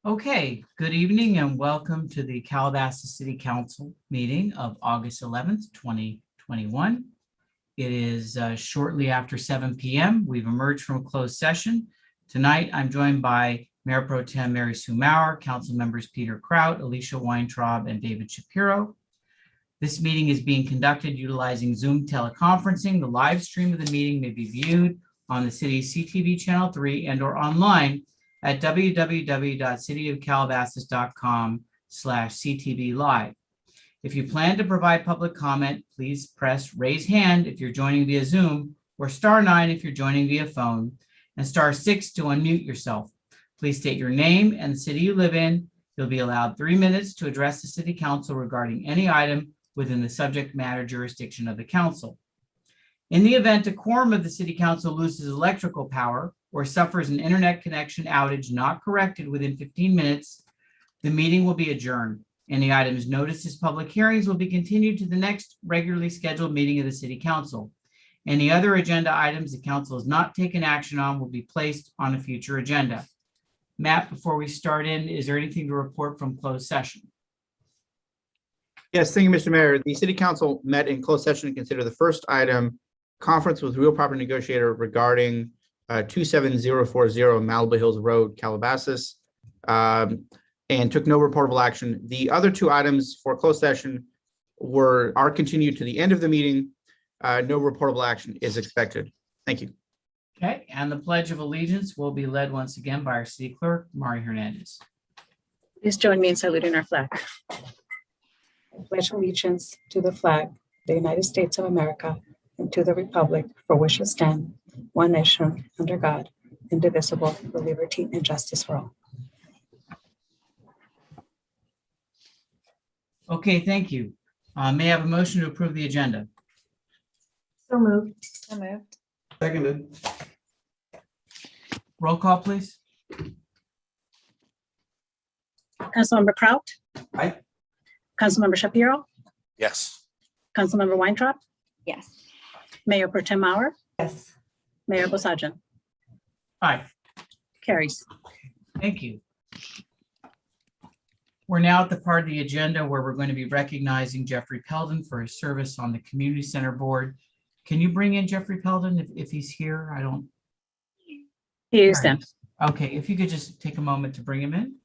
Okay, good evening and welcome to the Calabasas City Council meeting of August 11th, 2021. It is shortly after 7 p.m. We've emerged from a closed session. Tonight, I'm joined by Mayor Pro Tem Mary Sue Maurer, Council members Peter Kraut, Alicia Weintraub, and David Shapiro. This meeting is being conducted utilizing Zoom teleconferencing. The live stream of the meeting may be viewed on the city's CTV Channel 3 and/or online at www.cityofcalabasas.com/CTV live. If you plan to provide public comment, please press raise hand if you're joining via Zoom, or *9 if you're joining via phone, and *6 to unmute yourself. Please state your name and the city you live in. You'll be allowed 3 minutes to address the City Council regarding any item within the subject matter jurisdiction of the council. In the event a quorum of the City Council loses electrical power or suffers an internet connection outage not corrected within 15 minutes, the meeting will be adjourned. Any items noticed as public hearings will be continued to the next regularly scheduled meeting of the City Council. Any other agenda items the council has not taken action on will be placed on a future agenda. Matt, before we start is there anything to report from closed session? Yes, thank you, Mr. Mayor. The City Council met in closed session to consider the first item, conference with real property negotiator regarding 27040 Malibu Hills Road, Calabasas, and took no reportable action. The other two items for closed session are continued to the end of the meeting. No reportable action is expected. Thank you. Okay, and the Pledge of Allegiance will be led once again by our City Clerk, Mari Hernandez. Please join me in saluting our flag. I pledge allegiance to the flag of the United States of America and to the republic for which it stands, one nation, under God, indivisible, with liberty and justice for all. Okay, thank you. May I have a motion to approve the agenda? So moved. So moved. Seconded. Roll call, please. Councilmember Kraut. Aye. Councilmember Shapiro. Yes. Councilmember Weintraub. Yes. Mayor Pro Tem Maurer. Yes. Mayor Bosajian. Aye. Carries. Thank you. We're now at the part of the agenda where we're going to be recognizing Jeffrey Peldon for his service on the Community Center Board. Can you bring in Jeffrey Peldon if he's here? I don't. He is then. Okay, if you could just take a moment to bring him in.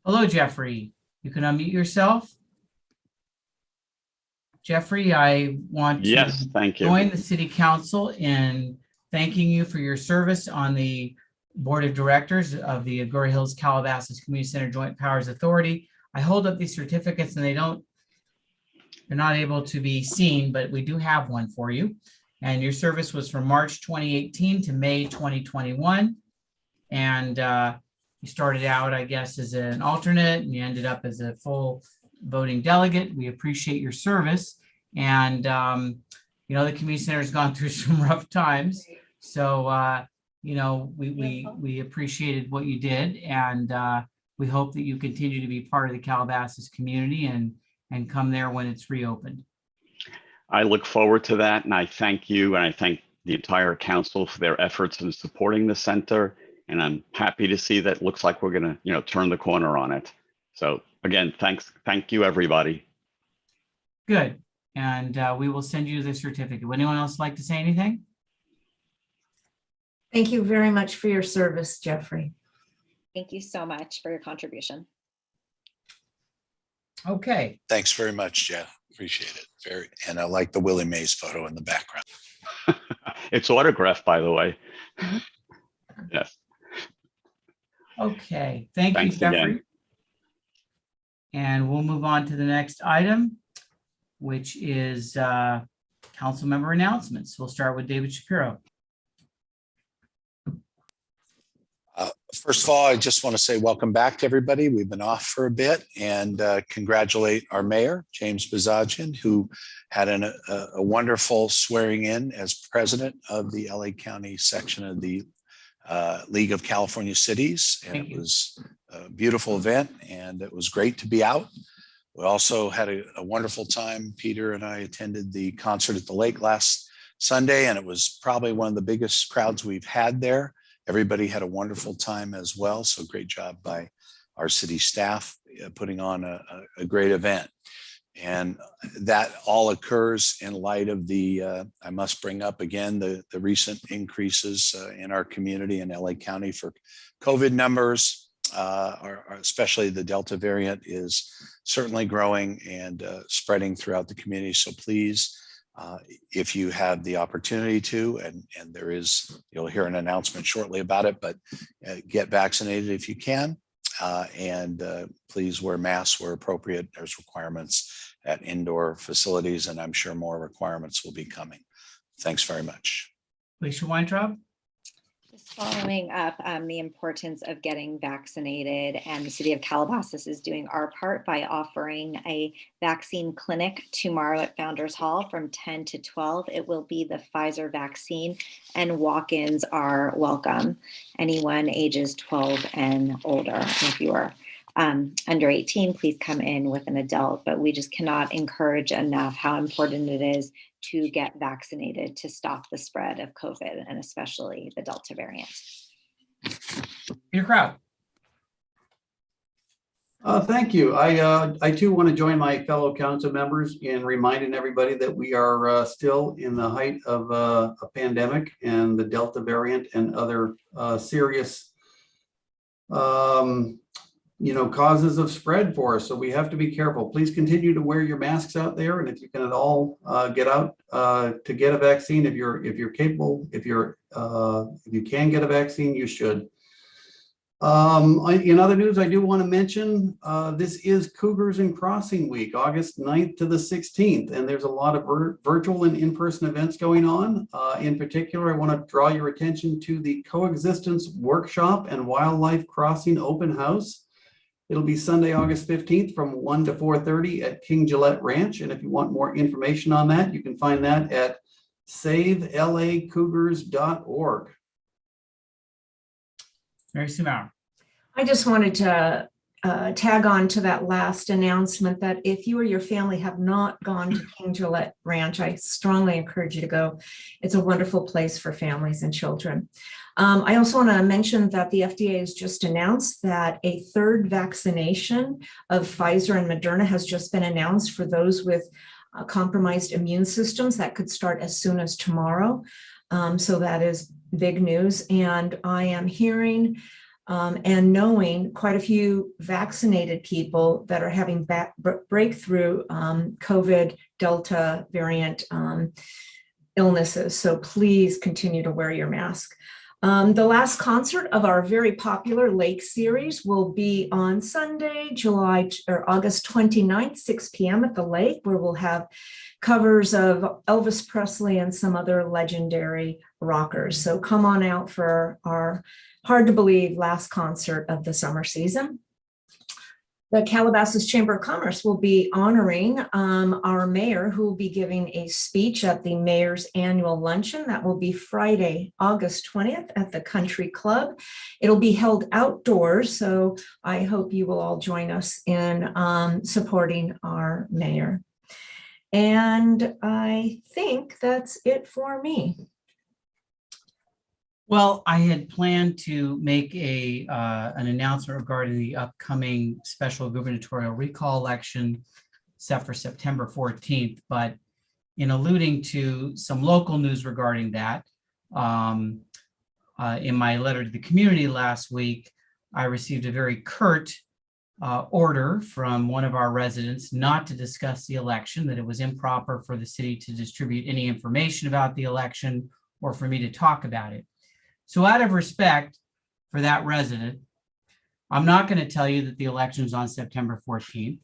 Hello, Jeffrey. You can unmute yourself. Jeffrey, I want to thank you. join the City Council in thanking you for your service on the Board of Directors of the Agoura Hills Calabasas Community Center Joint Powers Authority. I hold up these certificates and they're not able to be seen, but we do have one for you. And your service was from March 2018 to May 2021. And you started out, I guess, as an alternate and you ended up as a full voting delegate. We appreciate your service. And, the community center has gone through some rough times. So, we appreciated what you did. And we hope that you continue to be part of the Calabasas community and come there when it's reopened. I look forward to that. And I thank you. And I thank the entire council for their efforts in supporting the center. And I'm happy to see that it looks like we're going to, turn the corner on it. So again, thank you, everybody. Good. And we will send you the certificate. Would anyone else like to say anything? Thank you very much for your service, Jeffrey. Thank you so much for your contribution. Okay. Thanks very much, Jeff. Appreciate it. And I like the Willie Mays photo in the background. It's autographed, by the way. Yes. Okay. Thank Thanks you, Jeffrey. again. And we'll move on to the next item, which is council member announcements. We'll start with David Shapiro. First of all, I just want to say welcome back to everybody. We've been off for a bit and congratulate our mayor, James Bosajian, who had a wonderful swearing in as president of the LA County section of the League of California Cities. And Thank it you. was a beautiful event and it was great to be out. We also had a wonderful time. Peter and I attended the concert at the lake last Sunday, and it was probably one of the biggest crowds we've had there. Everybody had a wonderful time as well. So great job by our city staff putting on a great event. And that all occurs in light of the, I must bring up again, the recent increases in our community in LA County for COVID numbers. Especially the Delta variant is certainly growing and spreading throughout the community. So please, if you have the opportunity to, and there is, you'll hear an announcement shortly about it, but get vaccinated if you can. And please wear masks where appropriate. There's requirements at indoor facilities, and I'm sure more requirements will be coming. Thanks very much. Alicia Weintraub? Just following up the importance of getting vaccinated, and the city of Calabasas is doing our part by offering a vaccine clinic tomorrow at Founders Hall from 10 to 12. It will be the Pfizer vaccine, and walk-ins are welcome. Anyone ages 12 and older. If you are under 18, please come in with an adult, but we just cannot encourage enough how important it is to get vaccinated to stop the spread of COVID, and especially the Delta variant. Peter Kraut? Thank you. I too want to join my fellow council members in reminding everybody that we are still in the height of a pandemic and the Delta variant and other serious causes of spread for us. So we have to be careful. Please continue to wear your masks out there. And if you can at all get out to get a vaccine, if you're capable, if you can get a vaccine, you should. In other news, I do want to mention this is Cougars and Crossing Week, August 9th to the 16th. And there's a lot of virtual and in-person events going on. In particular, I want to draw your attention to the Coexistence Workshop and Wildlife Crossing Open House. It'll be Sunday, August 15th from 1 to 4:30 at King Gillette Ranch. And if you want more information on that, you can find that at savelacougars.org. Mary Sue Maurer? I just wanted to tag on to that last announcement that if you or your family have not gone to King Gillette Ranch, I strongly encourage you to go. It's a wonderful place for families and children. I also want to mention that the FDA has just announced that a third vaccination of Pfizer and Moderna has just been announced for those with compromised immune systems. That could start as soon as tomorrow. So that is big news. And I am hearing and knowing quite a few vaccinated people that are having breakthrough COVID Delta variant illnesses. So please continue to wear your mask. The last concert of our very popular Lake series will be on Sunday, August 29th, 6 p.m. at the Lake, where we'll have covers of Elvis Presley and some other legendary rockers. So come on out for our hard to believe last concert of the summer season. The Calabasas Chamber of Commerce will be honoring our mayor, who will be giving a speech at the mayor's annual luncheon. That will be Friday, August 20th at the Country Club. It'll be held outdoors, so I hope you will all join us in supporting our mayor. And I think that's it for me. Well, I had planned to make an announcement regarding the upcoming special gubernatorial recall election set for September 14th, but in alluding to some local news regarding that, in my letter to the community last week, I received a very curt order from one of our residents not to discuss the election, that it was improper for the city to distribute any information about the election or for me to talk about it. So out of respect for that resident, I'm not going to tell you that the election is on September 14th.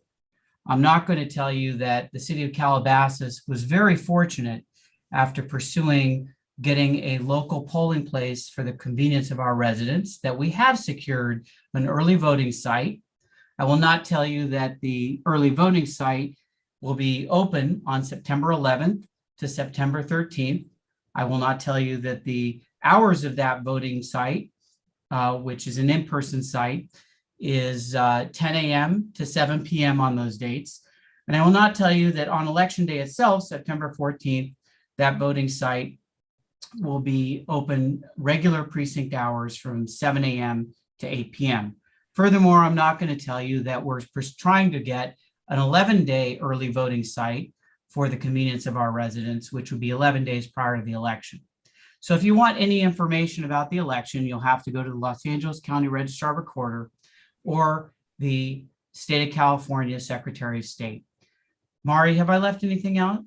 I'm not going to tell you that the city of Calabasas was very fortunate after pursuing getting a local polling place for the convenience of our residents, that we have secured an early voting site. I will not tell you that the early voting site will be open on September 11th to September 13th. I will not tell you that the hours of that voting site, which is an in-person site, is 10 a.m. to 7 p.m. on those dates. And I will not tell you that on election day itself, September 14th, that voting site will be open regular precinct hours from 7 a.m. to 8 p.m. Furthermore, I'm not going to tell you that we're trying to get an 11-day early voting site for the convenience of our residents, which would be 11 days prior to the election. So if you want any information about the election, you'll have to go to the Los Angeles County Registrar Recorder or the State of California Secretary of State. Mari, have I left anything out?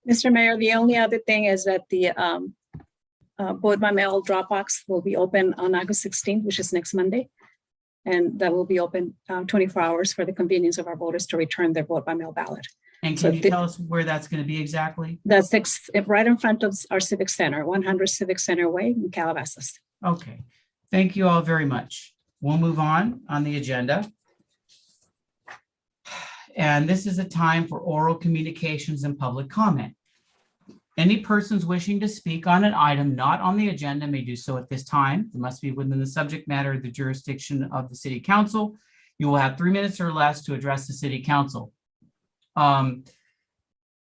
Mr. Mayor, the only other thing is that the vote by mail drop box will be open on August 16th, which is next Monday. And that will be open 24 hours for the convenience of our voters to return their vote by mail ballot. And So can you tell us where that's going to be exactly? That's right in front of our Civic Center, 100 Civic Center Way in Calabasas. Okay, thank you all very much. We'll move on the agenda. And this is a time for oral communications and public comment. Any persons wishing to speak on an item not on the agenda may do so at this time. It must be within the subject matter of the jurisdiction of the City Council. You will have 3 minutes or less to address the City Council.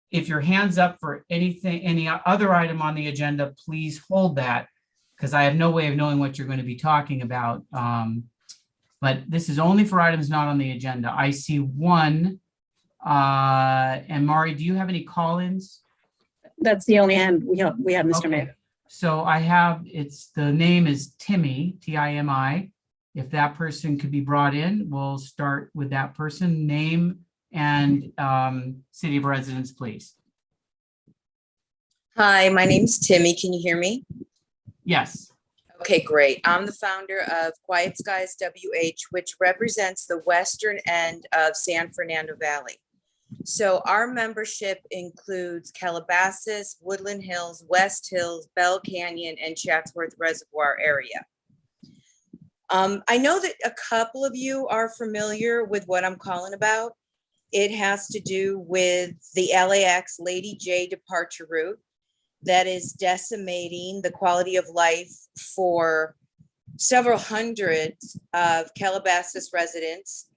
If your hand's up for anything, any other item on the agenda, please hold that, because I have no way of knowing what you're going to be talking about. But this is only for items not on the agenda. I see one. And Mari, do you have any call-ins? That's the only hand we have, Mr. Okay. Mayor. So I have, the name is Timmy, T-I-M-I. If that person could be brought in, we'll start with that person. Name and city of residence, please. Hi, my name's Timmy. Can you hear me? Yes. Okay, great. I'm the founder of Quiet Skies WH, which represents the western end of San Fernando Valley. So our membership includes Calabasas, Woodland Hills, West Hills, Bell Canyon, and Chatsworth Reservoir area. I know that a couple of you are familiar with what I'm calling about. It has to do with the LAX Lady J departure route that is decimating the quality of life for several hundreds of Calabasas residents.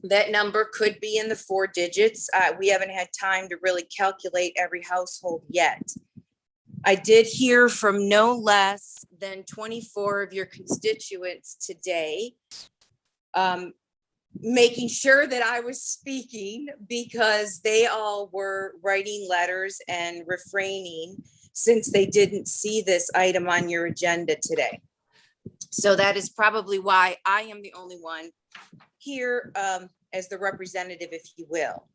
That number could be in the 4 digits. We haven't had time to really calculate every household yet. I did hear from no less than 24 of your constituents today, making sure that I was speaking, because they all were writing letters and refraining since they didn't see this item on your agenda today. So that is probably why I am the only one here as the representative, if you will.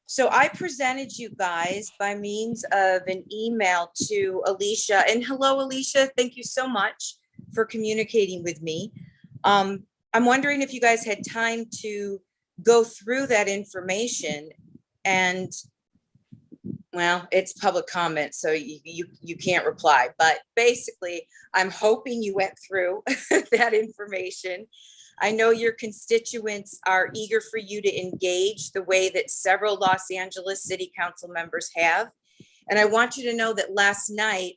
So I presented you guys by means of an email to Alicia. And hello, Alicia. Thank you so much for communicating with me. I'm wondering if you guys had time to go through that information. And well, it's public comment, so you can't reply. But basically, I'm hoping you went through that information. I know your constituents are eager for you to engage the way that several Los Angeles City Council members have. And I want you to know that last night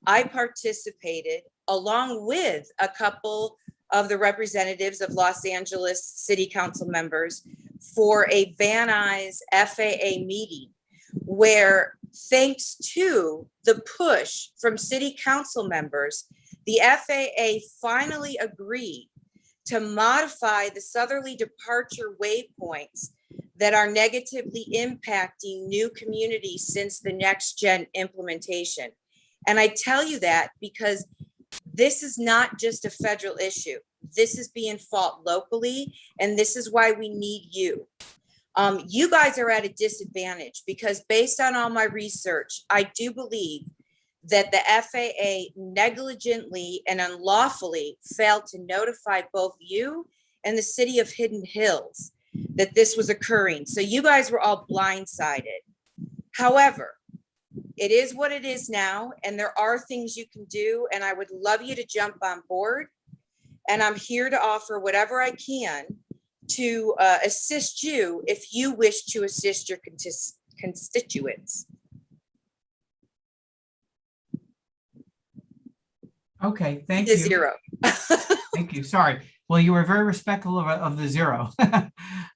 I participated along with a couple of the representatives of Los Angeles City Council members for a Van Nuys FAA meeting, where thanks to the push from City Council members, the FAA finally agreed to modify the southerly departure waypoints that are negatively impacting new communities since the next gen implementation. And I tell you that because this is not just a federal issue. This is being fought locally, and this is why we need you. You guys are at a disadvantage because based on all my research, I do believe that the FAA negligently and unlawfully failed to notify both you and the city of Hidden Hills that this was occurring. So you guys were all blindsided. However, it is what it is now, and there are things you can do, and I would love you to jump on board. And I'm here to offer whatever I can to assist you if you wish to assist your constituents. Okay, thank The you. 0. Thank you. Sorry. Well, you were very respectful of the 0.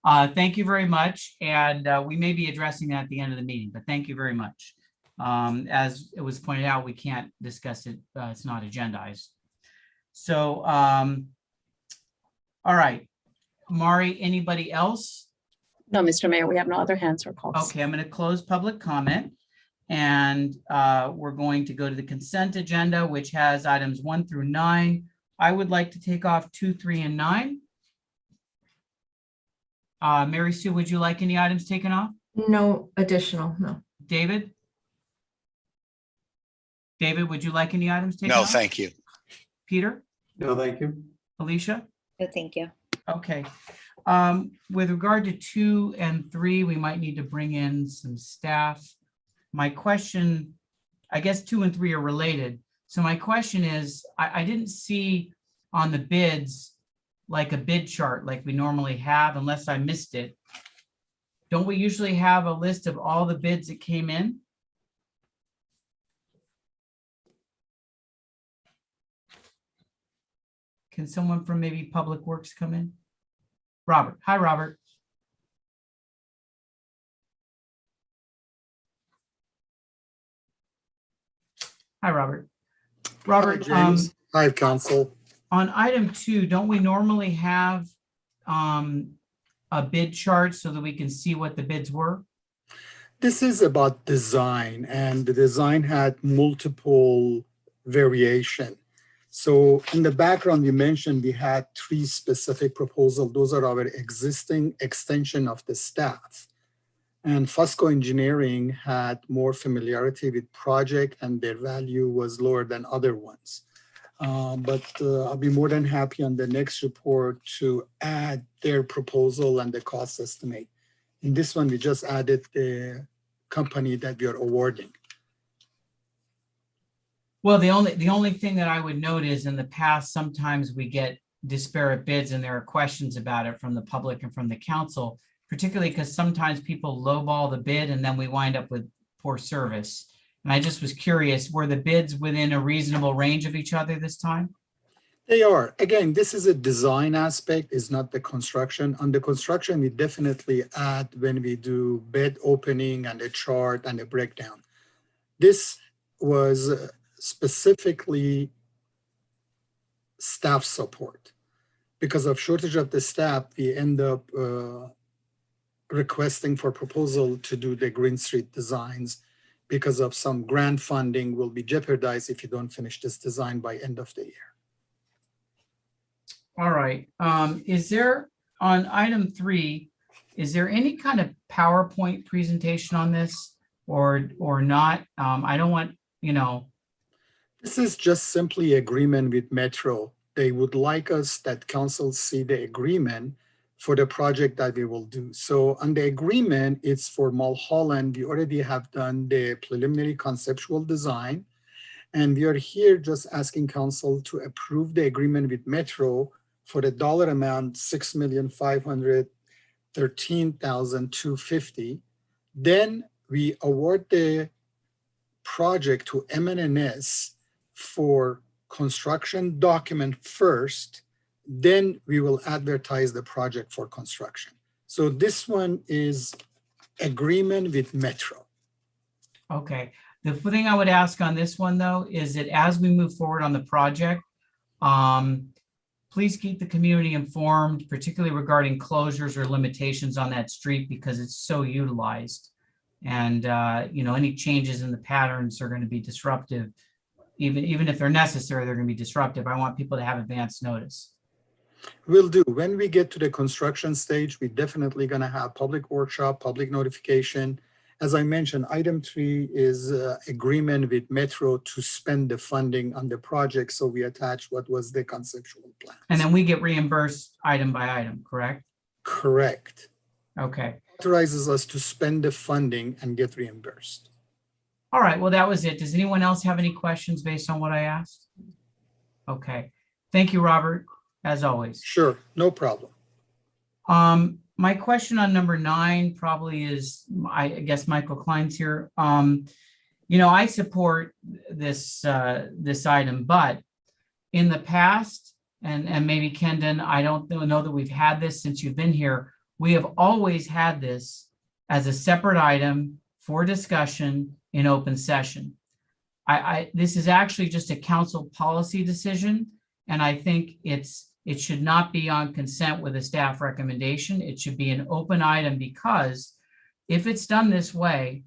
Thank you very much. And we may be addressing that at the end of the meeting, but thank you very much. As it was pointed out, we can't discuss it. It's not agendized. So, all right. Mari, anybody else? No, Mr. Mayor, we have no other hands or calls. Okay, I'm going to close public comment. And we're going to go to the consent agenda, which has items 1 through 9. I would like to take off 2, 3, and 9. Mary Sue, would you like any items taken off? No additional, no. David? David, would you like any items taken No, off? thank you. Peter? No, thank you. Alicia? No, thank you. Okay. With regard to 2 and 3, we might need to bring in some staff. My question, I guess 2 and 3 are related. So my question is, I didn't see on the bids, like a bid chart like we normally have, unless I missed it. Don't we usually have a list of all the bids that came in? Can someone from maybe Public Works come in? Robert. Hi, Robert. Hi, Robert. Robert, James. Hi, Council. on item 2, don't we normally have a bid chart so that we can see what the bids were? This is about design, and the design had multiple variation. So in the background, you mentioned we had 3 specific proposals. Those are our existing extension of the staff. And Fusco Engineering had more familiarity with project, and their value was lower than other ones. But I'll be more than happy on the next report to add their proposal and the cost estimate. In this one, we just added the company that we are awarding. Well, the only thing that I would note is in the past, sometimes we get disparate bids and there are questions about it from the public and from the council, particularly because sometimes people lowball the bid and then we wind up with poor service. And I just was curious, were the bids within a reasonable range of each other this time? They are. Again, this is a design aspect, is not the construction. On the construction, we definitely add when we do bid opening and a chart and a breakdown. This was specifically staff support. Because of shortage of the staff, we end up requesting for proposal to do the Green Street designs because of some grant funding will be jeopardized if you don't finish this design by end of the year. All right. Is there, on item 3, is there any kind of PowerPoint presentation on this or not? I don't want, This is just simply agreement with Metro. They would like us that council see the agreement for the project that we will do. So on the agreement, it's for Mulholland. We already have done the preliminary conceptual design. And we are here just asking council to approve the agreement with Metro for the dollar amount, $6,513,250. Then we award the project to MNNS for construction document first, then we will advertise the project for construction. So this one is agreement with Metro. Okay. The thing I would ask on this one, though, is that as we move forward on the project, please keep the community informed, particularly regarding closures or limitations on that street because it's so utilized. And, any changes in the patterns are going to be disruptive. Even if they're necessary, they're going to be disruptive. I want people to have advance notice. Will do. When we get to the construction stage, we're definitely going to have public workshop, public notification. As I mentioned, item 3 is agreement with Metro to spend the funding on the project. So we attach what was the conceptual plan. And then we get reimbursed item by item, correct? Correct. Okay. Authorizes us to spend the funding and get reimbursed. All right. Well, that was it. Does anyone else have any questions based on what I asked? Okay. Thank you, Robert, as always. Sure, no problem. My question on number 9 probably is, I guess Michael Klein's here. I support this item, but in the past, and maybe Kendon, I don't know that we've had this since you've been here. We have always had this as a separate item for discussion in open session. This is actually just a council policy decision, and I think it should not be on consent with a staff recommendation. It should be an open item, because if it's done this way,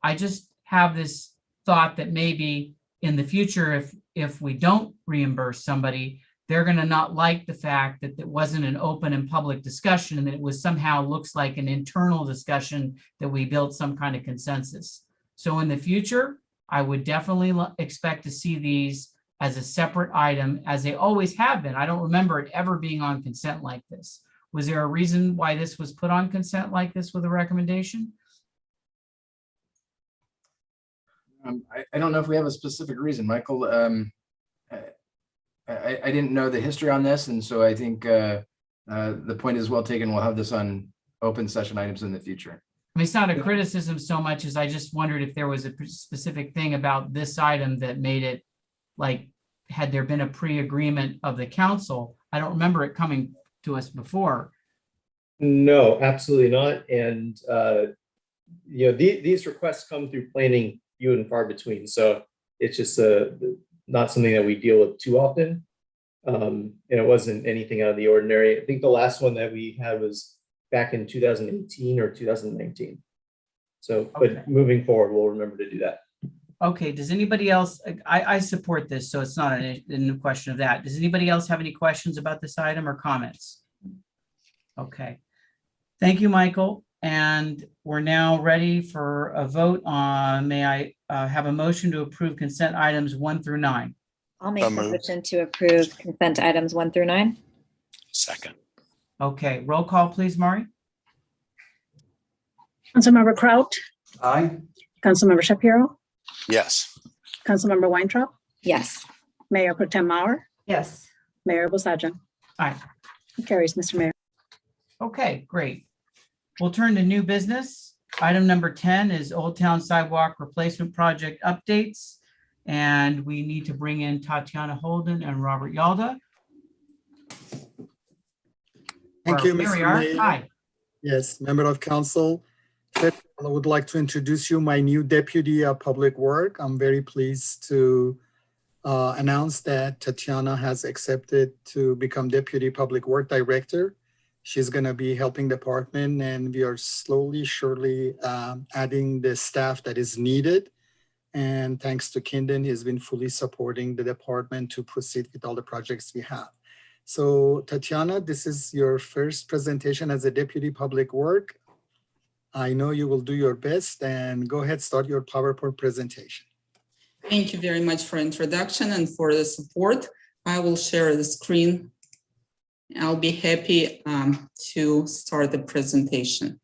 I just have this thought that maybe in the future, if we don't reimburse somebody, they're going to not like the fact that it wasn't an open and public discussion, and that it was somehow looks like an internal discussion that we built some kind of consensus. So in the future, I would definitely expect to see these as a separate item, as they always have been. I don't remember it ever being on consent like this. Was there a reason why this was put on consent like this with a recommendation? I don't know if we have a specific reason, Michael. I didn't know the history on this, and so I think the point is well taken. We'll have this on open session items in the future. I mean, it's not a criticism so much as I just wondered if there was a specific thing about this item that made it, like, had there been a pre-agreement of the council? I don't remember it coming to us before. No, absolutely not. And these requests come through planning few and far between. So it's just not something that we deal with too often. And it wasn't anything out of the ordinary. I think the last one that we had was back in 2018 or 2019. So, Okay. But moving forward, we'll remember to do that. Okay, does anybody else, I support this, so it's not a question of that. Does anybody else have any questions about this item or comments? Okay, thank you, Michael. And we're now ready for a vote on, may I have a motion to approve consent items 1 through 9? I'll make So the moved. motion to approve consent items 1 through 9. Second. Okay, roll call, please, Mari. Councilmember Kraut, Aye. Councilmember Shapiro, Yes. Councilmember Weintraub, Yes. Mayor Pro Tem Mauer, Yes. Mayor Bosajan. Aye. Carries, Mr. Mayor. Okay, great. We'll turn to new business. Item number 10 is Old Town Sidewalk Replacement Project updates. And we need to bring in Tatiana Holden and Robert Yalda. Thank you, There we Mr. are. Mayor. Hi. Yes, member of council. First, I would like to introduce you my new deputy of public work. I'm very pleased to announce that Tatiana has accepted to become deputy public work director. She's going to be helping the department, and we are slowly, surely adding the staff that is needed. And thanks to Kendon, he's been fully supporting the department to proceed with all the projects we have. So Tatiana, this is your first presentation as a deputy public work. I know you will do your best, and go ahead, start your PowerPoint presentation. Thank you very much for introduction and for the support. I will share the screen. I'll be happy to start the presentation.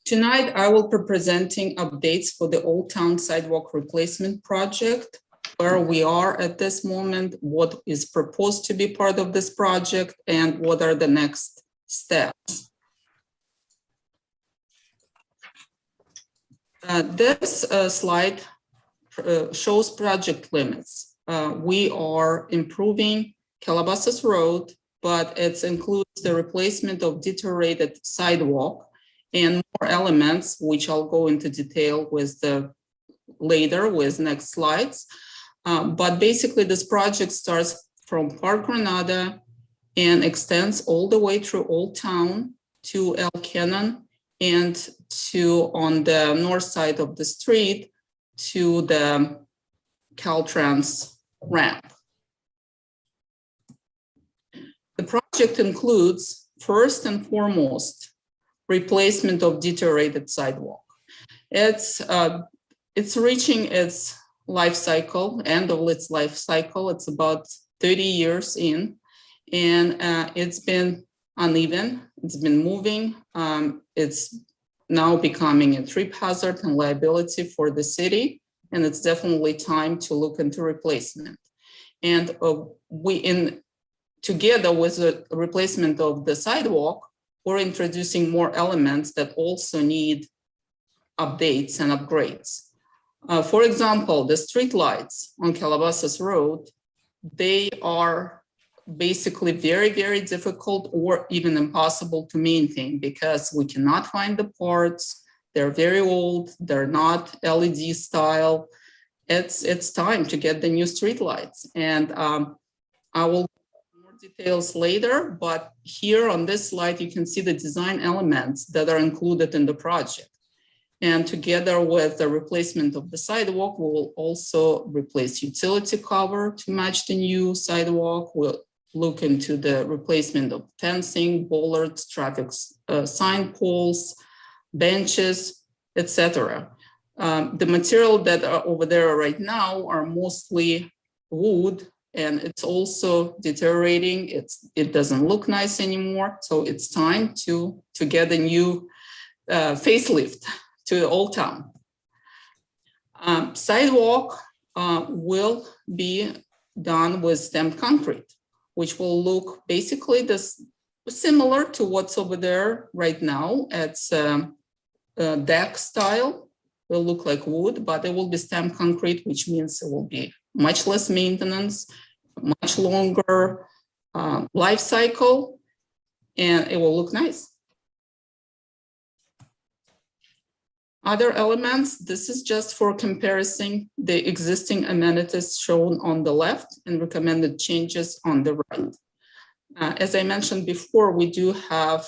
Tonight, I will be presenting updates for the Old Town Sidewalk Replacement Project, where we are at this moment, what is proposed to be part of this project, and what are the next steps. This slide shows project limits. We are improving Calabasas Road, but it includes the replacement of deteriorated sidewalk and more elements, which I'll go into detail with later with next slides. But basically this project starts from Park Granada and extends all the way through Old Town to El Cannon and to on the north side of the street to the Caltrans ramp. The project includes, first and foremost, replacement of deteriorated sidewalk. It's reaching its life cycle, end of its life cycle. It's about 30 years in, and it's been uneven. It's been moving. It's now becoming a trip hazard and liability for the city, and it's definitely time to look into replacement. And together with the replacement of the sidewalk, we're introducing more elements that also need updates and upgrades. For example, the street lights on Calabasas Road, they are basically very, very difficult or even impossible to maintain because we cannot find the parts. They're very old. They're not LED style. It's time to get the new street lights. And I will more details later, but here on this slide, you can see the design elements that are included in the project. And together with the replacement of the sidewalk, we'll also replace utility cover to match the new sidewalk. We'll look into the replacement of fencing, bollards, traffic sign poles, benches, etc. The material that are over there right now are mostly wood, and it's also deteriorating. It doesn't look nice anymore. So it's time to get a new facelift to Old Town. Sidewalk will be done with stamped concrete, which will look basically similar to what's over there right now. It's deck style. Will look like wood, but it will be stamped concrete, which means it will be much less maintenance, much longer life cycle, and it will look nice. Other elements, this is just for comparison the existing amenities shown on the left and recommended changes on the right. As I mentioned before, we do have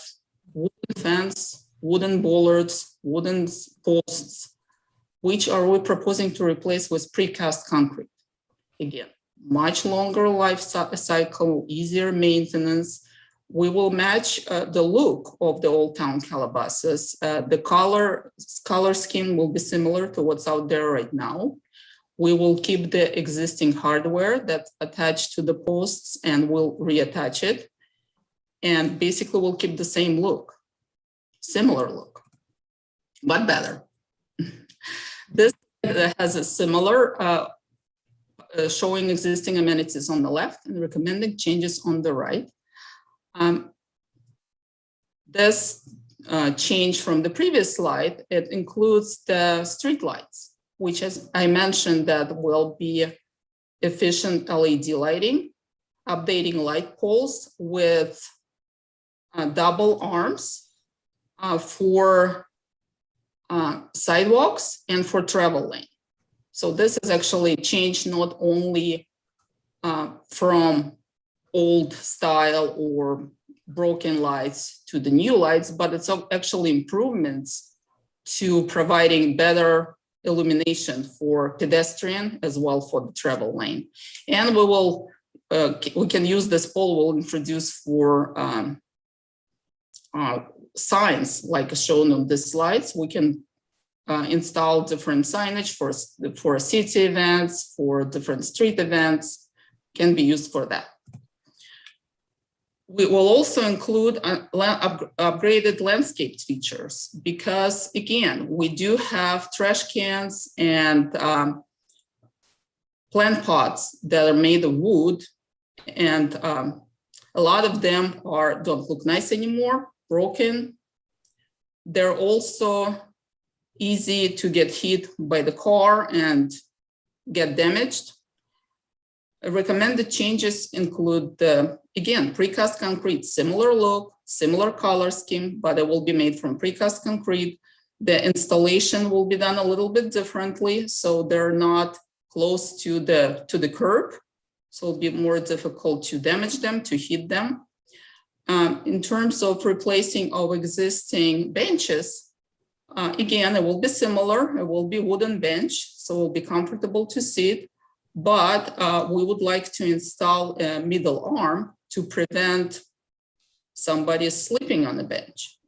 wooden fence, wooden bollards, wooden posts, which are we proposing to replace with precast concrete. Again, much longer life cycle, easier maintenance. We will match the look of the Old Town Calabasas. The color scheme will be similar to what's out there right now. We will keep the existing hardware that's attached to the posts and we'll reattach it. And basically we'll keep the same look, similar look, but better. This has a similar showing existing amenities on the left and recommended changes on the right. This change from the previous slide, it includes the street lights, which, as I mentioned, that will be efficient LED lighting, updating light poles with double arms for sidewalks and for travel lane. So this is actually changed not only from old style or broken lights to the new lights, but it's actually improvements to providing better illumination for pedestrian as well for the travel lane. And we will, we can use this pole, we'll introduce for signs like shown on the slides. We can install different signage for city events, for different street events, can be used for that. We will also include upgraded landscape features because, again, we do have trash cans and plant pots that are made of wood, and a lot of them don't look nice anymore, broken. They're also easy to get hit by the car and get damaged. Recommended changes include, again, precast concrete, similar look, similar color scheme, but it will be made from precast concrete. The installation will be done a little bit differently, so they're not close to the curb, so it'll be more difficult to damage them, to hit them. In terms of replacing of existing benches, again, it will be similar. It will be wooden bench, so it will be comfortable to sit. But we would like to install a middle arm to prevent somebody sleeping on the bench.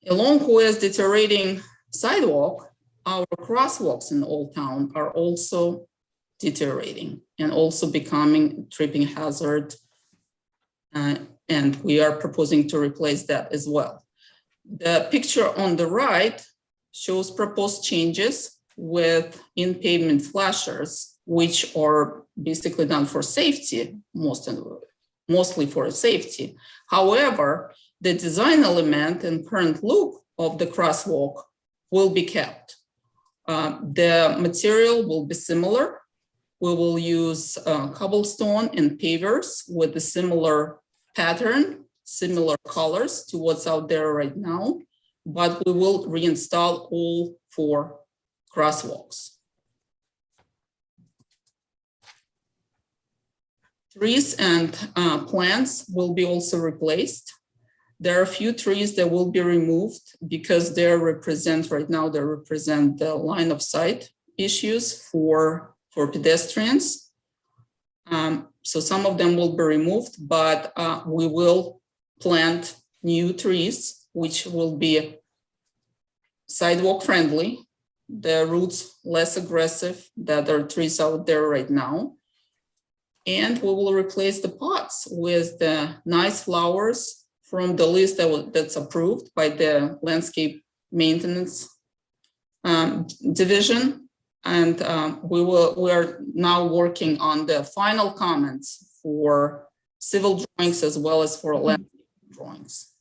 Along with deteriorating sidewalk, our crosswalks in Old Town are also deteriorating and also becoming tripping hazard. And we are proposing to replace that as well. The picture on the right shows proposed changes with in-pavement flashers which are basically done for safety, mostly for safety. However, the design element and current look of the crosswalk will be kept. The material will be similar. We will use cobblestone and pavers with a similar pattern, similar colors to what's out there right now, but we will reinstall all 4 crosswalks. Trees and plants will be also replaced. There are a few trees that will be removed because they represent the line of sight issues for pedestrians. So some of them will be removed, but we will plant new trees, which will be sidewalk friendly, the roots less aggressive than the trees out there right now. And we will replace the pots with the nice flowers from the list that's approved by the landscape maintenance division. And we are now working on the final comments for civil drawings as well as for landscape drawings.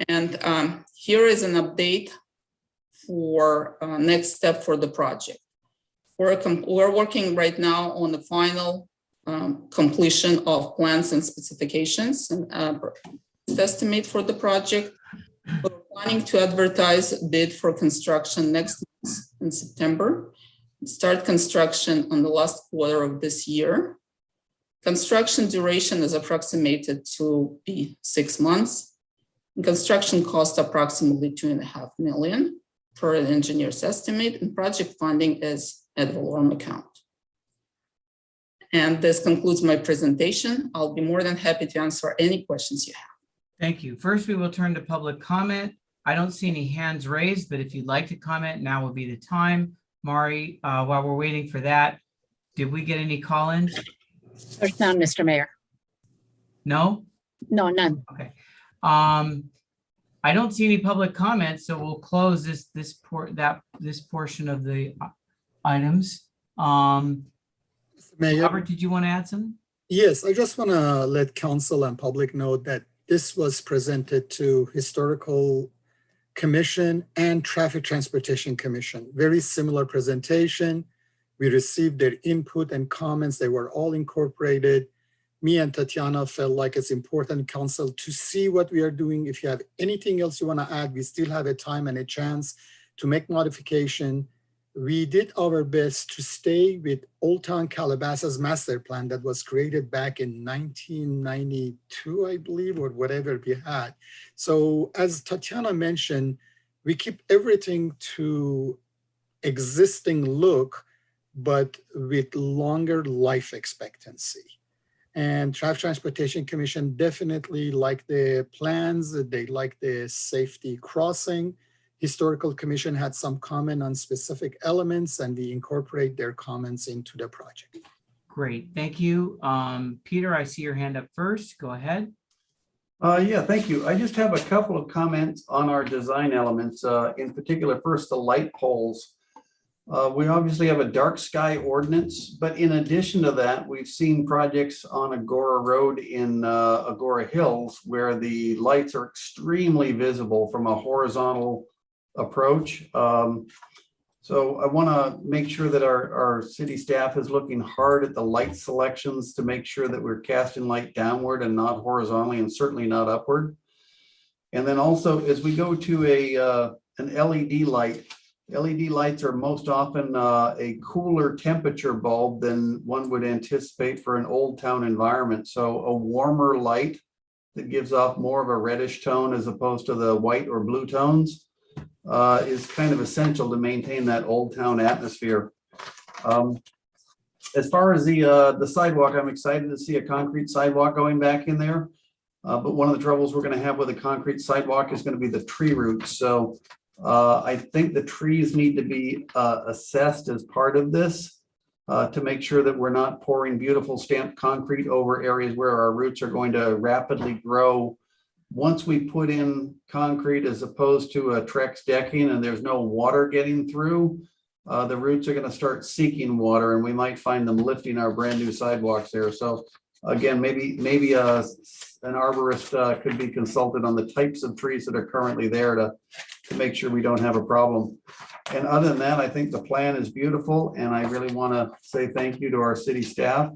And here is an update for next step for the project. We're working right now on the final completion of plans and specifications and estimate for the project. We're planning to advertise a bid for construction next month in September. Start construction on the last quarter of this year. Construction duration is approximated to be 6 months. And construction cost approximately $2.5 million per an engineer's estimate, and project funding is ad valorem account. And this concludes my presentation. I'll be more than happy to answer any questions you have. Thank you. First, we will turn to public comment. I don't see any hands raised, but if you'd like to comment, now would be the time. Mari, while we're waiting for that, did we get any call-ins? There's none, Mr. Mayor. No? No, none. Okay. I don't see any public comments, so we'll close this portion of the items. Mayor, Robert, did you want to add something? yes, I just want to let council and public know that this was presented to Historical Commission and Traffic Transportation Commission. Very similar presentation. We received their input and comments. They were all incorporated. Me and Tatiana felt like it's important, council, to see what we are doing. If you have anything else you want to add, we still have a time and a chance to make modification. We did our best to stay with Old Town Calabasas master plan that was created back in 1992, I believe, or whatever we had. So as Tatiana mentioned, we keep everything to existing look, but with longer life expectancy. And Traffic Transportation Commission definitely like the plans, they like the safety crossing. Historical Commission had some comment on specific elements, and we incorporate their comments into the project. Great, thank you. Peter, I see your hand up first. Go ahead. Yeah, thank you. I just have a couple of comments on our design elements. In particular, first, the light poles. We obviously have a dark sky ordinance, but in addition to that, we've seen projects on Agora Road in Agora Hills where the lights are extremely visible from a horizontal approach. So I want to make sure that our city staff is looking hard at the light selections to make sure that we're casting light downward and not horizontally, and certainly not upward. And then also, as we go to an LED light, LED lights are most often a cooler temperature bulb than one would anticipate for an old town environment. So a warmer light that gives off more of a reddish tone as opposed to the white or blue tones is kind of essential to maintain that old town atmosphere. As far as the sidewalk, I'm excited to see a concrete sidewalk going back in there. But one of the troubles we're going to have with a concrete sidewalk is going to be the tree roots. So I think the trees need to be assessed as part of this to make sure that we're not pouring beautiful stamped concrete over areas where our roots are going to rapidly grow. Once we put in concrete as opposed to a Trex decking and there's no water getting through, the roots are going to start seeking water, and we might find them lifting our brand new sidewalks there. So again, maybe an arborist could be consulted on the types of trees that are currently there to make sure we don't have a problem. And other than that, I think the plan is beautiful, and I really want to say thank you to our city staff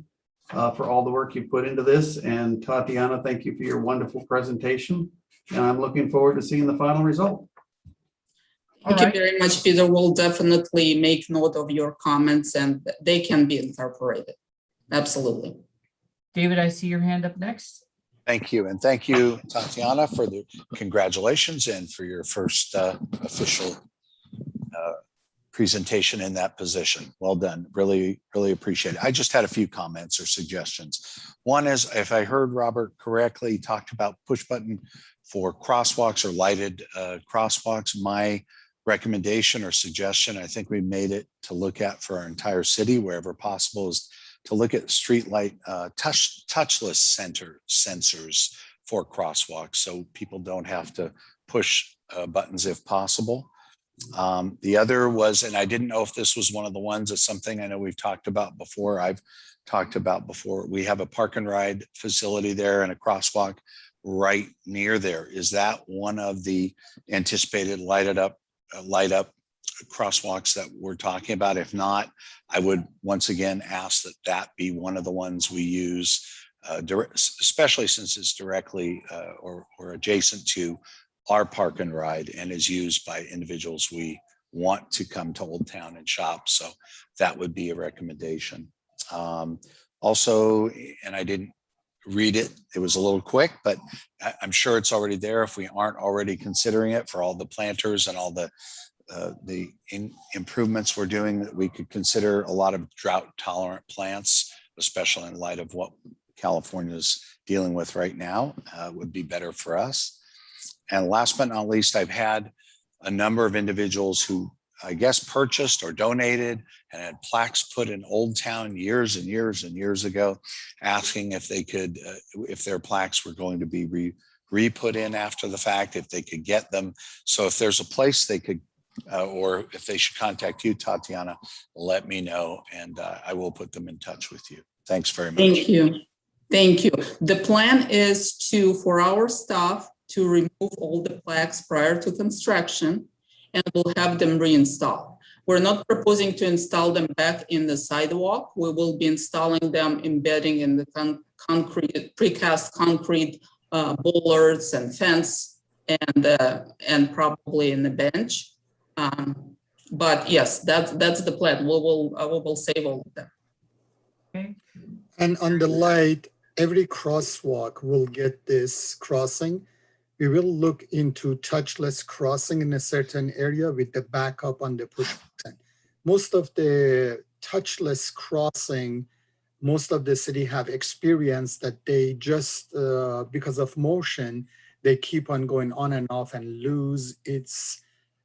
for all the work you put into this. And Tatiana, thank you for your wonderful presentation. And I'm looking forward to seeing the final result. Thank you very much, Peter. We'll definitely make note of your comments and they can be incorporated. Absolutely. David, I see your hand up next. Thank you. And thank you, Tatiana, for the congratulations and for your first official presentation in that position. Well done. Really, really appreciate it. I just had a few comments or suggestions. One is, if I heard Robert correctly, he talked about push button for crosswalks or lighted crosswalks. My recommendation or suggestion, I think we made it to look at for our entire city, wherever possible, is to look at street light touchless sensors for crosswalks, so people don't have to push buttons if possible. The other was, and I didn't know if this was one of the ones, it's something I know we've talked about before, I've talked about before. We have a park and ride facility there and a crosswalk right near there. Is that one of the anticipated light up crosswalks that we're talking about? If not, I would once again ask that that be one of the ones we use, especially since it's directly or adjacent to our park and ride and is used by individuals we want to come to Old Town and shop. So that would be a recommendation. Also, and I didn't read it, it was a little quick, but I'm sure it's already there if we aren't already considering it, for all the planters and all the improvements we're doing, that we could consider a lot of drought tolerant plants, especially in light of what California is dealing with right now, would be better for us. And last but not least, I've had a number of individuals who I guess purchased or donated and had plaques put in Old Town years and years and years ago, asking if they could, if their plaques were going to be re-put in after the fact, if they could get them. So if there's a place they could, or if they should contact you, Tatiana, let me know and I will put them in touch with you. Thanks very much. Thank you. Thank you. The plan is for our staff to remove all the plaques prior to construction, and we'll have them reinstalled. We're not proposing to install them back in the sidewalk. We will be installing them, embedding in the concrete, precast concrete bollards and fence, and probably in the bench. But yes, that's the plan. We will save all of them. Okay. And on the light, every crosswalk will get this crossing. We will look into touchless crossing in a certain area with the backup on the push button. Most of the touchless crossing, most of the city have experienced that they just, because of motion, they keep on going on and off and lose its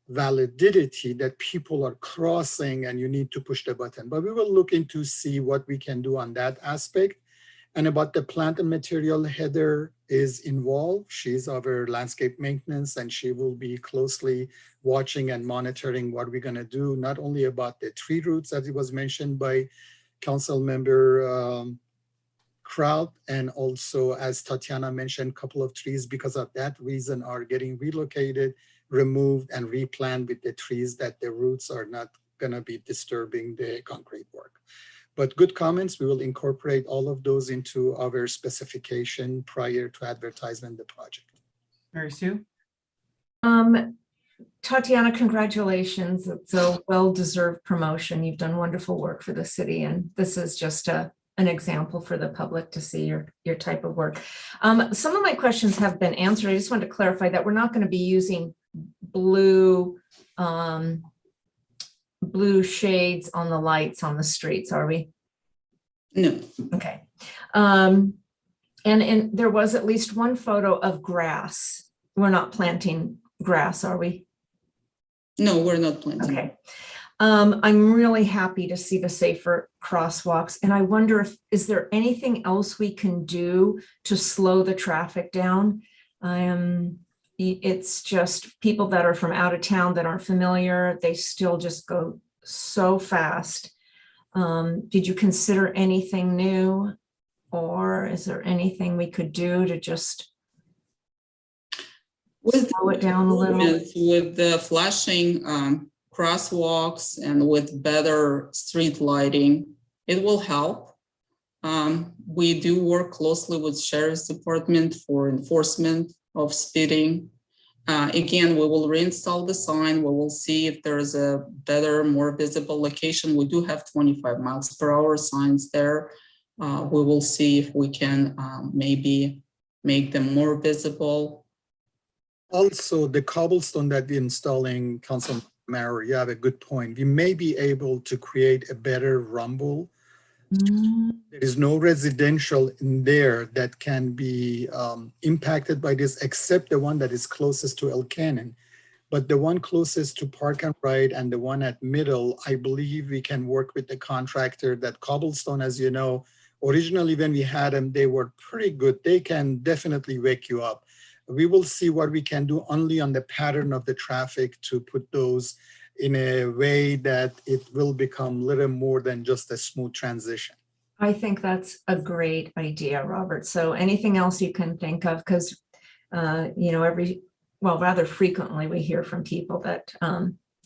validity that people are crossing and you need to push the button. But we will look into see what we can do on that aspect. And about the plant and material, Heather is involved. She's our landscape maintenance, and she will be closely watching and monitoring what we're going to do, not only about the tree roots, as it was mentioned by Council Member Kraut, and also, as Tatiana mentioned, a couple of trees because of that reason are getting relocated, removed, and replanted with the trees that the roots are not going to be disturbing the concrete work. But good comments. We will incorporate all of those into our specification prior to advertisement of the project. Mary Sue? Tatiana, congratulations. It's a well-deserved promotion. You've done wonderful work for the city, and this is just an example for the public to see your type of work. Some of my questions have been answered. I just wanted to clarify that we're not going to be using blue shades on the lights on the streets, are we? No. Okay. And there was at least one photo of grass. We're not planting grass, are we? No, we're not planting. Okay. I'm really happy to see the safer crosswalks. And I wonder is there anything else we can do to slow the traffic down? It's just people that are from out of town that aren't familiar, they still just go so fast. Did you consider anything new? Or is there anything we could do to just slow it down a little? With the flashing crosswalks and with better street lighting, it will help. We do work closely with Sheriff's Department for enforcement of speeding. Again, we will reinstall the sign. We will see if there's a better, more visible location. We do have 25 miles per hour signs there. We will see if we can maybe make them more visible. Also, the cobblestone that we're installing, Councilman Mayor, you have a good point. We may be able to create a better rumble. There is no residential in there that can be impacted by this, except the one that is closest to El Cannon. But the one closest to Park and Ride and the one at Middle, I believe we can work with the contractor. That cobblestone, as you know, originally when we had them, they were pretty good. They can definitely wake you up. We will see what we can do only on the pattern of the traffic to put those in a way that it will become a little more than just a smooth transition. I think that's a great idea, Robert. So anything else you can think of? Because, rather frequently we hear from people that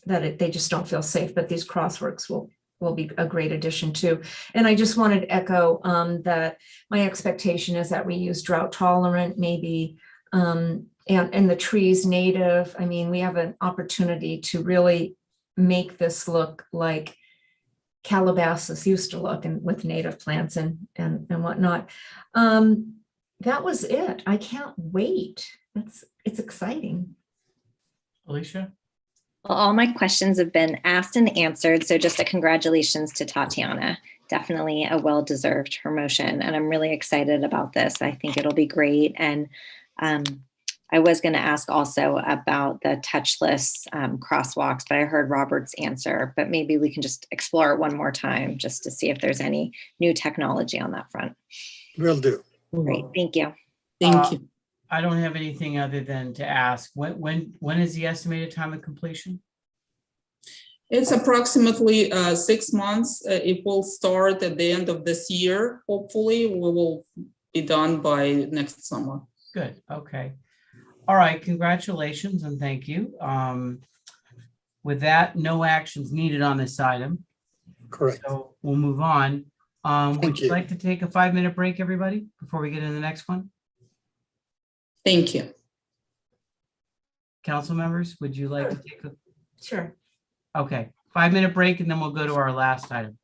they just don't feel safe, but these crosswalks will be a great addition too. And I just wanted to echo that my expectation is that we use drought tolerant, maybe, and the trees native. I mean, we have an opportunity to really make this look like Calabasas used to look, and with native plants and whatnot. That was it. I can't wait. It's exciting. Alicia? Well, all my questions have been asked and answered. So just a congratulations to Tatiana. Definitely a well-deserved promotion. And I'm really excited about this. I think it'll be great. And I was going to ask also about the touchless crosswalks, but I heard Robert's answer, but maybe we can just explore it one more time just to see if there's any new technology on that front. Will do. Great. Thank you. Thank you. I don't have anything other than to ask, when is the estimated time of completion? It's approximately 6 months. It will start at the end of this year. Hopefully, we will be done by next summer. Good, okay. All right, congratulations and thank you. With that, no actions needed on this item. Correct. So we'll move on. Would Thank you you. like to take a 5-minute break, everybody, before we get into the next one? Thank you. Council members, would you like to take a, Sure. okay, 5-minute break and then we'll go to our last item.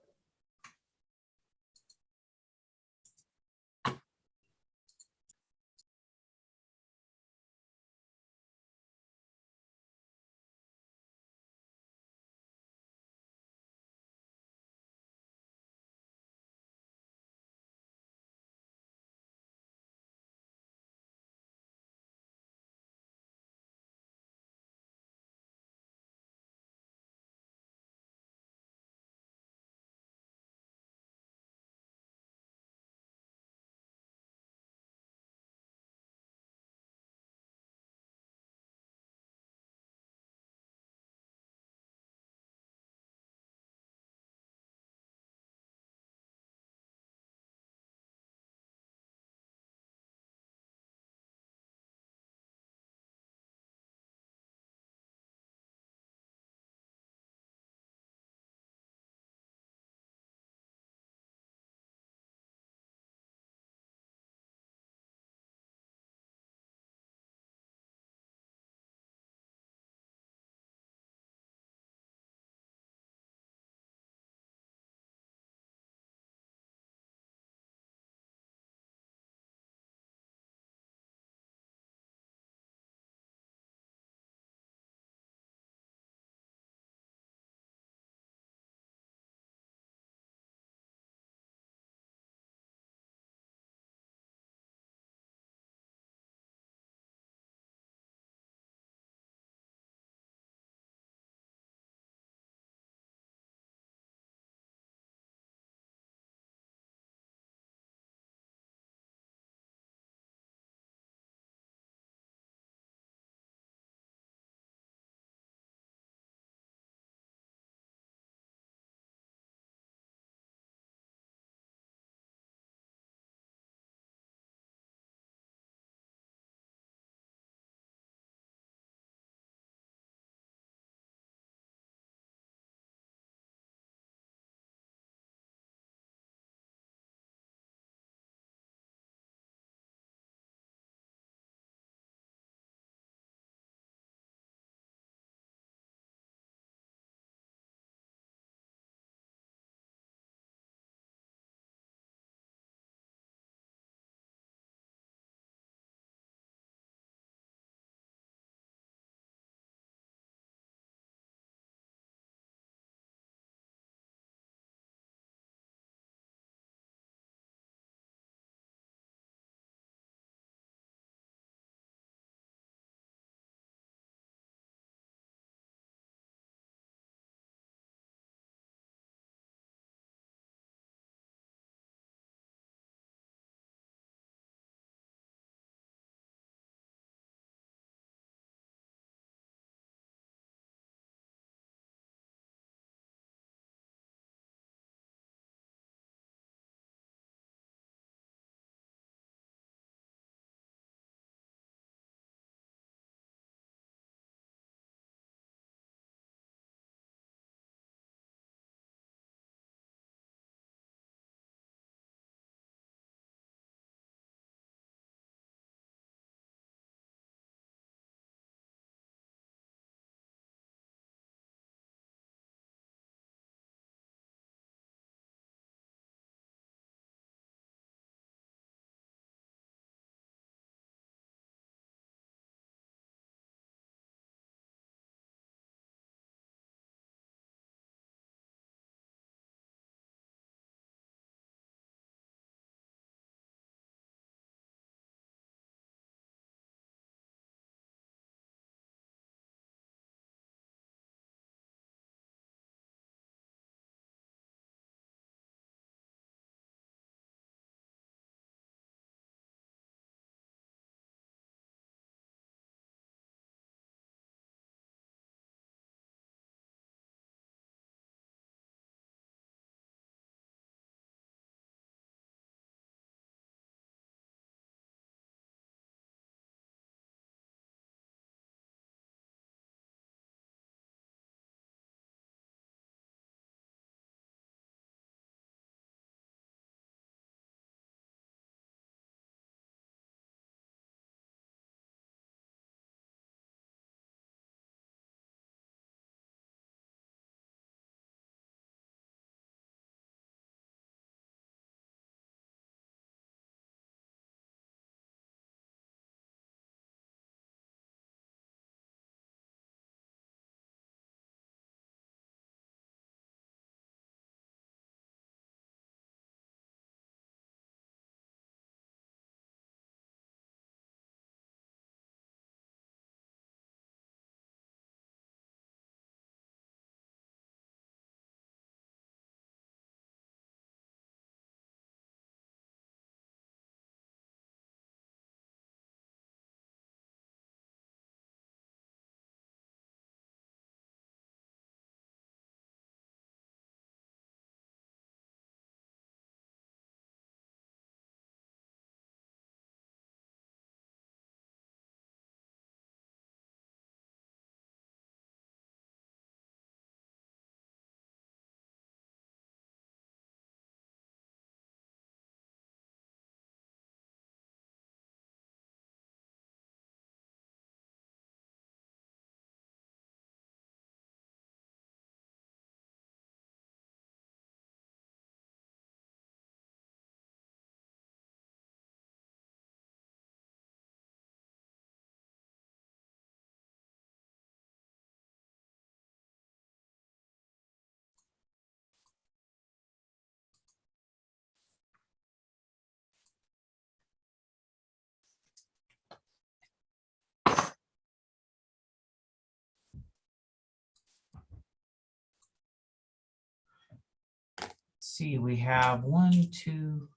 see, we have 1, 2.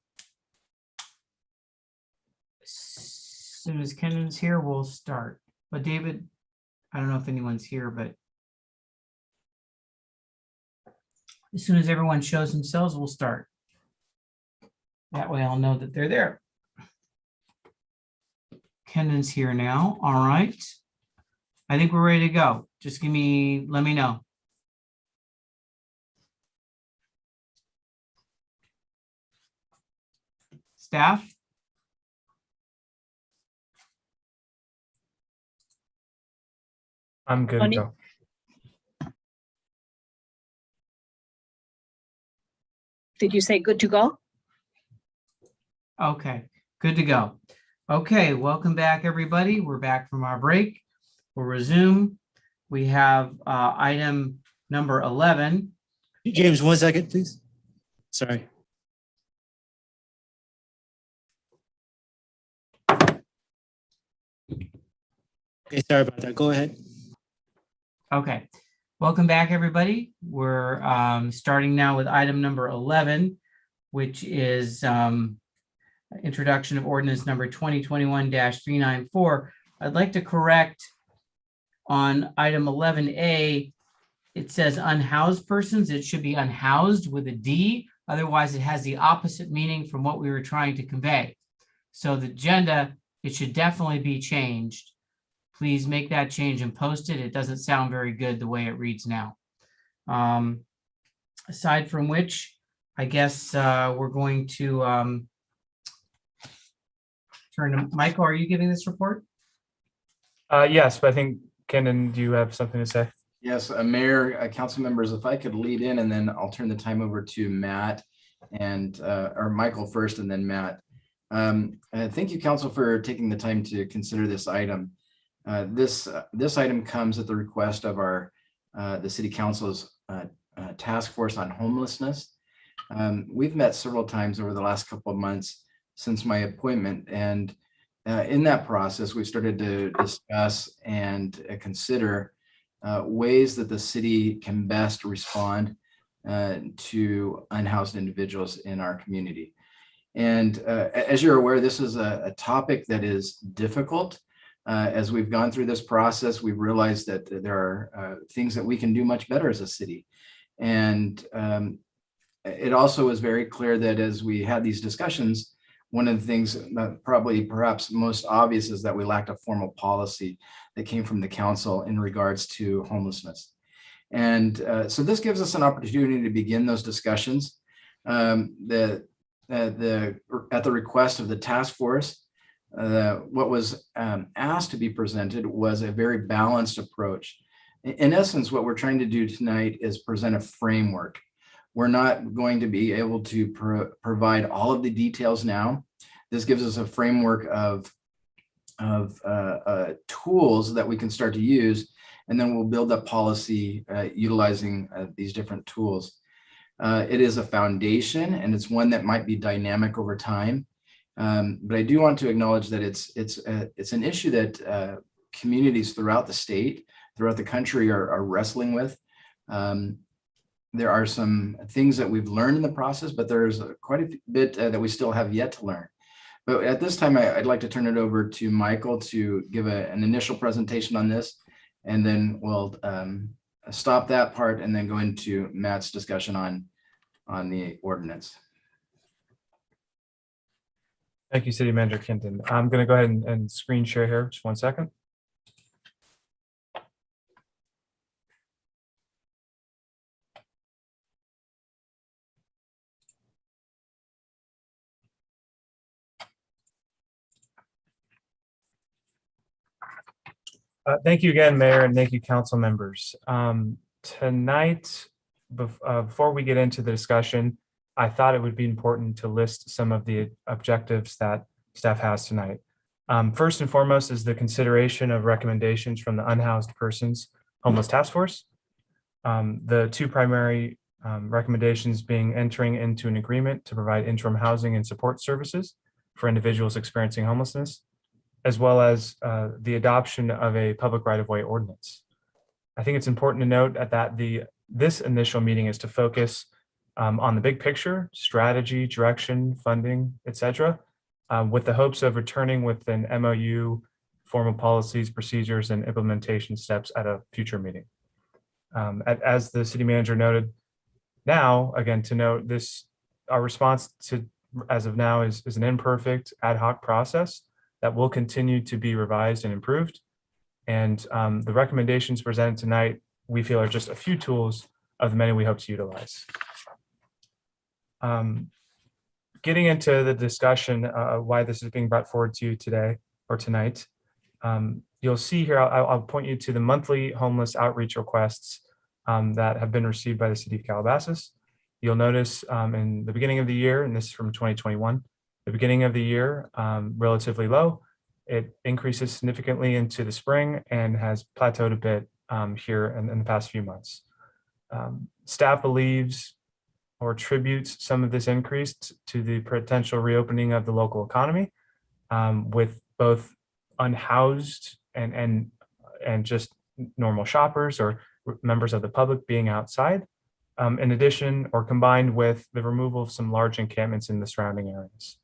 As soon as Kenan's here, we'll start. But David, I don't know if anyone's here, but as soon as everyone shows themselves, we'll start. That way I'll know that they're there. Kenan's here now. All right. I think we're ready to go. Just let me know. Staff? I'm good to Tony? go. Did you say good to go? Okay, good to go. Okay, welcome back, everybody. We're back from our break. We'll resume. We have item number 11. James, 1 second, please. Sorry. Okay, sorry about that. Go ahead. Okay, welcome back, everybody. We're starting now with item number 11, which is introduction of ordinance number 2021-394. I'd like to correct on item 11A. It says unhoused persons. It should be unhoused with a D. Otherwise, it has the opposite meaning from what we were trying to convey. So the agenda, it should definitely be changed. Please make that change and post it. It doesn't sound very good the way it reads now. Aside from which, I guess we're going to turn to Michael. Are you giving this report? Yes, but I think, Kenan, do you have something to say? Yes, Mayor, council members, if I could lead in and then I'll turn the time over to Matt and or Michael first and then Matt. Thank you, council, for taking the time to consider this item. This item comes at the request of the City Council's task force on homelessness. We've met several times over the last couple of months since my appointment, and in that process, we've started to discuss and consider ways that the city can best respond to unhoused individuals in our community. And as you're aware, this is a topic that is difficult. As we've gone through this process, we've realized that there are things that we can do much better as a city. And it also is very clear that as we had these discussions, one of the things that perhaps most obvious is that we lacked a formal policy that came from the council in regards to homelessness. And so this gives us an opportunity to begin those discussions. At the request of the task force, what was asked to be presented was a very balanced approach. In essence, what we're trying to do tonight is present a framework. We're not going to be able to provide all of the details now. This gives us a framework of tools that we can start to use, and then we'll build that policy utilizing these different tools. It is a foundation, and it's one that might be dynamic over time. But I do want to acknowledge that it's an issue that communities throughout the state, throughout the country are wrestling with. There are some things that we've learned in the process, but there's quite a bit that we still have yet to learn. But at this time, I'd like to turn it over to Michael to give an initial presentation on this, and then we'll stop that part and then go into Matt's discussion on the ordinance. Thank you, City Manager Kenton. I'm going to go ahead and screen share here. Just 1 second. Thank you again, Mayor, and thank you, council members. Tonight, before we get into the discussion, I thought it would be important to list some of the objectives that staff has tonight. First and foremost is the consideration of recommendations from the Unhoused Persons Homeless Task Force. The two primary recommendations being entering into an agreement to provide interim housing and support services for individuals experiencing homelessness, as well as the adoption of a public right-of-way ordinance. I think it's important to note that this initial meeting is to focus on the big picture, strategy, direction, funding, etc., with the hopes of returning with an MOU, formal policies, procedures, and implementation steps at a future meeting. As the city manager noted, now, again, to note this, our response to, as of now, is an imperfect ad hoc process that will continue to be revised and improved. And the recommendations presented tonight, we feel, are just a few tools of the many we hope to utilize. Getting into the discussion why this is being brought forward to you today or tonight, you'll see here, I'll point you to the monthly homeless outreach requests that have been received by the city of Calabasas. You'll notice in the beginning of the year, and this is from 2021, the beginning of the year, relatively low. It increases significantly into the spring and has plateaued a bit here in the past few months. Staff believes or attributes some of this increase to the potential reopening of the local economy, with both unhoused and just normal shoppers or members of the public being outside, in addition or combined with the removal of some large encampments in the surrounding areas,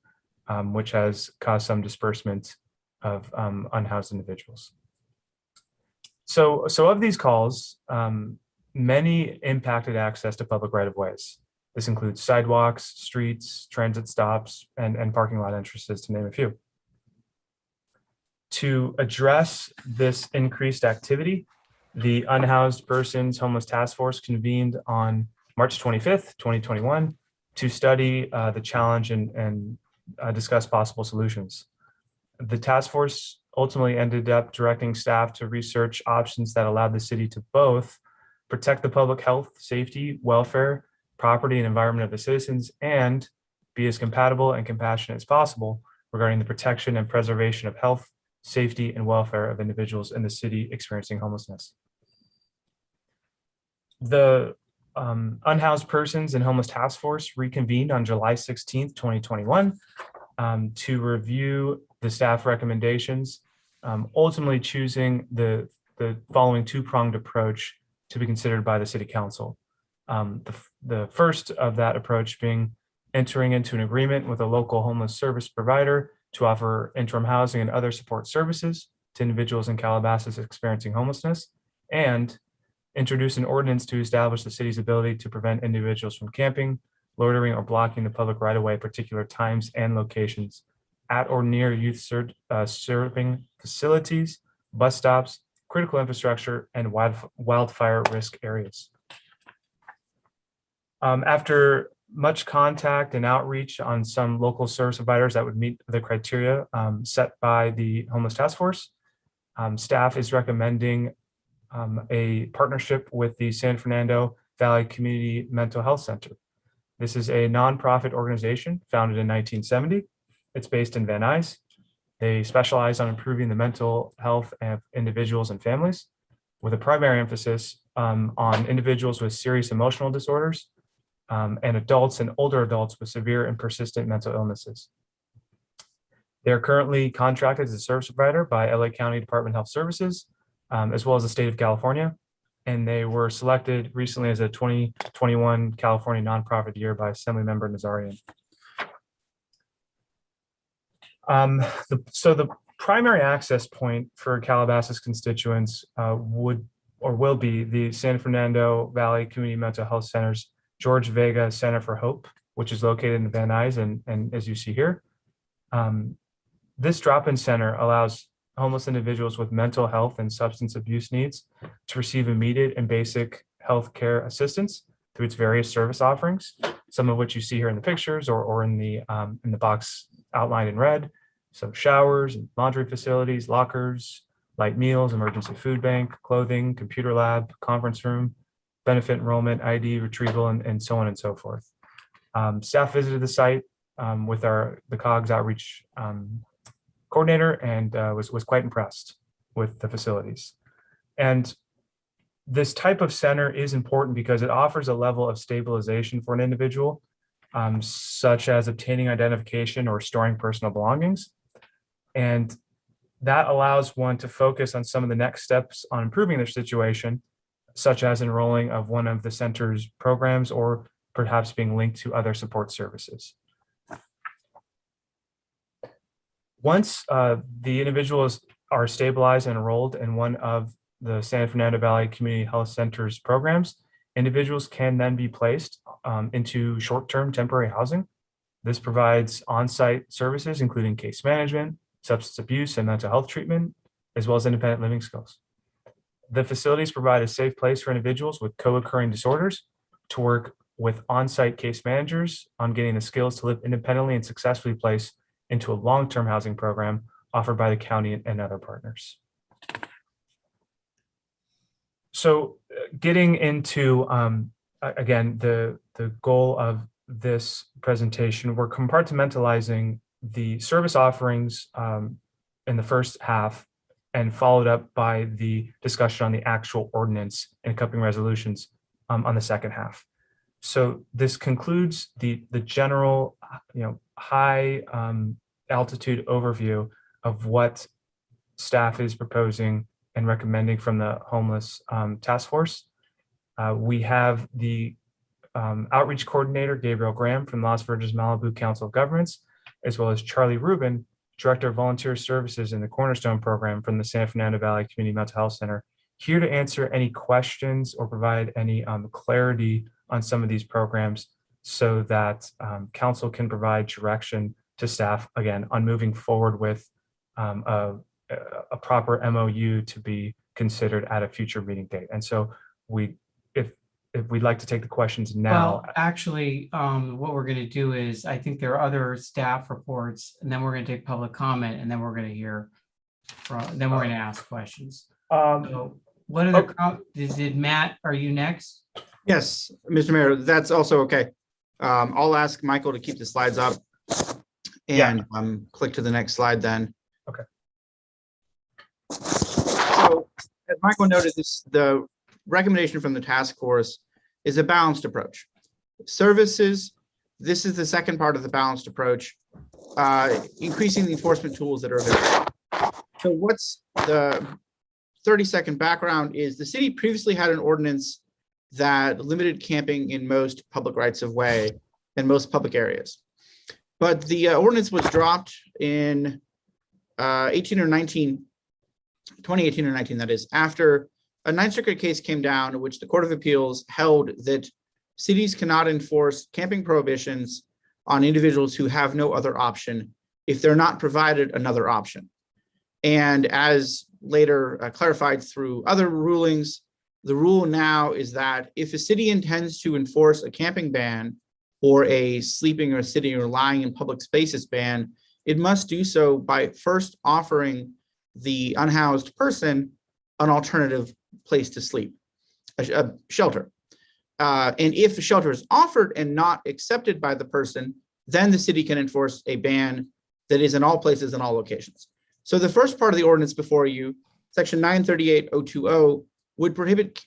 which has caused some disbursement of unhoused individuals. So of these calls, many impacted access to public right-of-ways. This includes sidewalks, streets, transit stops, and parking lot entrances, to name a few. To address this increased activity, the Unhoused Persons Homeless Task Force convened on March 25th, 2021, to study the challenge and discuss possible solutions. The task force ultimately ended up directing staff to research options that allowed the city to both protect the public health, safety, welfare, property, and environment of the citizens, and be as compatible and compassionate as possible regarding the protection and preservation of health, safety, and welfare of individuals in the city experiencing homelessness. The Unhoused Persons and Homeless Task Force reconvened on July 16th, 2021, to review the staff recommendations, ultimately choosing the following two-pronged approach to be considered by the City Council. The first of that approach being entering into an agreement with a local homeless service provider to offer interim housing and other support services to individuals in Calabasas experiencing homelessness, and introduce an ordinance to establish the city's ability to prevent individuals from camping, loitering, or blocking the public right-of-way at particular times and locations at or near youth serving facilities, bus stops, critical infrastructure, and wildfire risk areas. After much contact and outreach on some local service providers that would meet the criteria set by the Homeless Task Force, staff is recommending a partnership with the San Fernando Valley Community Mental Health Center. This is a nonprofit organization founded in 1970. It's based in Van Nuys. They specialize on improving the mental health of individuals and families, with a primary emphasis on individuals with serious emotional disorders, and adults and older adults with severe and persistent mental illnesses. They're currently contracted as a service provider by LA County Department of Health Services, as well as the state of California. And they were selected recently as a 2021 California Nonprofit Year by Assemblymember Nazarian. So the primary access point for Calabasas constituents will be the San Fernando Valley Community Mental Health Center's George Vega Center for Hope, which is located in Van Nuys, and as you see here. This drop-in center allows homeless individuals with mental health and substance abuse needs to receive immediate and basic health care assistance through its various service offerings, some of which you see here in the pictures or in the box outlined in red. So showers, laundry facilities, lockers, light meals, emergency food bank, clothing, computer lab, conference room, benefit enrollment, ID retrieval, and so on and so forth. Staff visited the site with the COGS outreach coordinator and was quite impressed with the facilities. And this type of center is important because it offers a level of stabilization for an individual, such as obtaining identification or storing personal belongings. And that allows one to focus on some of the next steps on improving their situation, such as enrolling of one of the center's programs or perhaps being linked to other support services. Once the individuals are stabilized and enrolled in one of the San Fernando Valley Community Health Center's programs, individuals can then be placed into short-term temporary housing. This provides on-site services, including case management, substance abuse, and mental health treatment, as well as independent living skills. The facilities provide a safe place for individuals with co-occurring disorders to work with on-site case managers on getting the skills to live independently and successfully placed into a long-term housing program offered by the county and other partners. So getting into, again, the goal of this presentation, we're compartmentalizing the service offerings in the first half and followed up by the discussion on the actual ordinance and accompanying resolutions on the second half. So this concludes the general, high altitude overview of what staff is proposing and recommending from the homeless task force. We have the outreach coordinator, Gabriel Graham from Las Verdes Malibu Council of Governments, as well as Charlie Rubin, Director of Volunteer Services in the Cornerstone Program from the San Fernando Valley Community Mental Health Center, here to answer any questions or provide any clarity on some of these programs so that council can provide direction to staff, again, on moving forward with a proper MOU to be considered at a future meeting date. And so if we'd like to take the questions now. Well, actually, what we're going to do is, I think there are other staff reports, and then we're going to take public comment, and then we're going to hear from, then we're going to ask questions. So what other, did Matt, are you next? Yes, Mr. Mayor, that's also okay. I'll ask Michael to keep the slides up and click to the next slide then. Okay. So as Michael noted, the recommendation from the task force is a balanced approach. Services, this is the second part of the balanced approach, increasing the enforcement tools that are available. So what's the 30-second background is the city previously had an ordinance that limited camping in most public rights of way in most public areas. But the ordinance was dropped in 2018 or 19, that is, after a Ninth Circuit case came down in which the Court of Appeals held that cities cannot enforce camping prohibitions on individuals who have no other option if they're not provided another option. And as later clarified through other rulings, the rule now is that if a city intends to enforce a camping ban or a sleeping or sitting or lying in public spaces ban, it must do so by first offering the unhoused person an alternative place to sleep, a shelter. And if a shelter is offered and not accepted by the person, then the city can enforce a ban that is in all places and all locations. So the first part of the ordinance before you, section 938.020, would prohibit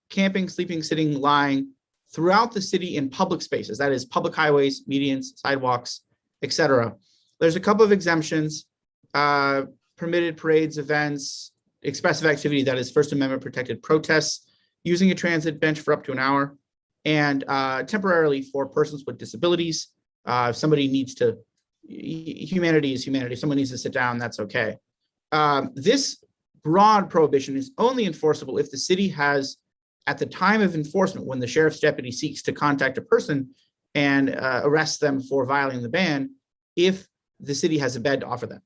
camping, sleeping, sitting, lying throughout the city in public spaces, that is public highways, medians, sidewalks, etc. There's a couple of exemptions, permitted parades, events, expressive activity, that is First Amendment protected protests, using a transit bench for up to an hour, and temporarily for persons with disabilities. If somebody needs to, humanity is humanity, if someone needs to sit down, that's okay. This broad prohibition is only enforceable if the city has, at the time of enforcement, when the sheriff's deputy seeks to contact a person and arrest them for violating the ban, if the city has a bed to offer them.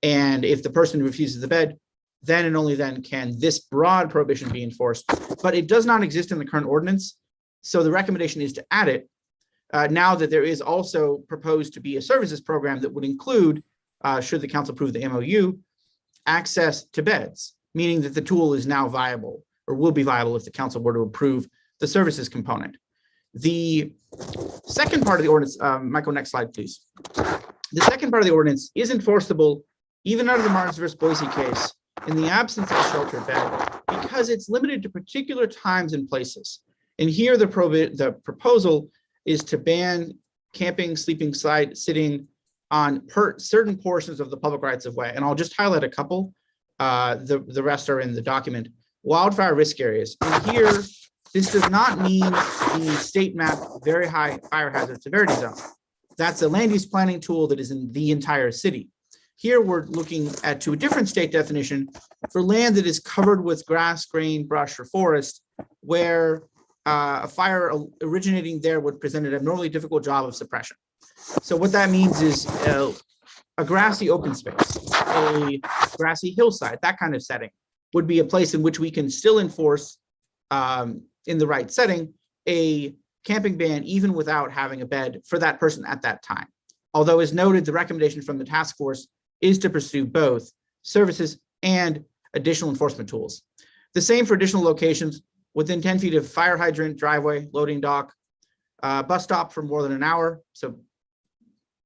And if the person refuses the bed, then and only then can this broad prohibition be enforced. But it does not exist in the current ordinance. So the recommendation is to add it now that there is also proposed to be a services program that would include, should the council approve the MOU, access to beds, meaning that the tool is now viable or will be viable if the council were to approve the services component. The second part of the ordinance, Michael, next slide, please. The second part of the ordinance is enforceable even under the Martins versus Boise case in the absence of a sheltered bed, because it's limited to particular times and places. And here the proposal is to ban camping, sleeping, sitting on certain portions of the public rights of way. And I'll just highlight a couple. The rest are in the document. Wildfire risk areas. And here This does not mean the state map very high fire hazard severity zone. That's a land use planning tool that is in the entire city. Here we're looking to a different state definition for land that is covered with grass, grain, brush, or forest, where a fire originating there would present an abnormally difficult job of suppression. So what that means is a grassy open space, a grassy hillside, that kind of setting would be a place in which we can still enforce in the right setting, a camping ban, even without having a bed for that person at that time. Although, as noted, the recommendation from the task force is to pursue both services and additional enforcement tools. The same for additional locations within 10 feet of fire hydrant, driveway, loading dock, bus stop for more than an hour. So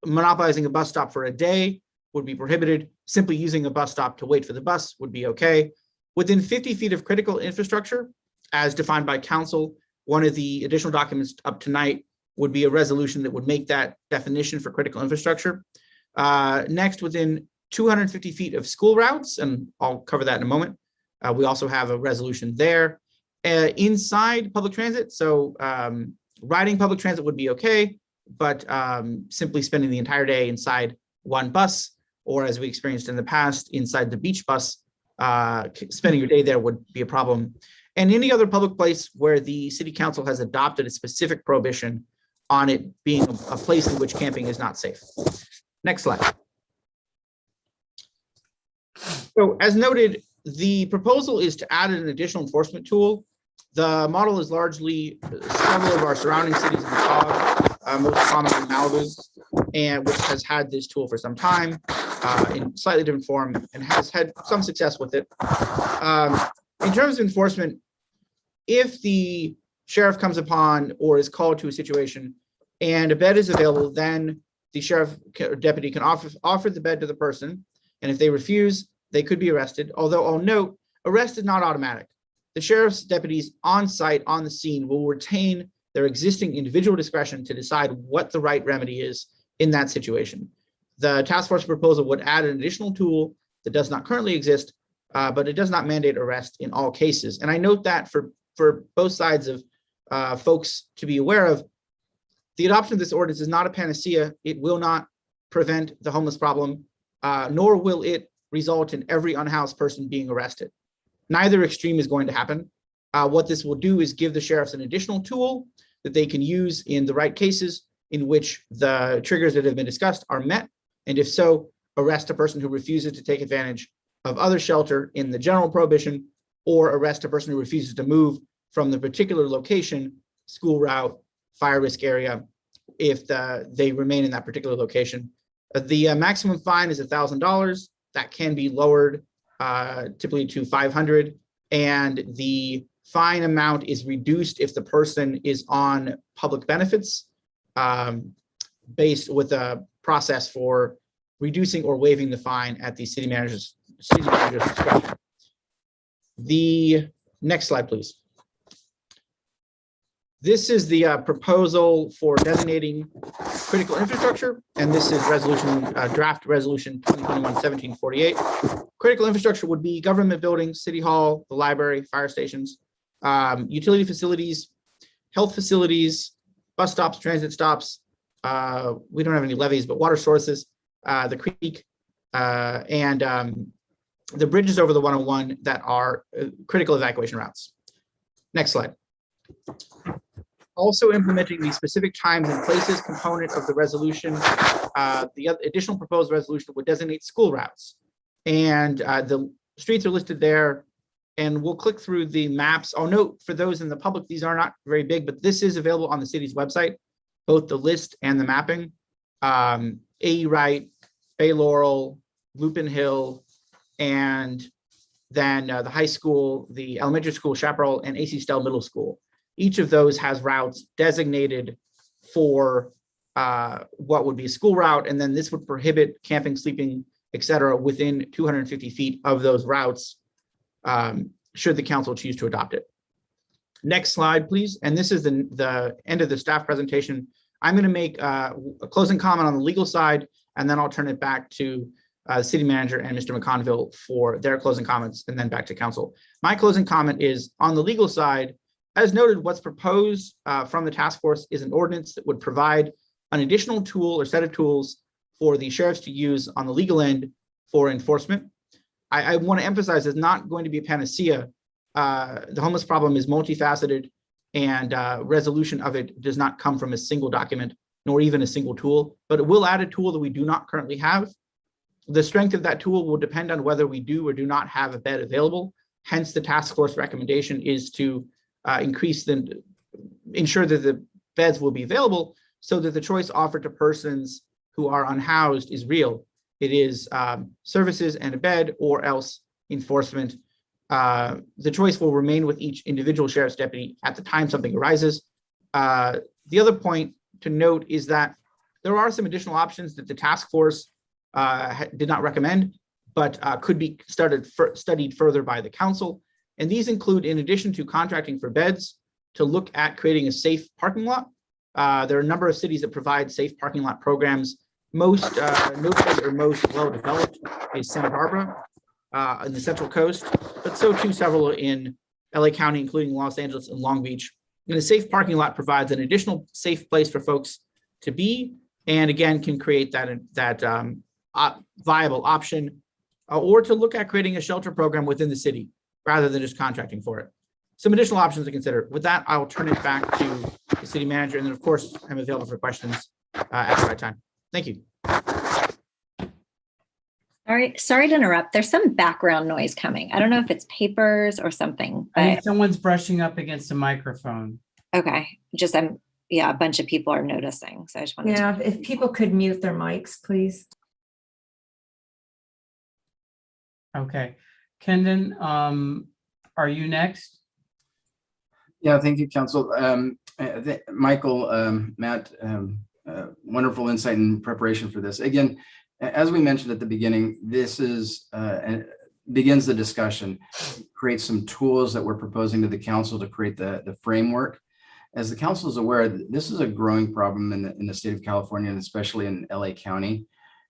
monopolizing a bus stop for a day would be prohibited. Simply using a bus stop to wait for the bus would be okay. Within 50 feet of critical infrastructure, as defined by council, one of the additional documents up tonight would be a resolution that would make that definition for critical infrastructure. Next, within 250 feet of school routes, and I'll cover that in a moment. We also have a resolution there. Inside public transit, so riding public transit would be okay, but simply spending the entire day inside one bus, or as we experienced in the past, inside the beach bus, spending your day there would be a problem. And any other public place where the city council has adopted a specific prohibition on it being a place in which camping is not safe. Next slide. So as noted, the proposal is to add an additional enforcement tool. The model is largely several of our surrounding cities in the COG, most commonly Malibu, and which has had this tool for some time in slightly different form and has had some success with it. In terms of enforcement, if the sheriff comes upon or is called to a situation and a bed is available, then the sheriff or deputy can offer the bed to the person. And if they refuse, they could be arrested. Although I'll note, arrest is not automatic. The sheriff's deputies on site on the scene will retain their existing individual discretion to decide what the right remedy is in that situation. The task force proposal would add an additional tool that does not currently exist, but it does not mandate arrest in all cases. And I note that for both sides of folks to be aware of, the adoption of this ordinance is not a panacea. It will not prevent the homeless problem, nor will it result in every unhoused person being arrested. Neither extreme is going to happen. What this will do is give the sheriffs an additional tool that they can use in the right cases in which the triggers that have been discussed are met. And if so, arrest a person who refuses to take advantage of other shelter in the general prohibition, or arrest a person who refuses to move from the particular location, school route, fire risk area, if they remain in that particular location. The maximum fine is $1,000. That can be lowered typically to $500, and the fine amount is reduced if the person is on public benefits, based with a process for reducing or waiving the fine at the city manager's discretion. The next slide, please. This is the proposal for designating critical infrastructure, and this is draft resolution 2021-1748. Critical infrastructure would be government buildings, city hall, the library, fire stations, utility facilities, health facilities, bus stops, transit stops. We don't have any levees, but water sources, the creek, and the bridges over the 101 that are critical evacuation routes. Next slide. Also implementing the specific times and places component of the resolution, the additional proposed resolution would designate school routes. And the streets are listed there, and we'll click through the maps. I'll note for those in the public, these are not very big, but this is available on the city's website, both the list and the mapping. AE Wright, Bay Laurel, Lupin Hill, and then the high school, the elementary school, Chaparral, and AC Stell Middle School. Each of those has routes designated for what would be a school route, and then this would prohibit camping, sleeping, etc., within 250 feet of those routes, should the council choose to adopt it. Next slide, please. And this is the end of the staff presentation. I'm going to make a closing comment on the legal side, and then I'll turn it back to the city manager and Mr. McConville for their closing comments, and then back to council. My closing comment is on the legal side. as noted, what's proposed from the task force is an ordinance that would provide an additional tool or set of tools for the sheriffs to use on the legal end for enforcement. I want to emphasize it's not going to be a panacea. The homeless problem is multifaceted, and resolution of it does not come from a single document, nor even a single tool, but it will add a tool that we do not currently have. The strength of that tool will depend on whether we do or do not have a bed available. Hence, the task force recommendation is to ensure that the beds will be available so that the choice offered to persons who are unhoused is real. It is services and a bed, or else enforcement. The choice will remain with each individual sheriff's deputy at the time something arises. The other point to note is that there are some additional options that the task force did not recommend, but could be studied further by the council. And these include, in addition to contracting for beds, to look at creating a safe parking lot. There are a number of cities that provide safe parking lot programs. Most notably or most well developed is Santa Barbara in the Central Coast, but so too several in LA County, including Los Angeles and Long Beach. And a safe parking lot provides an additional safe place for folks to be, and again, can create that viable option, or to look at creating a shelter program within the city rather than just contracting for it. Some additional options to consider. With that, I will turn it back to the city manager, and then of course, I'm available for questions at the right time. Thank you. All right, sorry to interrupt. There's some background noise coming. I don't know if it's papers or something, I think but someone's brushing up against a microphone. okay. Yeah, a bunch of people are noticing. So I just wanted Yeah, if people could mute their mics, please. Okay. Kendon, are you next? Yeah, thank you, Council. Michael, Matt, wonderful insight and preparation for this. Again, as we mentioned at the beginning, this is begins the discussion, creates some tools that we're proposing to the council to create the framework. As the council is aware, this is a growing problem in the state of California, and especially in LA County.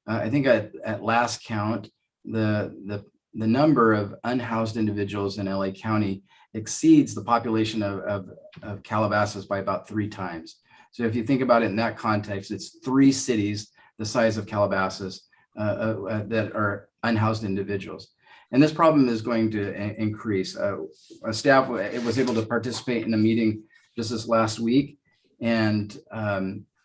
I think at last count, the number of unhoused individuals in LA County exceeds the population of Calabasas by about 3 times. So if you think about it in that context, it's 3 cities the size of Calabasas that are unhoused individuals. And this problem is going to increase. Staff was able to participate in a meeting just this last week. And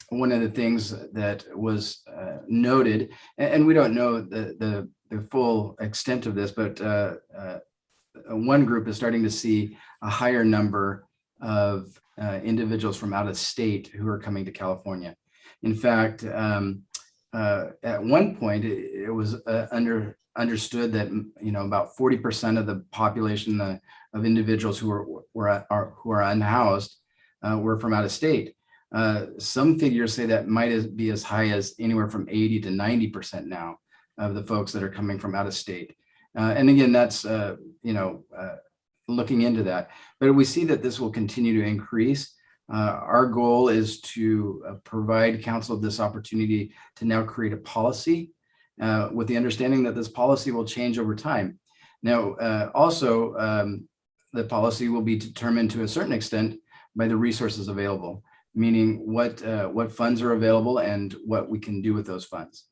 one of the things that was noted, and we don't know the full extent of this, but one group is starting to see a higher number of individuals from out of state who are coming to California. In fact, at one point, it was understood that about 40% of the population of individuals who are unhoused were from out of state. Some figures say that might be as high as anywhere from 80 to 90% now of the folks that are coming from out of state. And again, that's looking into that. But we see that this will continue to increase. Our goal is to provide council this opportunity to now create a policy with the understanding that this policy will change over time. Now, also, the policy will be determined to a certain extent by the resources available, meaning what funds are available and what we can do with those funds.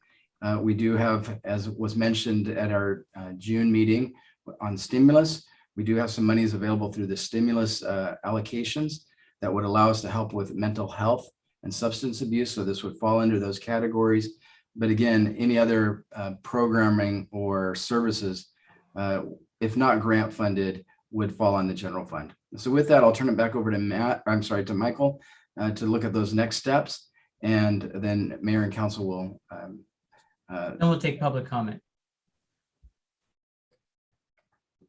We do have, as was mentioned at our June meeting on stimulus, we do have some monies available through the stimulus allocations that would allow us to help with mental health and substance abuse. So this would fall under those categories. But again, any other programming or services, if not grant funded, would fall on the general fund. So with that, I'll turn it back over to to Michael to look at those next steps. And then Mayor and Council will. Then we'll take public comment.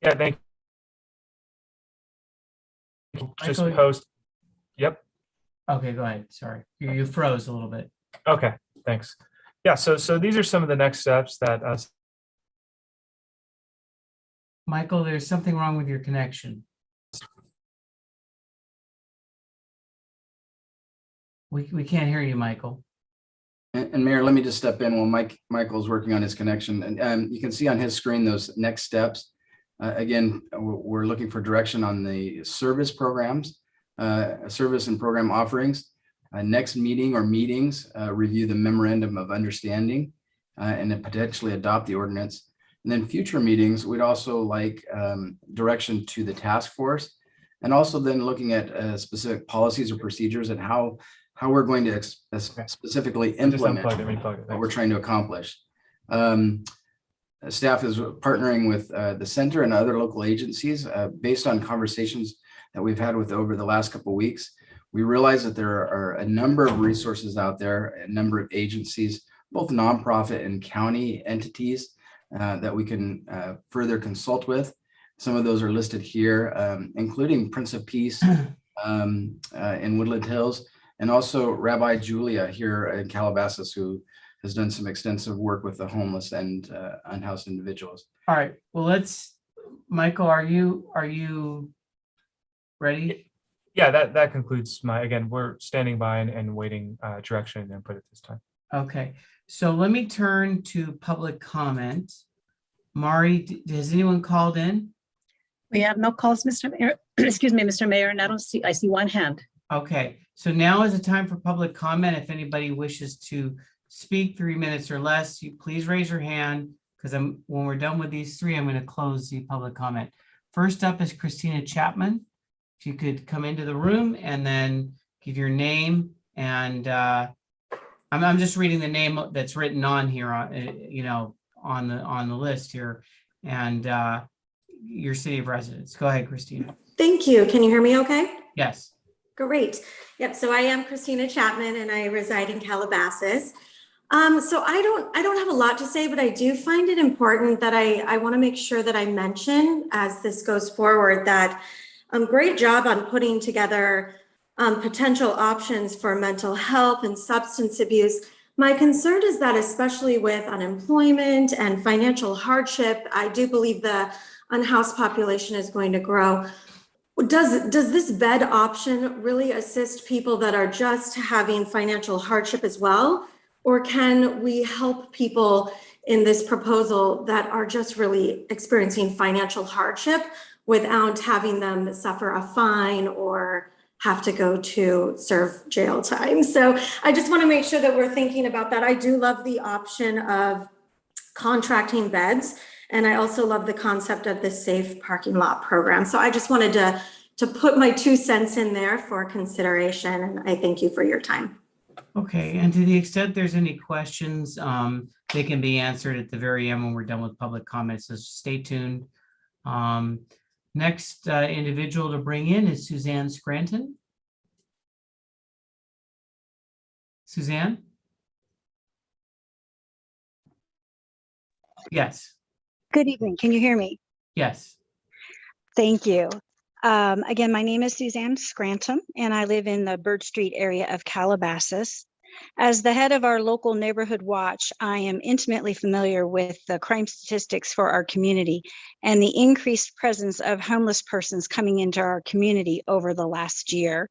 Yeah, thank you. Just Michael? post. Yep. Okay, go ahead. Sorry, you froze a little bit. Okay, thanks. Yeah, so these are some of the next steps that us. Michael, there's something wrong with your connection. We can't hear you, Michael. And Mayor, let me just step in while Michael's working on his connection. And you can see on his screen those next steps. Again, we're looking for direction on the service programs service and program offerings. Next meeting or meetings, review the memorandum of understanding and then potentially adopt the ordinance. And then future meetings, we'd also like direction to the task force, and also then looking at specific policies or procedures and how we're going to specifically implement what we're trying to accomplish. Staff is partnering with the center and other local agencies based on conversations that we've had with over the last couple of weeks. We realize that there are a number of resources out there, a number of agencies, both nonprofit and county entities that we can further consult with. Some of those are listed here, including Prince of Peace in Woodland Hills, and also Rabbi Julia here in Calabasas, who has done some extensive work with the homeless and unhoused individuals. All right, well, Michael, are you ready? Yeah, that concludes again, we're standing by and waiting direction and input at this time. Okay, so let me turn to public comment. Mari, has anyone called in? We have no calls, Mr. Mayor. Excuse me, Mr. Mayor, and I see one hand. Okay, so now is the time for public comment. If anybody wishes to speak 3 minutes or less, you please raise your hand, because when we're done with these three, I'm going to close the public comment. First up is Christina Chapman. If you could come into the room and then give your name, and I'm just reading the name that's written on here, on the list here, and your city of residence. Go ahead, Christina. Thank you. Can you hear me okay? Yes. Great. Yep. So I am Christina Chapman and I reside in Calabasas. So I don't have a lot to say, but I do find it important that I want to make sure that I mention as this goes forward that great job on putting together potential options for mental health and substance abuse. My concern is that especially with unemployment and financial hardship, I do believe the unhoused population is going to grow. Does this bed option really assist people that are just having financial hardship as well? Or can we help people in this proposal that are just really experiencing financial hardship without having them suffer a fine or have to go to serve jail time? So I just want to make sure that we're thinking about that. I do love the option of contracting beds. And I also love the concept of the safe parking lot program. So I just wanted to put my 2 cents in there for consideration. And I thank you for your time. Okay, and to the extent there's any questions, they can be answered at the very end when we're done with public comments. So stay tuned. Next individual to bring in is Suzanne Scranton. Suzanne? Yes. Good evening. Can you hear me? Yes. Thank you. Again, my name is Suzanne Scranton, and I live in the Bird Street area of Calabasas. As the head of our local neighborhood watch, I am intimately familiar with the crime statistics for our community and the increased presence of homeless persons coming into our community over the last year.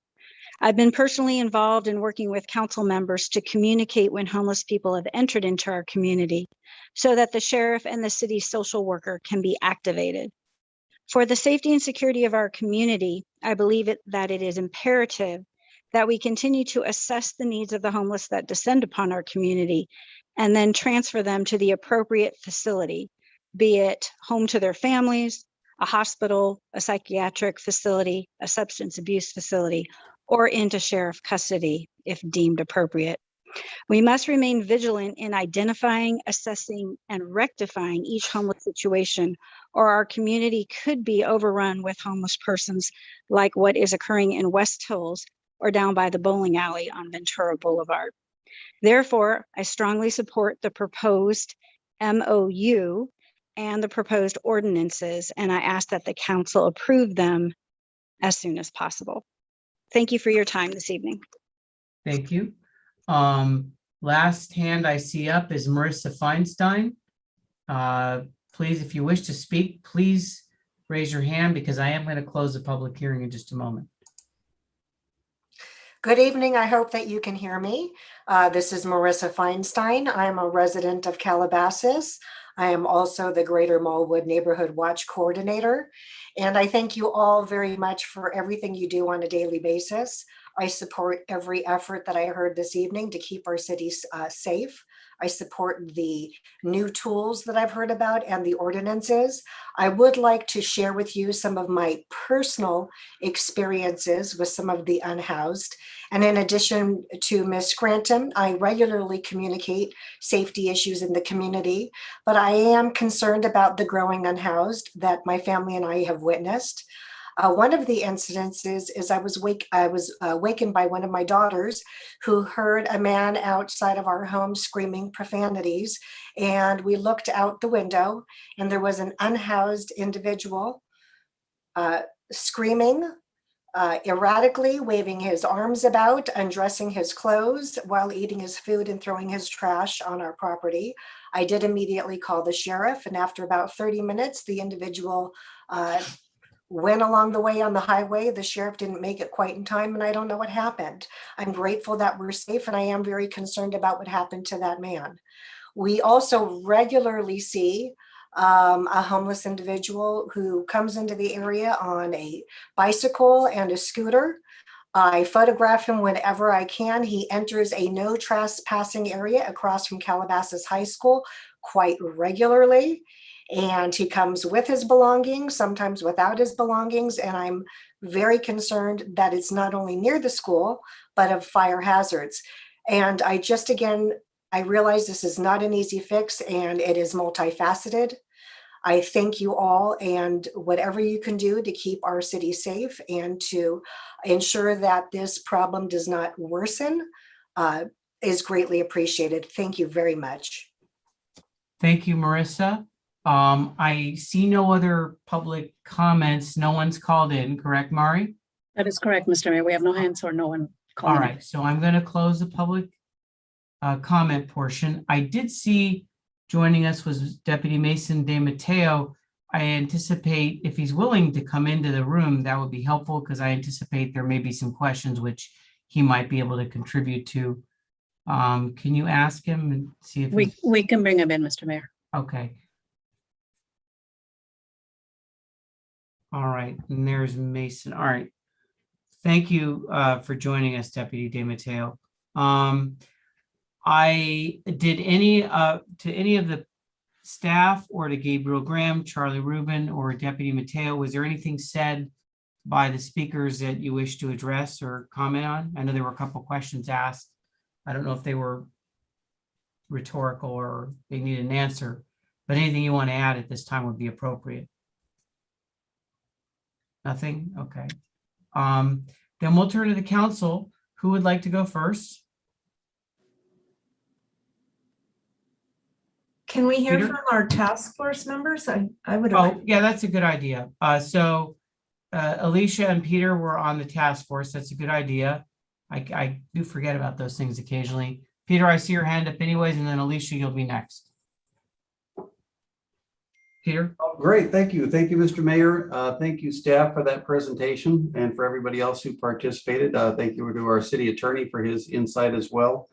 I've been personally involved in working with council members to communicate when homeless people have entered into our community so that the sheriff and the city social worker can be activated. For the safety and security of our community, I believe that it is imperative that we continue to assess the needs of the homeless that descend upon our community and then transfer them to the appropriate facility, be it home to their families, a hospital, a psychiatric facility, a substance abuse facility, or into sheriff custody if deemed appropriate. We must remain vigilant in identifying, assessing, and rectifying each homeless situation, or our community could be overrun with homeless persons like what is occurring in West Hills or down by the bowling alley on Ventura Boulevard. Therefore, I strongly support the proposed MOU and the proposed ordinances, and I ask that the council approve them as soon as possible. Thank you for your time this evening. Thank you. Last hand I see up is Marissa Feinstein. Please, if you wish to speak, please raise your hand because I am going to close the public hearing in just a moment. Good evening. I hope that you can hear me. This is Marissa Feinstein. I am a resident of Calabasas. I am also the Greater Mallwood Neighborhood Watch Coordinator. And I thank you all very much for everything you do on a daily basis. I support every effort that I heard this evening to keep our cities safe. I support the new tools that I've heard about and the ordinances. I would like to share with you some of my personal experiences with some of the unhoused. And in addition to Ms. Scranton, I regularly communicate safety issues in the community, but I am concerned about the growing unhoused that my family and I have witnessed. One of the incidences is I was awakened by one of my daughters who heard a man outside of our home screaming profanities. And we looked out the window and there was an unhoused individual screaming erratically, waving his arms about, undressing his clothes while eating his food and throwing his trash on our property. I did immediately call the sheriff, and after about 30 minutes, the individual went along the way on the highway. The sheriff didn't make it quite in time, and I don't know what happened. I'm grateful that we're safe, and I am very concerned about what happened to that man. We also regularly see a homeless individual who comes into the area on a bicycle and a scooter. I photograph him whenever I can. He enters a no trespassing area across from Calabasas High School quite regularly. And he comes with his belongings, sometimes without his belongings. And I'm very concerned that it's not only near the school, but of fire hazards. And I realize this is not an easy fix and it is multifaceted. I thank you all, and whatever you can do to keep our city safe and to ensure that this problem does not worsen is greatly appreciated. Thank you very much. Thank you, Marissa. I see no other public comments. No one's called in, correct, Mari? That is correct, Mr. Mayor. We have no hands or no one calling. All right, so I'm going to close the public comment portion. I did see joining us was Deputy Mason De Matteo. I anticipate if he's willing to come into the room, that would be helpful because I anticipate there may be some questions which he might be able to contribute to. Can you ask him and see if we can bring him in, Mr. Mayor. Okay. All right, and there's Mason. All right. Thank you for joining us, Deputy De Matteo. I did to any of the staff or to Gabriel Graham, Charlie Rubin, or Deputy Matteo, was there anything said by the speakers that you wish to address or comment on? I know there were a couple questions asked. I don't know if they were rhetorical or they need an answer, but anything you want to add at this time would be appropriate. Nothing? Okay. Then we'll turn to the council. Who would like to go first? Can we hear Peter? from our task force members? I would. Oh, yeah, that's a good idea. So Alicia and Peter were on the task force. That's a good idea. I do forget about those things occasionally. Peter, I see your hand up anyways, and then Alicia, you'll be next. Peter? Oh, great, thank you. Thank you, Mr. Mayor. Thank you, staff, for that presentation and for everybody else who participated. Thank you to our city attorney for his insight as well.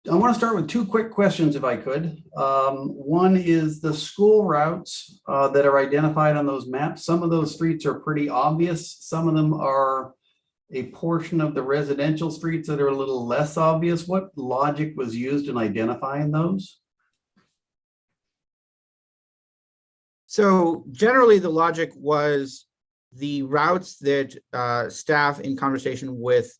I want to start with two quick questions, if I could. One is the school routes that are identified on those maps. Some of those streets are pretty obvious. Some of them are a portion of the residential streets that are a little less obvious. What logic was used in identifying those? So generally the logic was the routes that staff in conversation with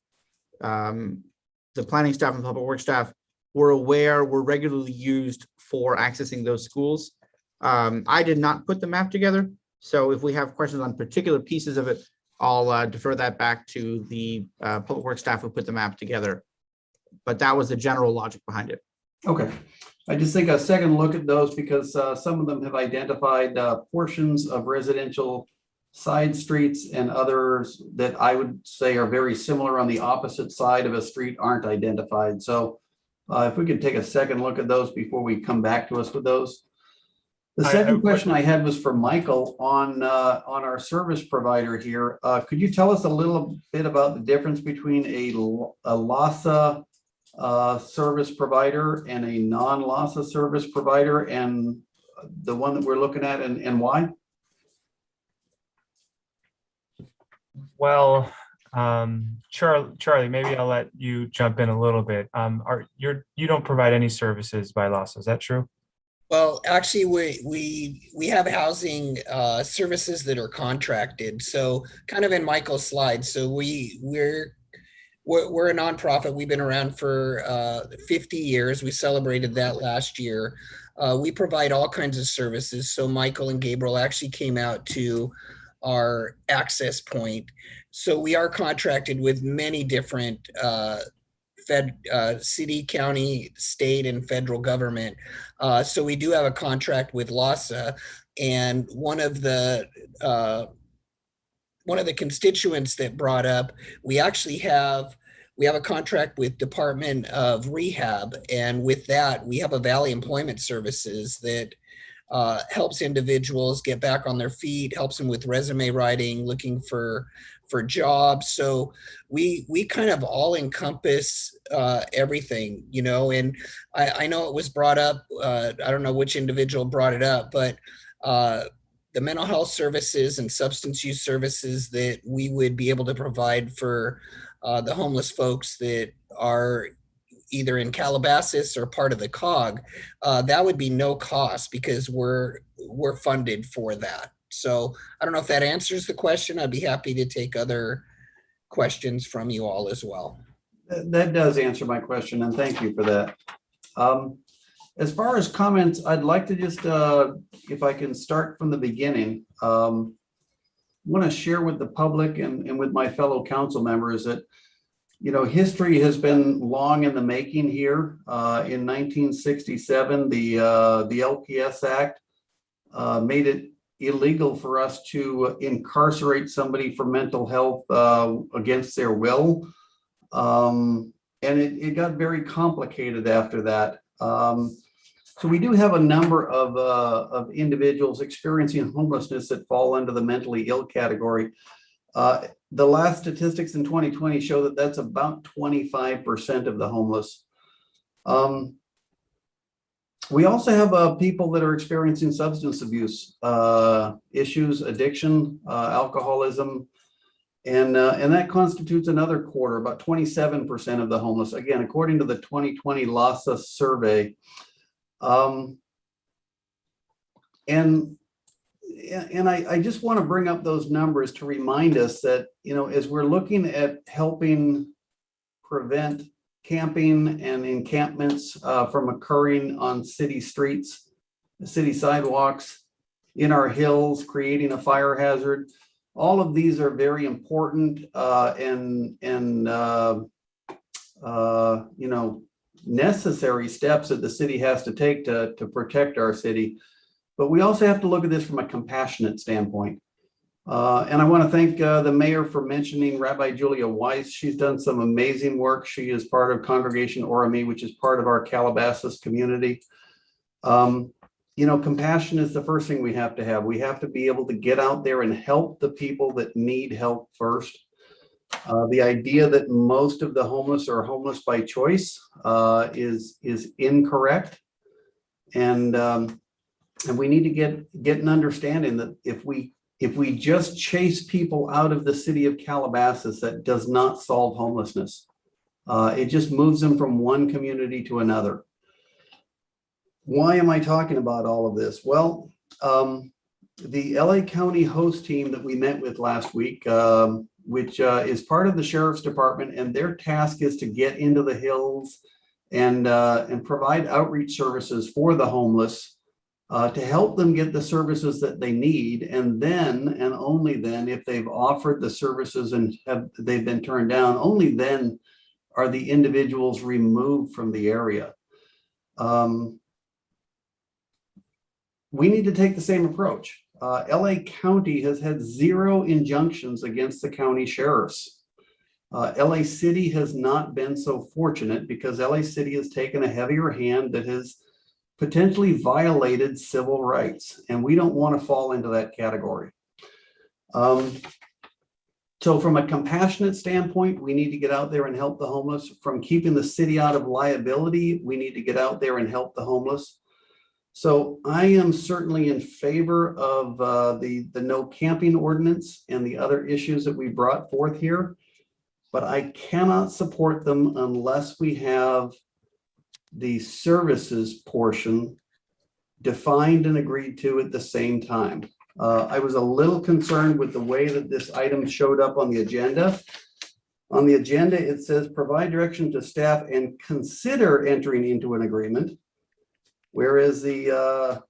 the planning staff and public works staff were aware were regularly used for accessing those schools. I did not put the map together. So if we have questions on particular pieces of it, I'll defer that back to the public works staff who put the map together. But that was the general logic behind it. Okay. I just think a second look at those because some of them have identified portions of residential side streets and others that I would say are very similar on the opposite side of a street aren't identified. So if we could take a second look at those before we come back to us with those. The second question I had was for Michael on our service provider here. Could you tell us a little bit about the difference between a LASA service provider and a non-LASA service provider and the one that we're looking at and why? Well, Charlie, maybe I'll let you jump in a little bit. You don't provide any services by law, so is that true? Well, actually, we have housing services that are contracted. So kind of in Michael's slide. So we're a nonprofit. We've been around for 50 years. We celebrated that last year. We provide all kinds of services. So Michael and Gabriel actually came out to our access point. So we are contracted with many different city, county, state, and federal government. So we do have a contract with LASA, and one of the constituents that brought up, we have a contract with Department of Rehab, and with that, we have a Valley Employment Services that helps individuals get back on their feet, helps them with resume writing, looking for jobs. So we kind of all encompass everything, you know. And I know it was brought up, I don't know which individual brought it up, but the mental health services and substance use services that we would be able to provide for the homeless folks that are either in Calabasas or part of the COG, that would be no cost because we're funded for that. So I don't know if that answers the question. I'd be happy to take other questions from you all as well. That does answer my question, and thank you for that. As far as comments, I'd like to just, if I can start from the beginning, want to share with the public and with my fellow council members that, you know, history has been long in the making here. In 1967, the LPS Act made it illegal for us to incarcerate somebody for mental health against their will. And it got very complicated after that. So we do have a number of individuals experiencing homelessness that fall under the mentally ill category. The last statistics in 2020 show that that's about 25% of the homeless. We also have people that are experiencing substance abuse issues, addiction, alcoholism, and that constitutes another quarter, about 27% of the homeless. Again, according to the 2020 LASA survey. And I just want to bring up those numbers to remind us that, you know, as we're looking at helping prevent camping and encampments from occurring on city streets, city sidewalks, in our hills, creating a fire hazard, all of these are very important and you know, necessary steps that the city has to take to protect our city. But we also have to look at this from a compassionate standpoint. And I want to thank the mayor for mentioning Rabbi Julia Weiss. She's done some amazing work. She is part of Congregation Orami, which is part of our Calabasas community. You know, compassion is the first thing we have to have. We have to be able to get out there and help the people that need help first. The idea that most of the homeless are homeless by choice is incorrect. And we need to get an understanding that if we just chase people out of the city of Calabasas, that does not solve homelessness. It just moves them from one community to another. Why am I talking about all of this? Well, the LA County host team that we met with last week, which is part of the Sheriff's Department, and their task is to get into the hills and provide outreach services for the homeless to help them get the services that they need. And then, and only then, if they've offered the services and they've been turned down, only then are the individuals removed from the area. We need to take the same approach. LA County has had 0 injunctions against the county sheriffs. LA City has not been so fortunate because LA City has taken a heavier hand that has potentially violated civil rights, and we don't want to fall into that category. So from a compassionate standpoint, we need to get out there and help the homeless. From keeping the city out of liability, we need to get out there and help the homeless. So I am certainly in favor of the no camping ordinance and the other issues that we brought forth here, but I cannot support them unless we have the services portion defined and agreed to at the same time. I was a little concerned with the way that this item showed up on the agenda. On the agenda, it says provide direction to staff and consider entering into an agreement. Whereas the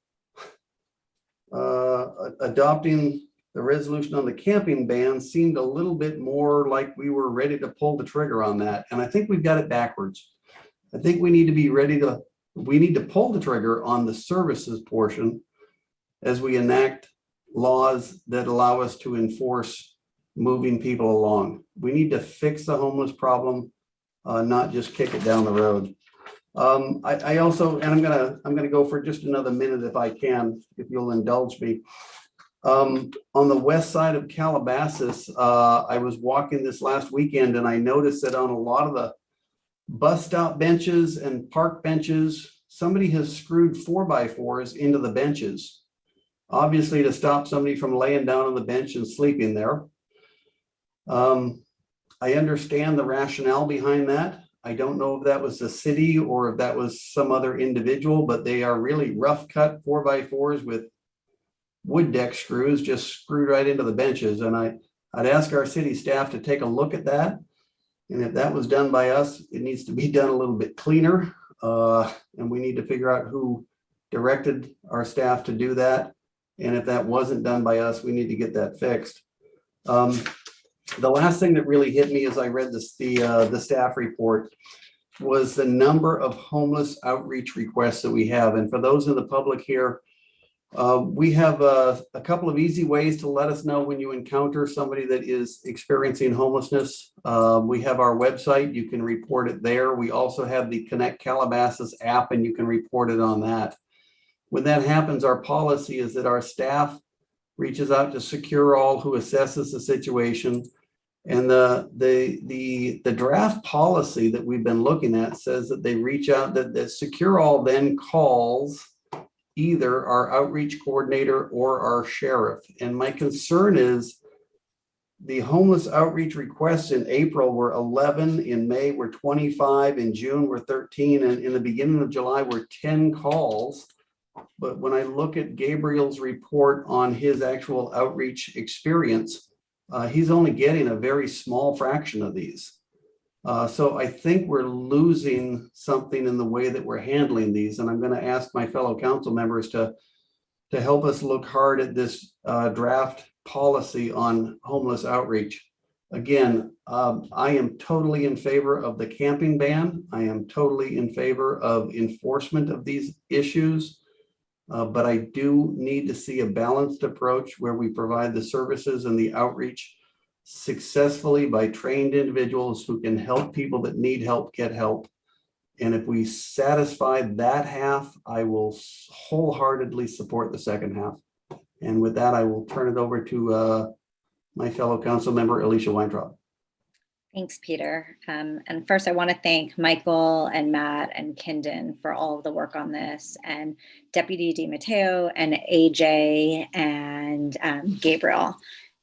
adopting the resolution on the camping ban seemed a little bit more like we were ready to pull the trigger on that. And I think we've got it backwards. I think we need to be ready to, we need to pull the trigger on the services portion as we enact laws that allow us to enforce moving people along. We need to fix the homeless problem, not just kick it down the road. I also, and I'm gonna go for just another minute if I can, if you'll indulge me. On the west side of Calabasas, I was walking this last weekend and I noticed that on a lot of the bus stop benches and park benches, somebody has screwed 4x4s into the benches, obviously to stop somebody from laying down on the bench and sleeping there. I understand the rationale behind that. I don't know if that was the city or if that was some other individual, but they are really rough cut 4x4s with wood deck screws just screwed right into the benches. And I'd ask our city staff to take a look at that. And if that was done by us, it needs to be done a little bit cleaner. And we need to figure out who directed our staff to do that. And if that wasn't done by us, we need to get that fixed. The last thing that really hit me as I read this, the staff report was the number of homeless outreach requests that we have. And for those in the public here, we have a couple of easy ways to let us know when you encounter somebody that is experiencing homelessness. We have our website, you can report it there. We also have the Connect Calabasas app and you can report it on that. When that happens, our policy is that our staff reaches out to Securo, who assesses the situation. And the draft policy that we've been looking at says that they reach out, that Securo then calls either our outreach coordinator or our sheriff. And my concern is the homeless outreach requests in April were 11, in May were 25, in June were 13, and in the beginning of July were 10 calls. But when I look at Gabriel's report on his actual outreach experience, he's only getting a very small fraction of these. So I think we're losing something in the way that we're handling these. And I'm going to ask my fellow council members to help us look hard at this draft policy on homeless outreach. Again, I am totally in favor of the camping ban. I am totally in favor of enforcement of these issues. But I do need to see a balanced approach where we provide the services and the outreach successfully by trained individuals who can help people that need help get help. And if we satisfy that half, I will wholeheartedly support the second half. And with that, I will turn it over to my fellow council member, Alicia Weintraub. Thanks, Peter. And first, I want to thank Michael and Matt and Kindon for all of the work on this, and Deputy DiMatteo and AJ and Gabriel.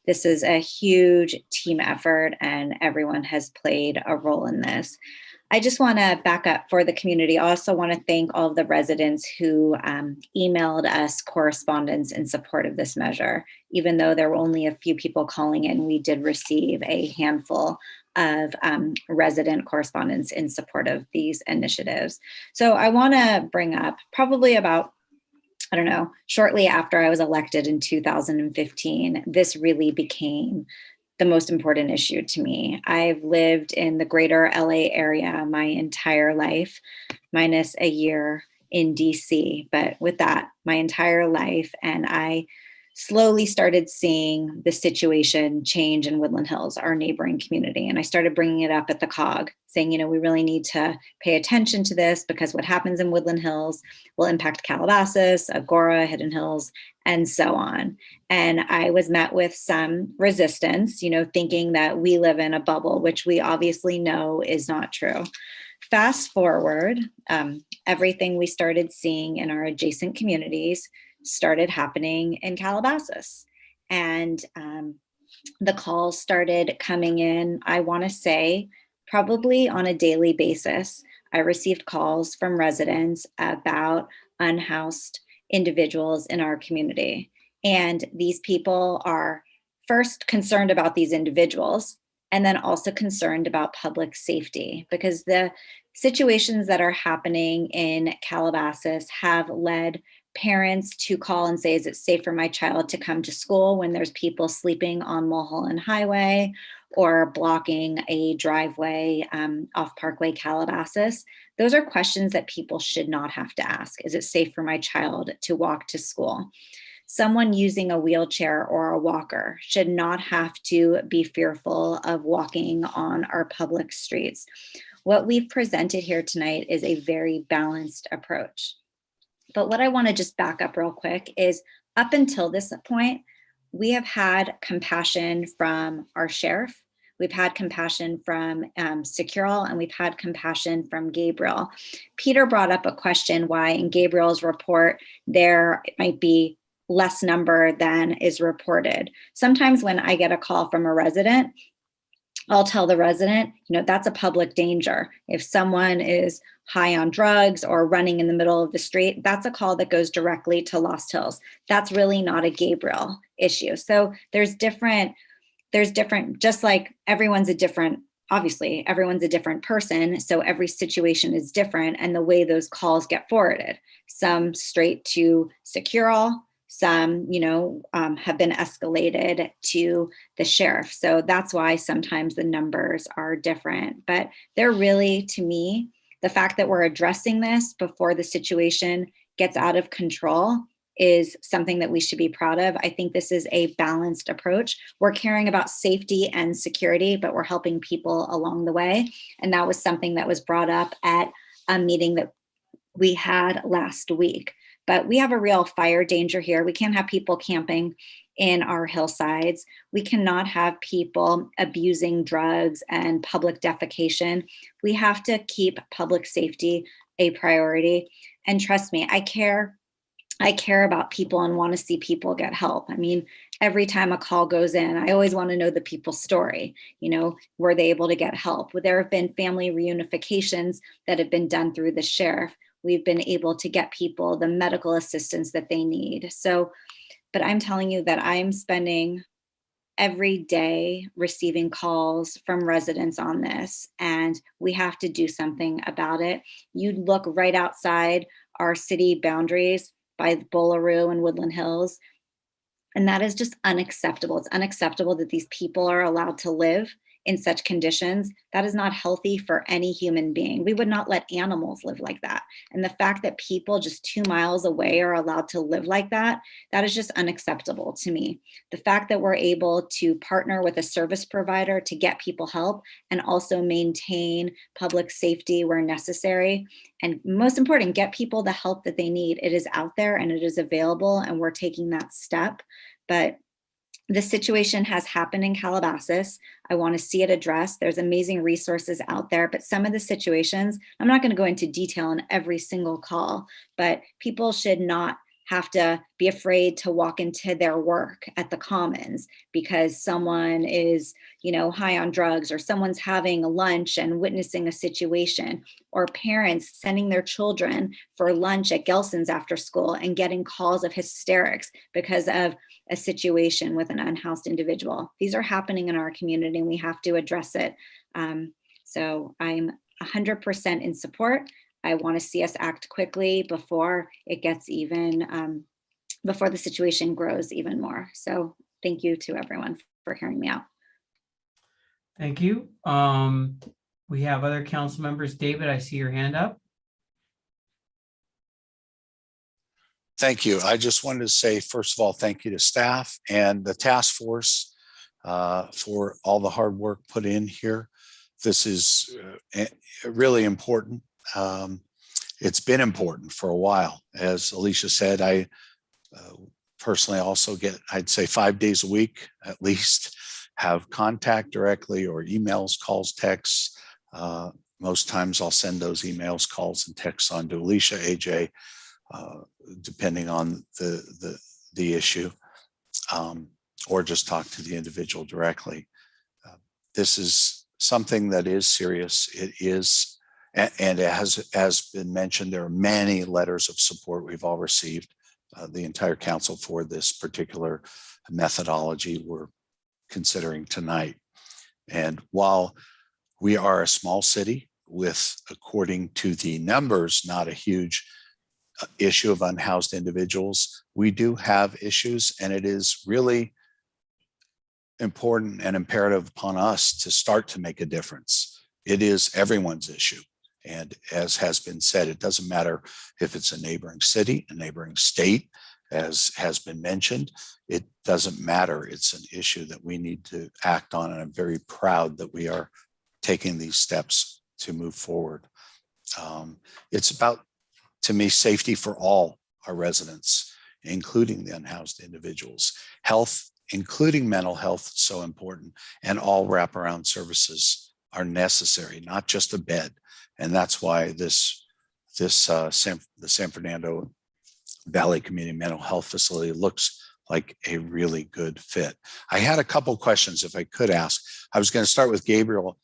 This is a huge team effort and everyone has played a role in this. I just want to back up for the community. I also want to thank all of the residents who emailed us correspondence in support of this measure. Even though there were only a few people calling in, we did receive a handful of resident correspondence in support of these initiatives. So I want to bring up probably about, I don't know, shortly after I was elected in 2015, this really became the most important issue to me. I've lived in the greater LA area my entire life, minus a year in DC, but with that, my entire life. And I slowly started seeing the situation change in Woodland Hills, our neighboring community. And I started bringing it up at the COG, saying, you know, we really need to pay attention to this because what happens in Woodland Hills will impact Calabasas, Agora, Hidden Hills, and so on. And I was met with some resistance, you know, thinking that we live in a bubble, which we obviously know is not true. fast forward, everything we started seeing in our adjacent communities started happening in Calabasas. And the calls started coming in, I want to say, probably on a daily basis. I received calls from residents about unhoused individuals in our community. And these people are first concerned about these individuals and then also concerned about public safety, because the situations that are happening in Calabasas have led parents to call and say, is it safe for my child to come to school when there's people sleeping on Mulholland Highway or blocking a driveway off Parkway Calabasas? Those are questions that people should not have to ask. Is it safe for my child to walk to school? Someone using a wheelchair or a walker should not have to be fearful of walking on our public streets. What we've presented here tonight is a very balanced approach. But what I want to just back up real quick is, up until this point, we have had compassion from our sheriff. We've had compassion from Securo, and we've had compassion from Gabriel. Peter brought up a question why in Gabriel's report there might be less number than is reported. Sometimes when I get a call from a resident, I'll tell the resident, that's a public danger. If someone is high on drugs or running in the middle of the street, that's a call that goes directly to Lost Hills. That's really not a Gabriel issue. So there's different, just like everyone's a different, obviously everyone's a different person. So every situation is different, and the way those calls get forwarded, some straight to Securo, some, have been escalated to the sheriff. So that's why sometimes the numbers are different. But they're really, to me, the fact that we're addressing this before the situation gets out of control is something that we should be proud of. I think this is a balanced approach. We're caring about safety and security, but we're helping people along the way. And that was something that was brought up at a meeting that we had last week. But we have a real fire danger here. We can't have people camping in our hillsides. We cannot have people abusing drugs and public defecation. We have to keep public safety a priority. And trust me, I care about people and want to see people get help. I mean, every time a call goes in, I always want to know the people's story. Were they able to get help? There have been family reunifications that have been done through the sheriff. We've been able to get people the medical assistance that they need. So, but I'm telling you that I'm spending every day receiving calls from residents on this, and we have to do something about it. You look right outside our city boundaries by Boolaroo and Woodland Hills, and that is just unacceptable. It's unacceptable that these people are allowed to live in such conditions. That is not healthy for any human being. We would not let animals live like that. And the fact that people just 2 miles away are allowed to live like that, that is just unacceptable to me. The fact that we're able to partner with a service provider to get people help and also maintain public safety where necessary, and most important, get people the help that they need. It is out there and it is available, and we're taking that step. But the situation has happened in Calabasas. I want to see it addressed. There's amazing resources out there, but some of the situations, I'm not going to go into detail on every single call, but people should not have to be afraid to walk into their work at the Commons because someone is, high on drugs, or someone's having a lunch and witnessing a situation, or parents sending their children for lunch at Gelson's after school and getting calls of hysterics because of a situation with an unhoused individual. These are happening in our community and we have to address it. So I'm 100% in support. I want to see us act quickly before it gets even, before the situation grows even more. So thank you to everyone for hearing me out. Thank you. We have other council members. David, I see your hand up. Thank you. I just wanted to say, first of all, thank you to staff and the task force for all the hard work put in here. This is really important. It's been important for a while. As Alicia said, I personally also get, I'd say 5 days a week at least, have contact directly or emails, calls, texts most times I'll send those emails, calls, and texts on to Alicia, AJ, depending on the issue, or just talk to the individual directly. This is something that is serious. It is, and it has been mentioned, there are many letters of support we've all received, the entire council, for this particular methodology we're considering tonight. And while we are a small city with, according to the numbers, not a huge issue of unhoused individuals, we do have issues, and it is really important and imperative upon us to start to make a difference. It is everyone's issue. And as has been said, it doesn't matter if it's a neighboring city, a neighboring state, as has been mentioned, it doesn't matter. It's an issue that we need to act on. And I'm very proud that we are taking these steps to move forward. It's about, to me, safety for all our residents, including the unhoused individuals. Health, including mental health, is so important, and all wraparound services are necessary, not just a bed. And that's why the San Fernando Valley Community Mental Health Facility looks like a really good fit. I had a couple questions, if I could ask. I was going to start with Gabriel,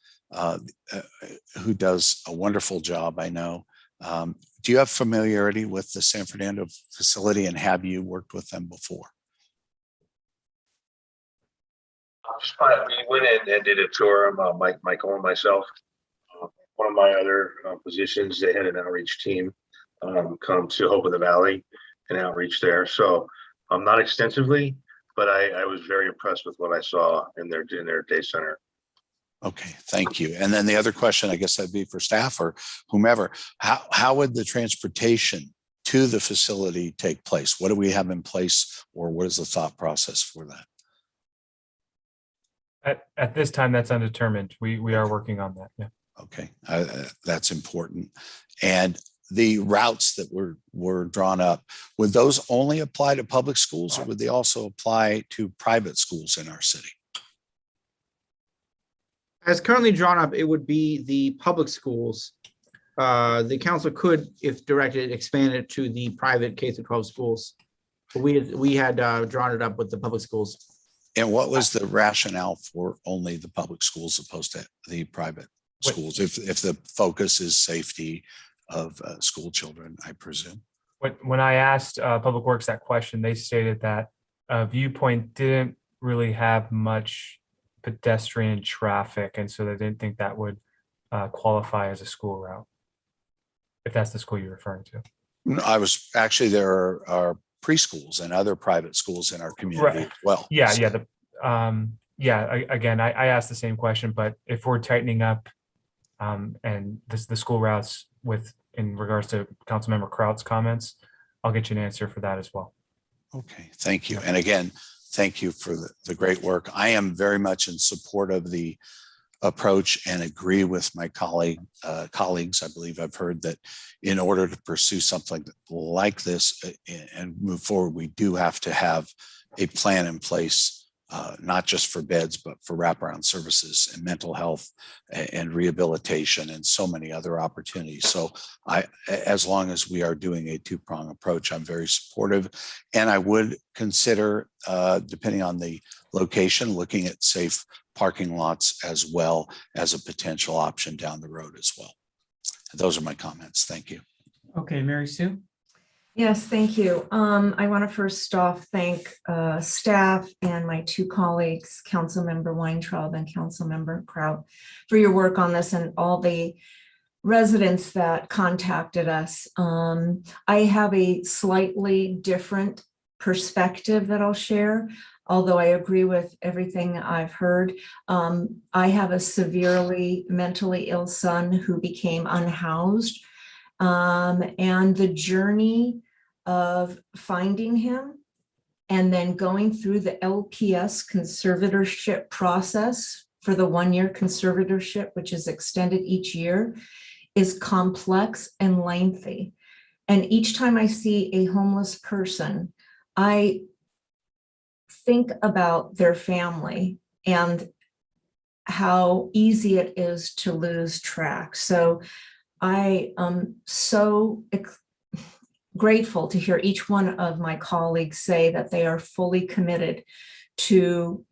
who does a wonderful job, I know. Do you have familiarity with the San Fernando facility, and have you worked with them before? Just fine. We went in and did a tour, Michael and myself. One of my other positions, they had an outreach team come to Hope of the Valley and outreach there. So not extensively, but I was very impressed with what I saw in their day center. Okay, thank you. And then the other question, I guess that'd be for staff or whomever. How would the transportation to the facility take place? What do we have in place, or what is the thought process for that? At this time, that's undetermined. We are working on that. Yeah. Okay, that's important. And the routes that were drawn up, would those only apply to public schools, or would they also apply to private schools in our city? As currently drawn up, it would be the public schools. The council could, if directed, expand it to the private K-12 schools. But we had drawn it up with the public schools. And what was the rationale for only the public schools opposed to the private schools? If the focus is safety of school children, I presume. When I asked Public Works that question, they stated that Viewpoint didn't really have much pedestrian traffic, and so they didn't think that would qualify as a school route, if that's the school you're referring to. I was actually, there are preschools and other private schools in our community as well. Yeah, so. Again, I asked the same question, but if we're tightening up and the school routes in regards to Councilmember Kraut's comments, I'll get you an answer for that as well. Okay, thank you. And again, thank you for the great work. I am very much in support of the approach and agree with my colleagues. I believe I've heard that in order to pursue something like this and move forward, we do have to have a plan in place, not just for beds, but for wraparound services and mental health and rehabilitation and so many other opportunities. So as long as we are doing a two-prong approach, I'm very supportive. And I would consider, depending on the location, looking at safe parking lots as well as a potential option down the road as well. Those are my comments. Thank you. Okay, Mary Sue. Yes, thank you. I want to first off thank staff and my two colleagues, Councilmember Weintraub and Councilmember Kraut, for your work on this, and all the residents that contacted us. I have a slightly different perspective that I'll share, although I agree with everything I've heard. I have a severely mentally ill son who became unhoused. And the journey of finding him and then going through the LPS conservatorship process for the 1-year conservatorship, which is extended each year, is complex and lengthy. And each time I see a homeless person, I think about their family and how easy it is to lose track. So I am so grateful to hear each one of my colleagues say that they are fully committed to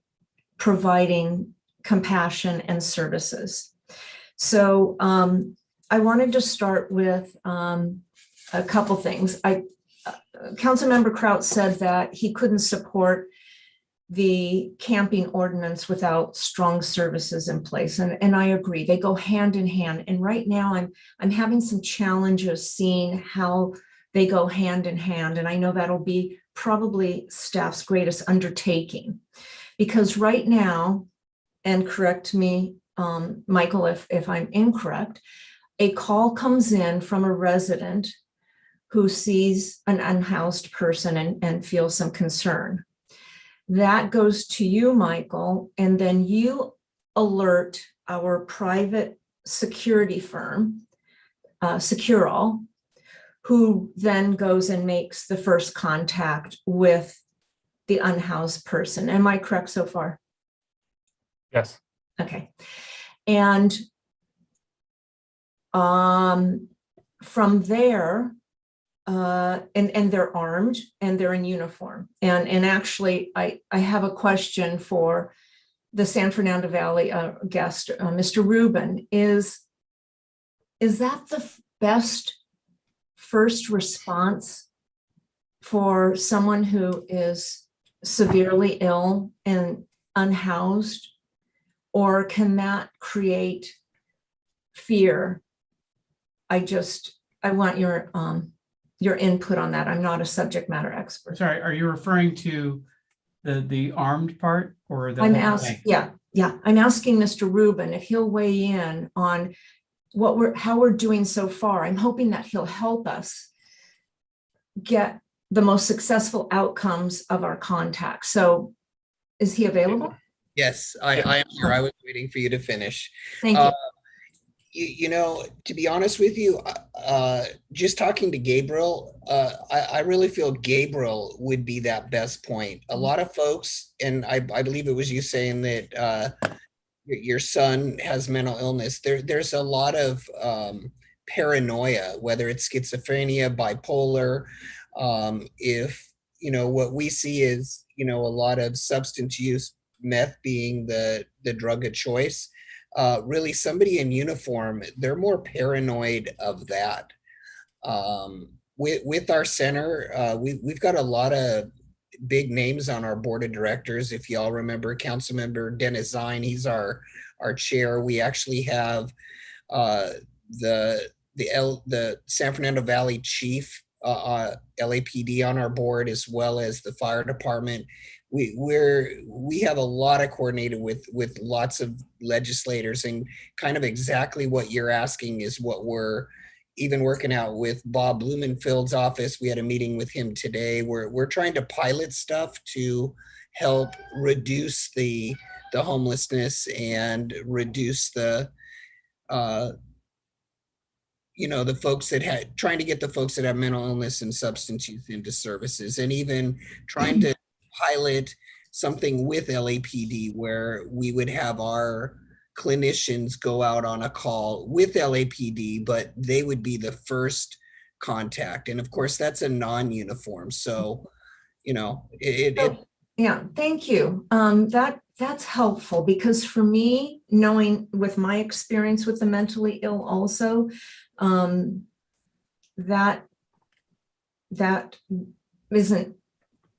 providing compassion and services. So I wanted to start with a couple things. Councilmember Kraut said that he couldn't support the camping ordinance without strong services in place. And I agree, they go hand in hand. And right now I'm having some challenges seeing how they go hand in hand. And I know that'll be probably staff's greatest undertaking, because right now, and correct me, Michael, if I'm incorrect, a call comes in from a resident who sees an unhoused person and feels some concern. That goes to you, Michael, and then you alert our private security firm, Securo, who then goes and makes the first contact with the unhoused person. Am I correct so far? Yes. Okay. And from there, and they're armed and they're in uniform. And actually, I have a question for the San Fernando Valley guest, Mr. Rubin. Is that the best first response for someone who is severely ill and unhoused? Or can that create fear? I want your input on that. I'm not a subject matter expert. Sorry, are you referring to the armed part or the? I'm whole asking, thing? yeah. I'm asking Mr. Rubin if he'll weigh in on how we're doing so far. I'm hoping that he'll help us get the most successful outcomes of our contacts. So is he available? Yes, I am here. I was waiting for you to finish. Thank you. You know, to be honest with you, just talking to Gabriel, I really feel Gabriel would be that best point. A lot of folks, and I believe it was you saying that your son has mental illness. There's a lot of paranoia, whether it's schizophrenia, bipolar. If, you know, what we see is, you know, a lot of substance use, meth being the drug of choice. Really somebody in uniform, they're more paranoid of that. With our center, we've got a lot of big names on our board of directors. If y'all remember Councilmember Dennis Zine, he's our chair. We actually have the San Fernando Valley Chief, LAPD on our board, as well as the fire department. We have a lot of coordinated with lots of legislators, and kind of exactly what you're asking is what we're even working out with Bob Blumenfield's office. We had a meeting with him today. We're trying to pilot stuff to help reduce the homelessness and reduce the the folks that trying to get the folks that have mental illness and substance use into services, and even trying to pilot something with LAPD where we would have our clinicians go out on a call with LAPD, but they would be the first contact. And of course, that's a non-uniform. So, you know, yeah, thank you. That's helpful, because for me, knowing with my experience with the mentally ill also, that isn't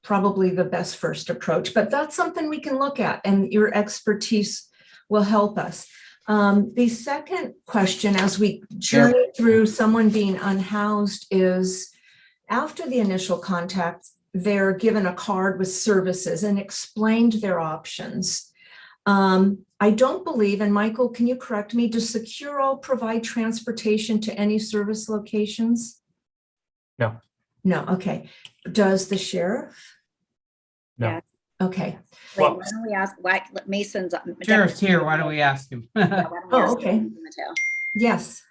probably the best first approach, but that's something we can look at, and your expertise will help us. The second question, as we journey through someone being unhoused, is after the initial contact, they're given a card with services and explained their options. I don't believe, and Michael, can you correct me, does Securo provide transportation to any service locations? No. No, okay. Does the sheriff? No. Yeah. Okay. Wait, why don't we ask, why Mason's. Sheriff's here. Why don't we ask him? Oh, okay. Yes.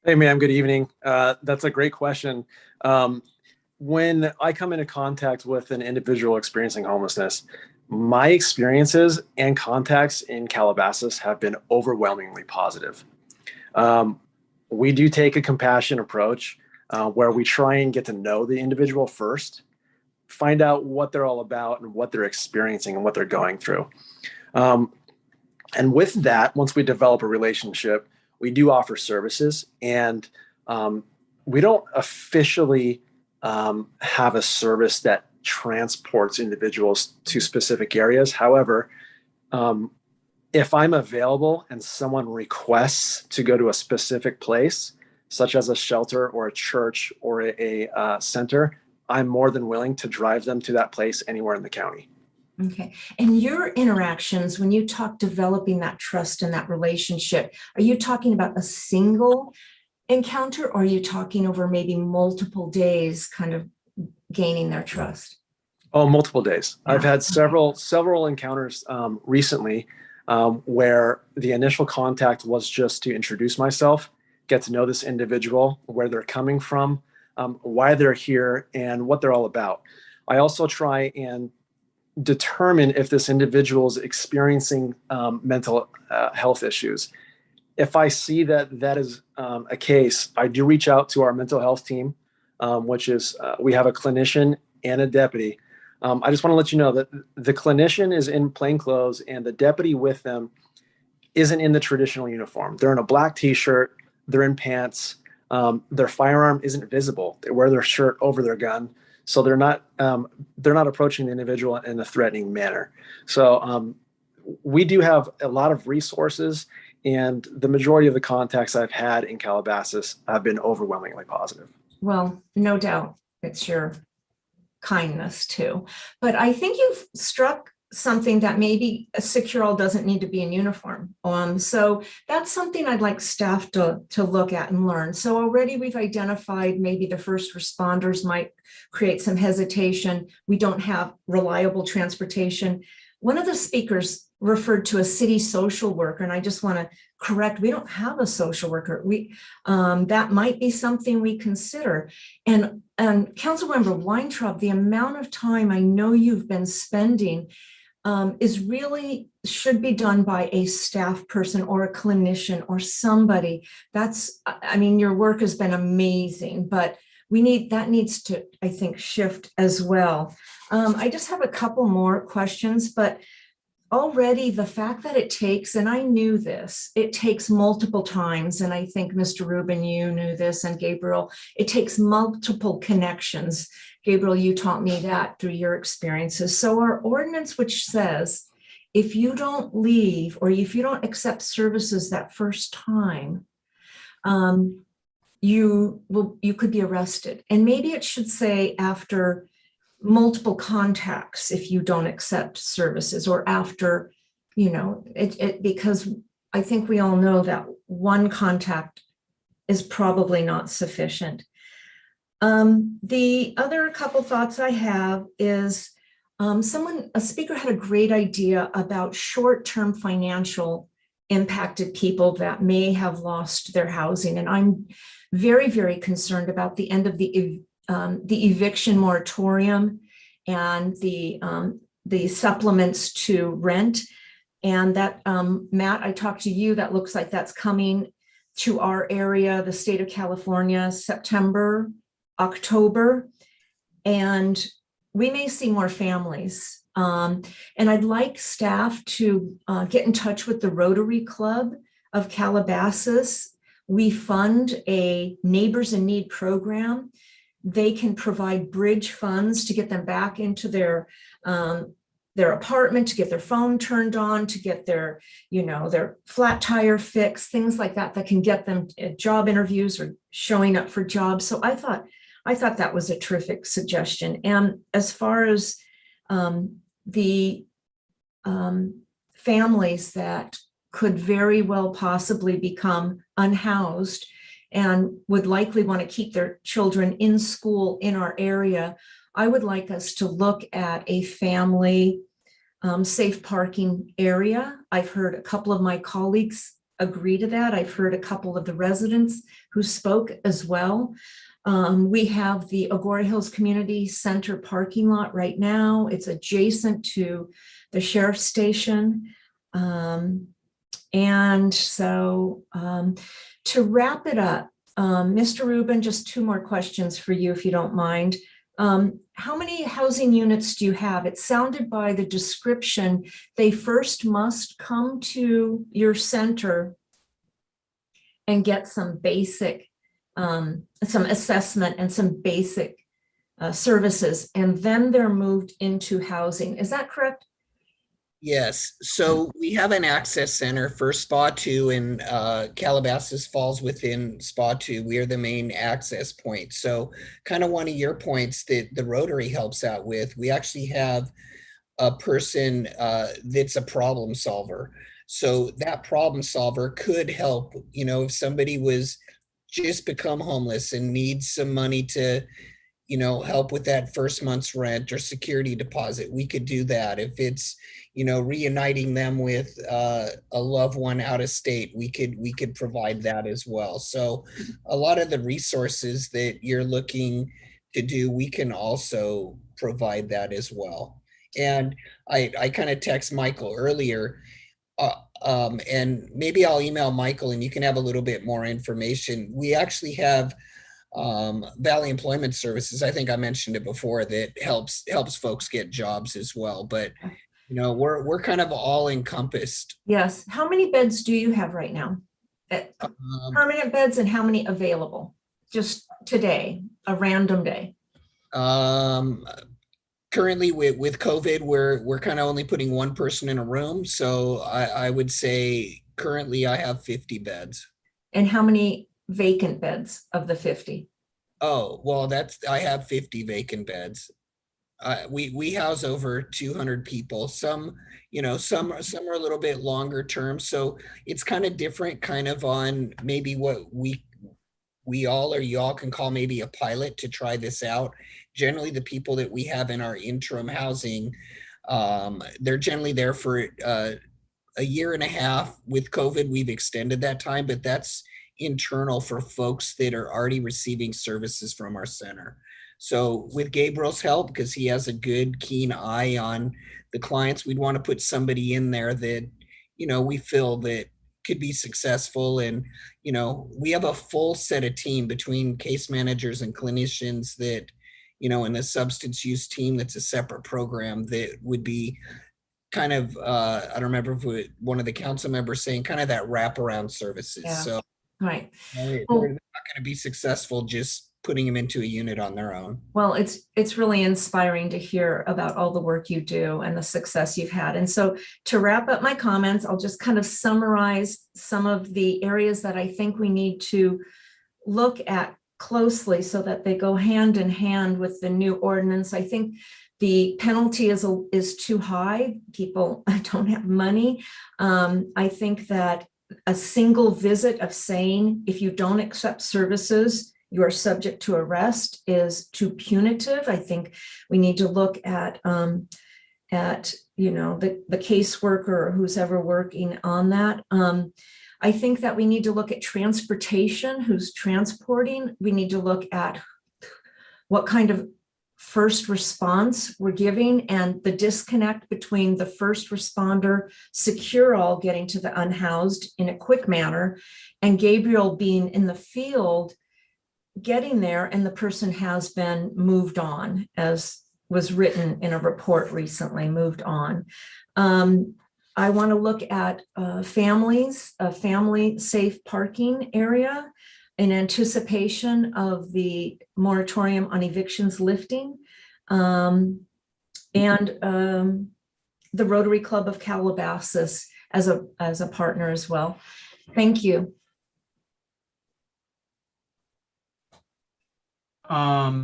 Hey, ma'am, good evening. That's a great question. When I come into contact with an individual experiencing homelessness, my experiences and contacts in Calabasas have been overwhelmingly positive. We do take a compassion approach where we try and get to know the individual first, find out what they're all about and what they're experiencing and what they're going through. And with that, once we develop a relationship, we do offer services, and we don't officially have a service that transports individuals to specific areas. However, if I'm available and someone requests to go to a specific place, such as a shelter or a church or a center, I'm more than willing to drive them to that place anywhere in the county. Okay. And your interactions, when you talk developing that trust and that relationship, are you talking about a single encounter, or are you talking over maybe multiple days, kind of gaining their trust? Oh, multiple days. Yeah. I've had several encounters recently where the initial contact was just to introduce myself, get to know this individual, where they're coming from, why they're here, and what they're all about. I also try and determine if this individual is experiencing mental health issues. If I see that that is a case, I do reach out to our mental health team, which is we have a clinician and a deputy. I just want to let you know that the clinician is in plain clothes and the deputy with them isn't in the traditional uniform. They're in a black t-shirt, they're in pants, their firearm isn't visible. They wear their shirt over their gun. So they're not approaching the individual in a threatening manner. So we do have a lot of resources, and the majority of the contacts I've had in Calabasas have been overwhelmingly positive. Well, no doubt it's your kindness too. But I think you've struck something that maybe a Securo doesn't need to be in uniform. So that's something I'd like staff to look at and learn. So already we've identified maybe the first responders might create some hesitation. We don't have reliable transportation. One of the speakers referred to a city social worker, and I just want to correct, we don't have a social worker. That might be something we consider. And Councilmember Weintraub, the amount of time I know you've been spending is really should be done by a staff person or a clinician or somebody. I mean, your work has been amazing, but that needs to, I think, shift as well. I just have a couple more questions, but already the fact that it takes, and I knew this, it takes multiple times, and I think Mr. Rubin, you knew this, and Gabriel, it takes multiple connections. Gabriel, you taught me that through your experiences. So our ordinance, which says, if you don't leave or if you don't accept services that first time, you could be arrested. And maybe it should say after multiple contacts if you don't accept services, or after, because I think we all know that one contact is probably not sufficient. The other couple thoughts I have is a speaker had a great idea about short-term financial impacted people that may have lost their housing. And I'm very, very concerned about the end of the eviction moratorium and the supplements to rent. And that, Matt, I talked to you, that looks like that's coming to our area, the state of California, September, October, and we may see more families. And I'd like staff to get in touch with the Rotary Club of Calabasas. We fund a Neighbors in Need program. They can provide bridge funds to get them back into their apartment, to get their phone turned on, to get their flat tire fixed, things like that, that can get them job interviews or showing up for jobs. So I thought that was a terrific suggestion. And as far as the families that could very well possibly become unhoused and would likely want to keep their children in school in our area, I would like us to look at a family safe parking area. I've heard a couple of my colleagues agree to that. I've heard a couple of the residents who spoke as well. We have the Agoura Hills Community Center parking lot right now. It's adjacent to the sheriff's station. And so to wrap it up, Mr. Rubin, just two more questions for you, if you don't mind. How many housing units do you have? It sounded by the description, they first must come to your center and get some basic, some assessment and some basic services, and then they're moved into housing. Is that correct? Yes, so we have an access center for SPA 2, and Calabasas falls within SPA 2. We are the main access point. So kind of one of your points that the Rotary helps out with, we actually have a person that's a problem solver. So that problem solver could help, you know, if somebody was just become homeless and needs some money to, you know, help with that first month's rent or security deposit, we could do that. If it's, you know, reuniting them with a loved one out of state, we could provide that as well. So a lot of the resources that you're looking to do, we can also provide that as well. And I kind of text Michael earlier, and maybe I'll email Michael and you can have a little bit more information. We actually have Valley Employment Services. I think I mentioned it before, that helps folks get jobs as well. But you know, we're kind of all encompassed. Yes. How many beds do you have right now? Permanent beds, and how many available? Just today, a random day. Currently with COVID, we're kind of only putting one person in a room. So I would say currently I have 50 beds. And how many vacant beds of the 50? Oh, well, I have 50 vacant beds. We house over 200 people. Some, you know, some are a little bit longer term. So it's kind of different, kind of on maybe what we all or y'all can call maybe a pilot to try this out. Generally, the people that we have in our interim housing, they're generally there for a year and a half. With COVID, we've extended that time, but that's internal for folks that are already receiving services from our center. So with Gabriel's help, because he has a good, keen eye on the clients, we'd want to put somebody in there that, you know, we feel that could be successful. And, you know, we have a full set of team between case managers and clinicians that, you know, and the substance use team, that's a separate program that would be kind of, I don't remember if one of the council members saying kind of that wraparound services. Yeah. So right. they're not going to be successful just putting them into a unit on their own. Well, it's really inspiring to hear about all the work you do and the success you've had. And so to wrap up my comments, I'll just kind of summarize some of the areas that I think we need to look at closely so that they go hand in hand with the new ordinance. I think the penalty is too high. People don't have money. I think that a single visit of saying, if you don't accept services, you are subject to arrest, is too punitive. I think we need to look at you know, the caseworker or who's ever working on that. I think that we need to look at transportation, who's transporting. We need to look at what kind of first response we're giving and the disconnect between the first responder, Securo, getting to the unhoused in a quick manner, and Gabriel being in the field, getting there, and the person has been moved on, as was written in a report recently, moved on. I want to look at families, a family safe parking area in anticipation of the moratorium on evictions lifting, and the Rotary Club of Calabasas as a partner as well. Thank you. I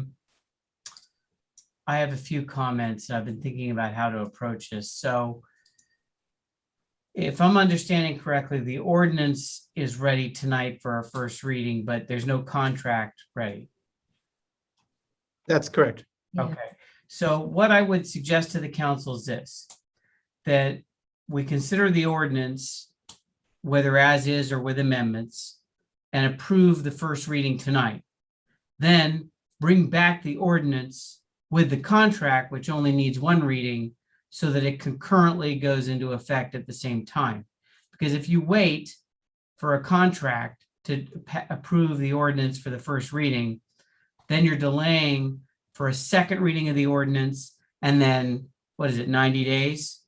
have a few comments. I've been thinking about how to approach this. So if I'm understanding correctly, the ordinance is ready tonight for our first reading, but there's no contract ready. That's correct. Okay. So what I would suggest to the council is this, that we consider the ordinance, whether as is or with amendments, and approve the first reading tonight. Then bring back the ordinance with the contract, which only needs one reading, so that it concurrently goes into effect at the same time. Because if you wait for a contract to approve the ordinance for the first reading, then you're delaying for a second reading of the ordinance, and then, what is it, 90 days?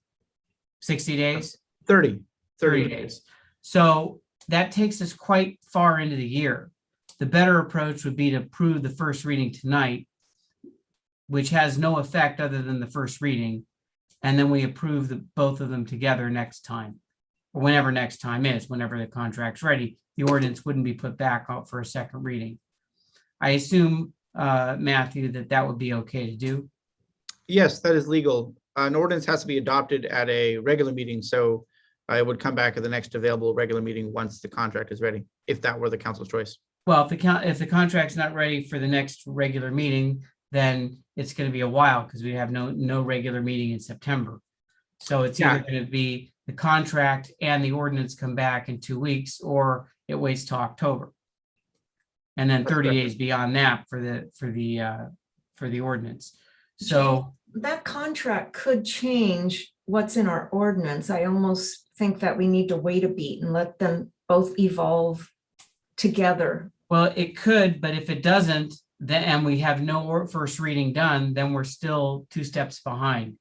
60 days? 30 days. So that takes us quite far into the year. The better approach would be to approve the first reading tonight, which has no effect other than the first reading. And then we approve both of them together next time, or whenever next time is, whenever the contract's ready. The ordinance wouldn't be put back out for a second reading. I assume, Matthew, that would be okay to do? Yes, that is legal. An ordinance has to be adopted at a regular meeting, so it would come back at the next available regular meeting once the contract is ready, if that were the council's choice. Well, if the contract's not ready for the next regular meeting, then it's going to be a while because we have no regular meeting in September. So it's either going to be the contract and the ordinance come back in 2 weeks, or it waits till October. And then 30 days beyond that for the ordinance. So that contract could change what's in our ordinance. I almost think that we need to wait a beat and let them both evolve together. Well, it could, but if it doesn't, then and we have no first reading done, then we're still 2 steps behind.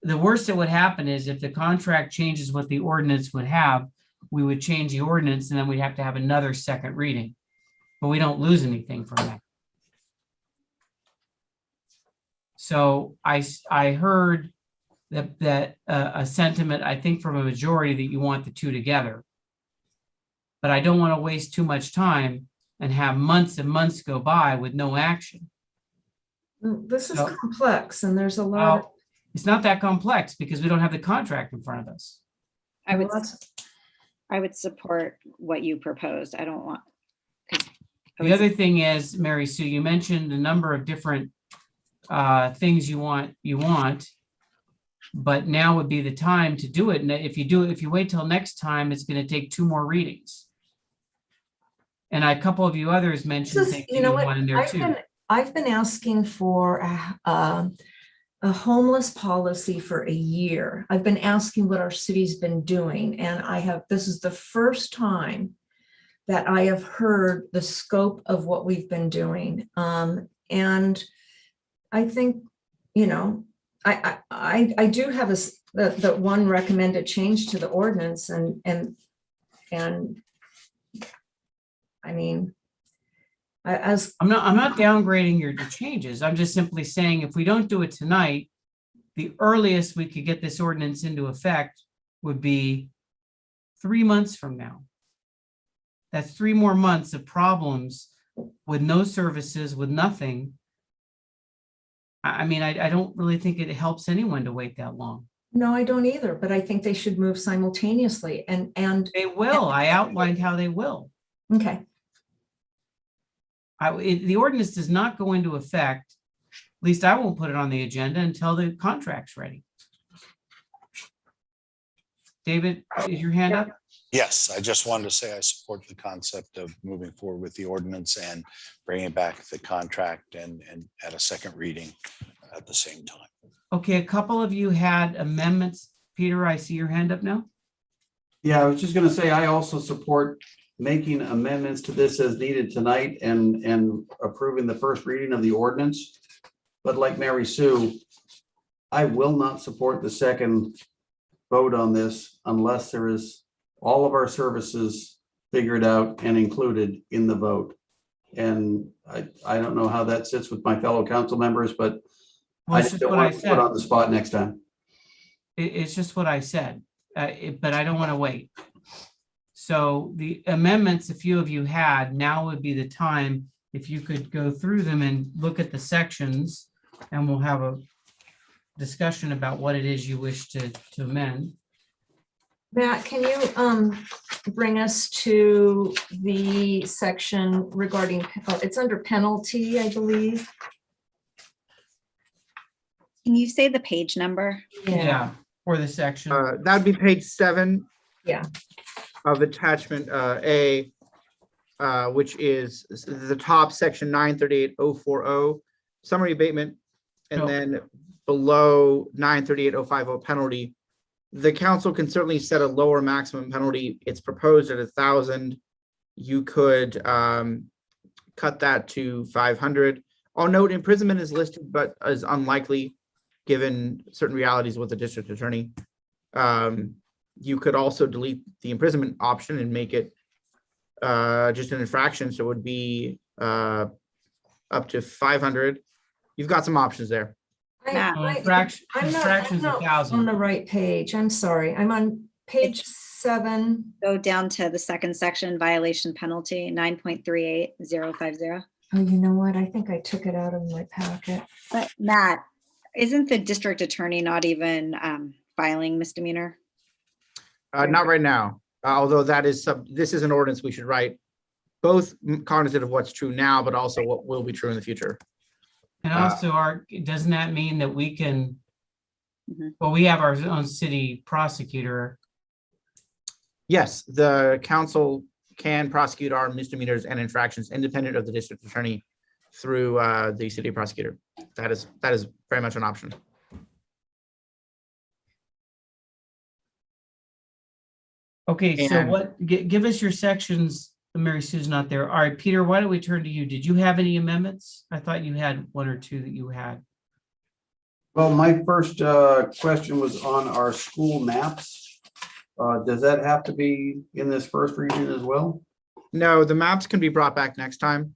The worst that would happen is if the contract changes what the ordinance would have, we would change the ordinance and then we'd have to have another second reading. But we don't lose anything from that. So I heard that a sentiment, I think from a majority, that you want the two together. But I don't want to waste too much time and have months and months go by with no action. This is complex and there's a lot. It's not that complex because we don't have the contract in front of us. I would support what you proposed. I don't want. The other thing is, Mary Sue, you mentioned a number of different things you want, but now would be the time to do it. And if you wait till next time, it's going to take 2 more readings. And a couple of you others mentioned things you want in there too. I've been asking for a homeless policy for a year. I've been asking what our city's been doing, and this is the first time that I have heard the scope of what we've been doing. And I think, I do have the one recommended change to the ordinance, and I mean, I'm not downgrading your changes. I'm just simply saying if we don't do it tonight, the earliest we could get this ordinance into effect would be 3 months from now. That's 3 more months of problems with no services, with nothing. I mean, I don't really think it helps anyone to wait that long. No, I don't either, but I think they should move simultaneously and they will. I outlined how they will. Okay. The ordinance does not go into effect, at least I won't put it on the agenda until the contract's ready. David, is your hand up? Yes, I just wanted to say I support the concept of moving forward with the ordinance and bringing back the contract and at a second reading at the same time. Okay, a couple of you had amendments. Peter, I see your hand up now. Yeah, I was just going to say, I also support making amendments to this as needed tonight and approving the first reading of the ordinance. But like Mary Sue, I will not support the second vote on this unless there is all of our services figured out and included in the vote. And I don't know how that sits with my fellow council members, but I just don't want to put on the spot next time. It's just what I said, but I don't want to wait. So the amendments, a few of you had, now would be the time if you could go through them and look at the sections, and we'll have a discussion about what it is you wish to amend. Matt, can you bring us to the section regarding, it's under penalty, I believe. Can you say the page number? Yeah, or the section. That'd be page 7. Yeah. Of attachment A, which is the top section 938.040 summary abatement, and then below 938.050 penalty, the council can certainly set a lower maximum penalty. It's proposed at 1,000. You could cut that to 500. I'll note imprisonment is listed, but is unlikely given certain realities with the district attorney. You could also delete the imprisonment option and make it just an infraction. So it would be up to 500. You've got some options there. Infractions I'm not 1,000. on the right page. I'm sorry. I'm on page 7. Go down to the second section, violation penalty, 9.38050. Oh, you know what? I think I took it out of my packet. But Matt, isn't the district attorney not even filing misdemeanor? Not right now, although that is this is an ordinance we should write, both cognizant of what's true now, but also what will be true in the future. And also, doesn't that mean that we can, well, we have our own city prosecutor. Yes, the council can prosecute our misdemeanors and infractions independent of the district attorney through the city prosecutor. That is very much an option. Okay, so give us your sections. Mary Sue's not there. All right, Peter, why don't we turn to you? Did you have any amendments? I thought you had one or two that you had. Well, my first question was on our school maps. Does that have to be in this first reading as well? No, the maps can be brought back next time.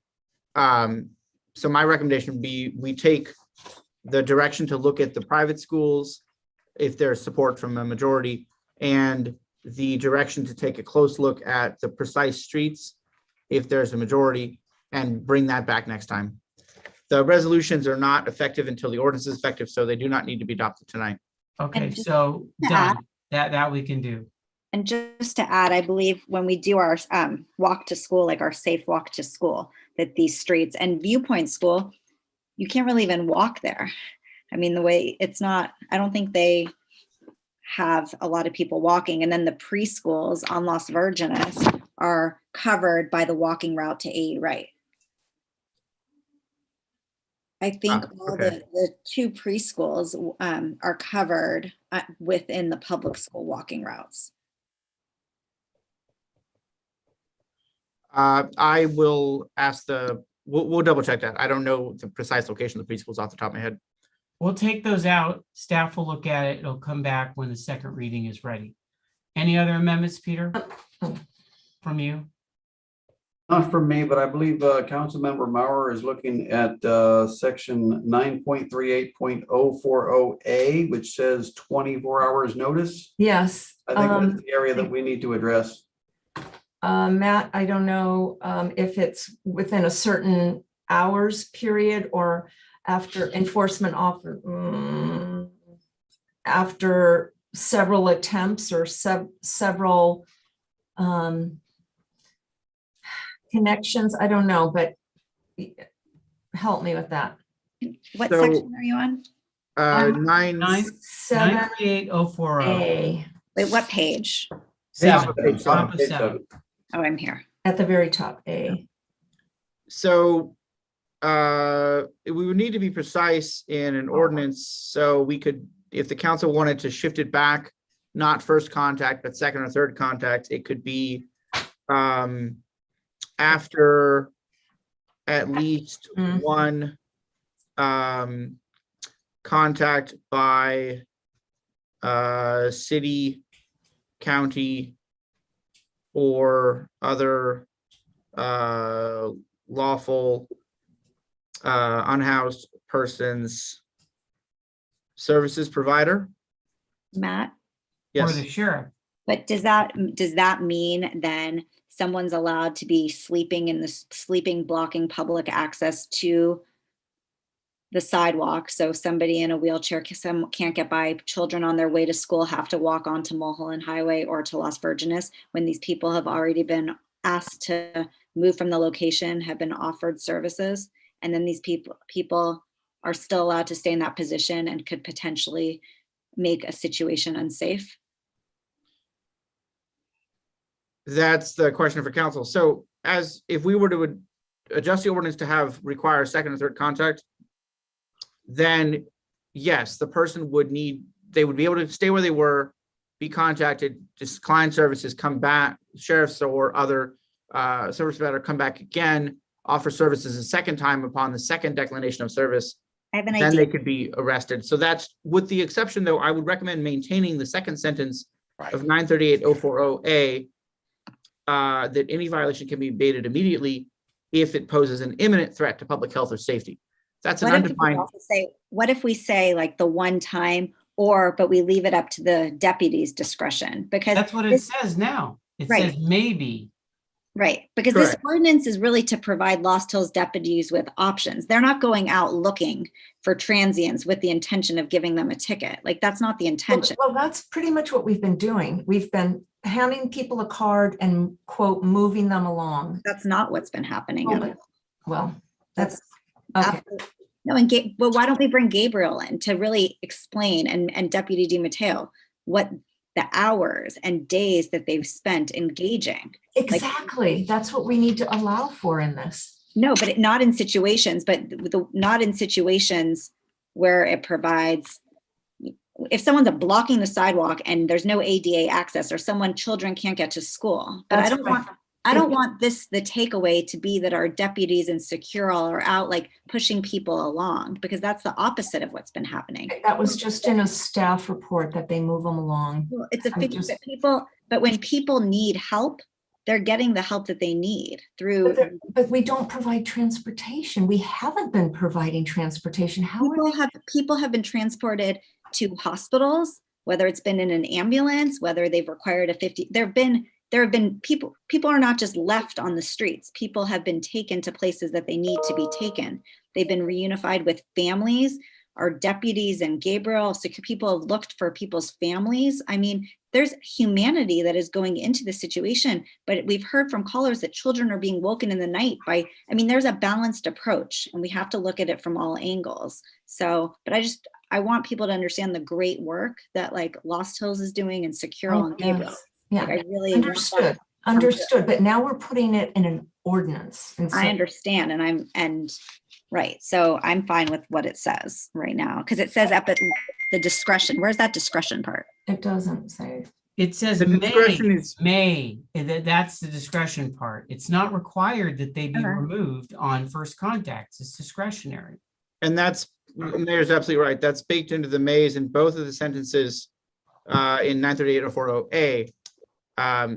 So my recommendation would be we take the direction to look at the private schools if there's support from a majority, and the direction to take a close look at the precise streets if there's a majority, and bring that back next time. The resolutions are not effective until the ordinance is effective, so they do not need to be adopted tonight. Okay, so done. That we can do. And just to add, I believe when we do our walk to school, like our safe walk to school, that these streets and Viewpoint School, you can't really even walk there. I mean, the way it's not, I don't think they have a lot of people walking. And then the preschools on Las Virgenes are covered by the walking route to 80 Right. I think all the two preschools are covered within the public school walking routes. I will ask we'll double check that. I don't know the precise location of the preschools off the top of my head. We'll take those out. Staff will look at it. It'll come back when the second reading is ready. Any other amendments, Peter, from you? Not from me, but I believe Councilmember Maurer is looking at section 9.38.040A, which says 24 hours notice. Yes. I think that's the area that we need to address. Matt, I don't know if it's within a certain hours period or after enforcement offer, after several attempts or several connections. I don't know, but help me with that. What section are you on? 9.38.040. Wait, what page? 7. Top of 7. Oh, I'm here. At the very top, A. So we would need to be precise in an ordinance, so we could, if the council wanted to shift it back, not first contact, but second or third contact, it could be after at least one contact by city, county, or other lawful unhoused persons services provider. Matt? Yes. Or the sheriff. But does that mean then someone's allowed to be sleeping in the blocking public access to the sidewalk? So somebody in a wheelchair can't get by, children on their way to school have to walk onto Mulholland Highway or to Las Virgenes when these people have already been asked to move from the location, have been offered services, and then these people are still allowed to stay in that position and could potentially make a situation unsafe? That's the question for council. So if we were to adjust the ordinance to require second or third contact, then yes, the person would need, they would be able to stay where they were, be contacted, decline services, come back, sheriffs or other service provider come back again, offer services a second time upon the second declination of service. I have an Then idea. they could be arrested. So that's, with the exception though, I would recommend maintaining the second sentence of 938-040A, that any violation can be abated immediately if it poses an imminent threat to public health or safety. That's an What if we undefined. also say, what if we say like the one time, or, but we leave it up to the deputy's discretion? Because That's what it this- says now. It Right. says maybe. Right, because this Correct. ordinance is really to provide Lost Hills deputies with options. They're not going out looking for transients with the intention of giving them a ticket. Like, that's not the intention. Well, that's pretty much what we've been doing. We've been handing people a card and quote, moving them along. That's not what's been happening. Oh, at but- all. Well, that's, okay. No, and well, why don't we bring Gabriel in to really explain, and Deputy DiMatteo, what the hours and days that they've spent engaging. Exactly. That's what we need to allow for in this. No, but not in situations, not in situations where it provides, if someone's blocking the sidewalk and there's no ADA access, or children can't get to school. But That's I don't want the takeaway to be that our deputies and Securo are out like pushing people along, because that's the opposite of what's been happening. That was just in a staff report that they move them along. Well, it's a I'm figure just- that but when people need help, they're getting the help that they need through. But we don't provide transportation. We haven't been providing transportation. People have been transported to hospitals, whether it's been in an ambulance, whether they've required a 50, there have been people are not just left on the streets. People have been taken to places that they need to be taken. They've been reunified with families. Our deputies and Gabriel, so people have looked for people's families. I mean, there's humanity that is going into the situation, but we've heard from callers that children are being woken in the night there's a balanced approach, and we have to look at it from all angles. So, but I want people to understand the great work that like Lost Hills is doing, and Securo and Gabriel. Yeah, Like, I really want that. understood. But now we're putting it in an ordinance. And so- I understand, and right. So I'm fine with what it says right now, because it says up at the discretion. Where's that discretion part? It doesn't say. It says The discretion may. That's the discretion part. It's not required that they be removed on first contacts. It's discretionary. And that's, Mayor's absolutely right. That's baked into the maze in both of the sentences in 938-040A.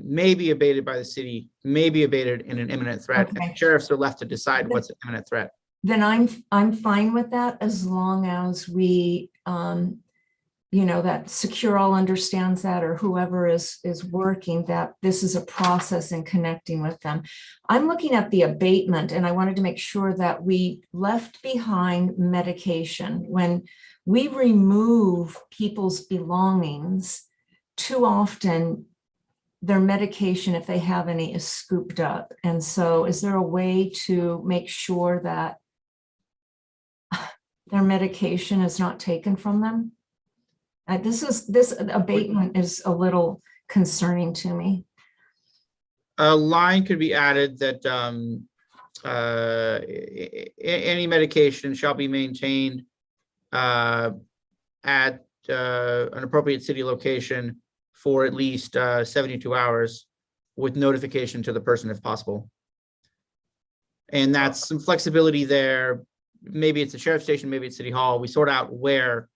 May be abated by the city, may be abated in an imminent threat. Okay. And sheriffs are left to decide what's an imminent threat. Then I'm fine with that, as long as we, that Securo understands that, or whoever is working, that this is a process in connecting with them. I'm looking at the abatement, and I wanted to make sure that we left behind medication. When we remove people's belongings, too often their medication, if they have any, is scooped up. And so is there a way to make sure that their medication is not taken from them? This abatement is a little concerning to me. A line could be added that any medication shall be maintained at an appropriate city location for at least 72 hours with notification to the person if possible. And that's some flexibility there. Maybe it's a sheriff's station, maybe it's City Hall. We sort out where,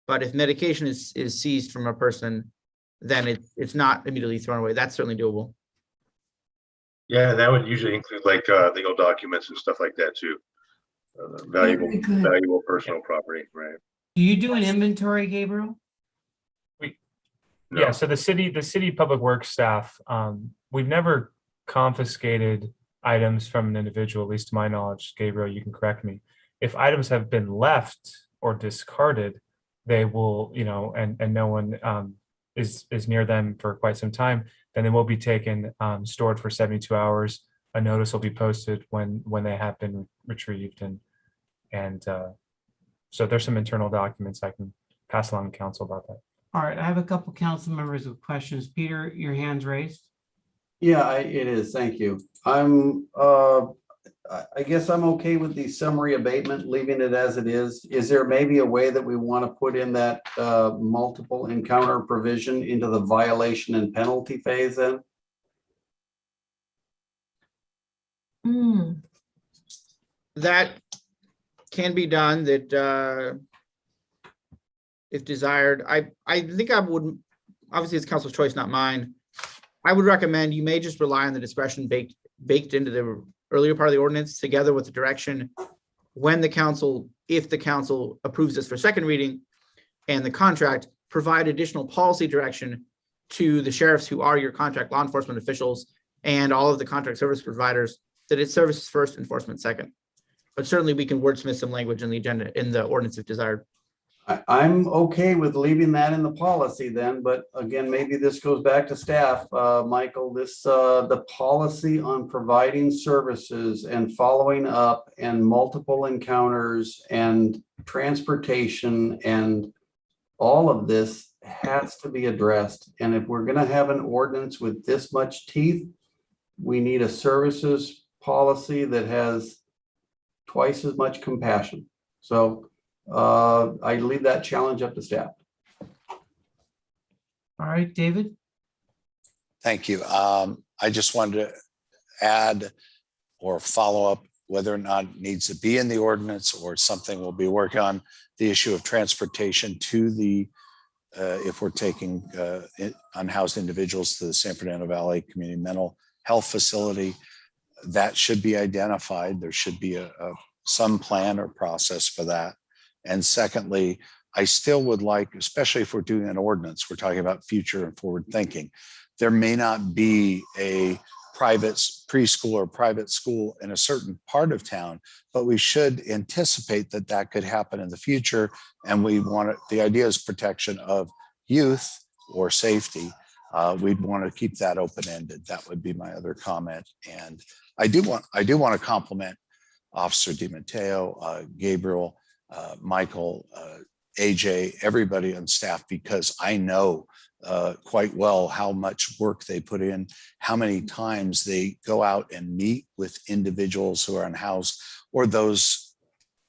but if medication is seized from a person, then it's not immediately thrown away. That's certainly doable. Yeah, that would usually include like legal documents and stuff like that too. Valuable personal property, right? Do you do an inventory, Gabriel? Yeah, so the city public works staff, we've never confiscated items from an individual, at least to my knowledge. Gabriel, you can correct me. If items have been left or discarded, they will, and no one is near them for quite some time, then they will be taken, stored for 72 hours. A notice will be posted when they have been retrieved, and so there's some internal documents I can pass along to council about that. All right, I have a couple council members with questions. Peter, your hand's raised. Yeah, it is. Thank you. I guess I'm okay with the summary abatement, leaving it as it is. Is there maybe a way that we want to put in that multiple encounter provision into the violation and penalty phase then? That can be done, that if desired. I think I would, obviously it's council's choice, not mine. I would recommend you may just rely on the discretion baked into the earlier part of the ordinance, together with the direction when the council, if the council approves this for second reading and the contract, provide additional policy direction to the sheriffs who are your contract law enforcement officials and all of the contract service providers, that it's services first, enforcement second. But certainly we can wordsmith some language in the agenda, in the ordinance if desired. I'm okay with leaving that in the policy then, but again, maybe this goes back to staff. Michael, the policy on providing services and following up and multiple encounters and transportation and all of this has to be addressed. And if we're going to have an ordinance with this much teeth, we need a services policy that has twice as much compassion. So I leave that challenge up to staff. All right, David. Thank you. I just wanted to add or follow up whether or not it needs to be in the ordinance or something we'll be working on, the issue of transportation to the, if we're taking unhoused individuals to the San Fernando Valley Community Mental Health Facility, that should be identified. There should be some plan or process for that. And secondly, I still would like, especially if we're doing an ordinance, we're talking about future and forward thinking. There may not be a private preschool or private school in a certain part of town, but we should anticipate that that could happen in the future. And we want it, the idea is protection of youth or safety. We'd want to keep that open-ended. That would be my other comment. And I do want to compliment Officer DiMatteo, Gabriel, Michael, AJ, everybody on staff, because I know quite well how much work they put in, how many times they go out and meet with individuals who are unhoused, or those,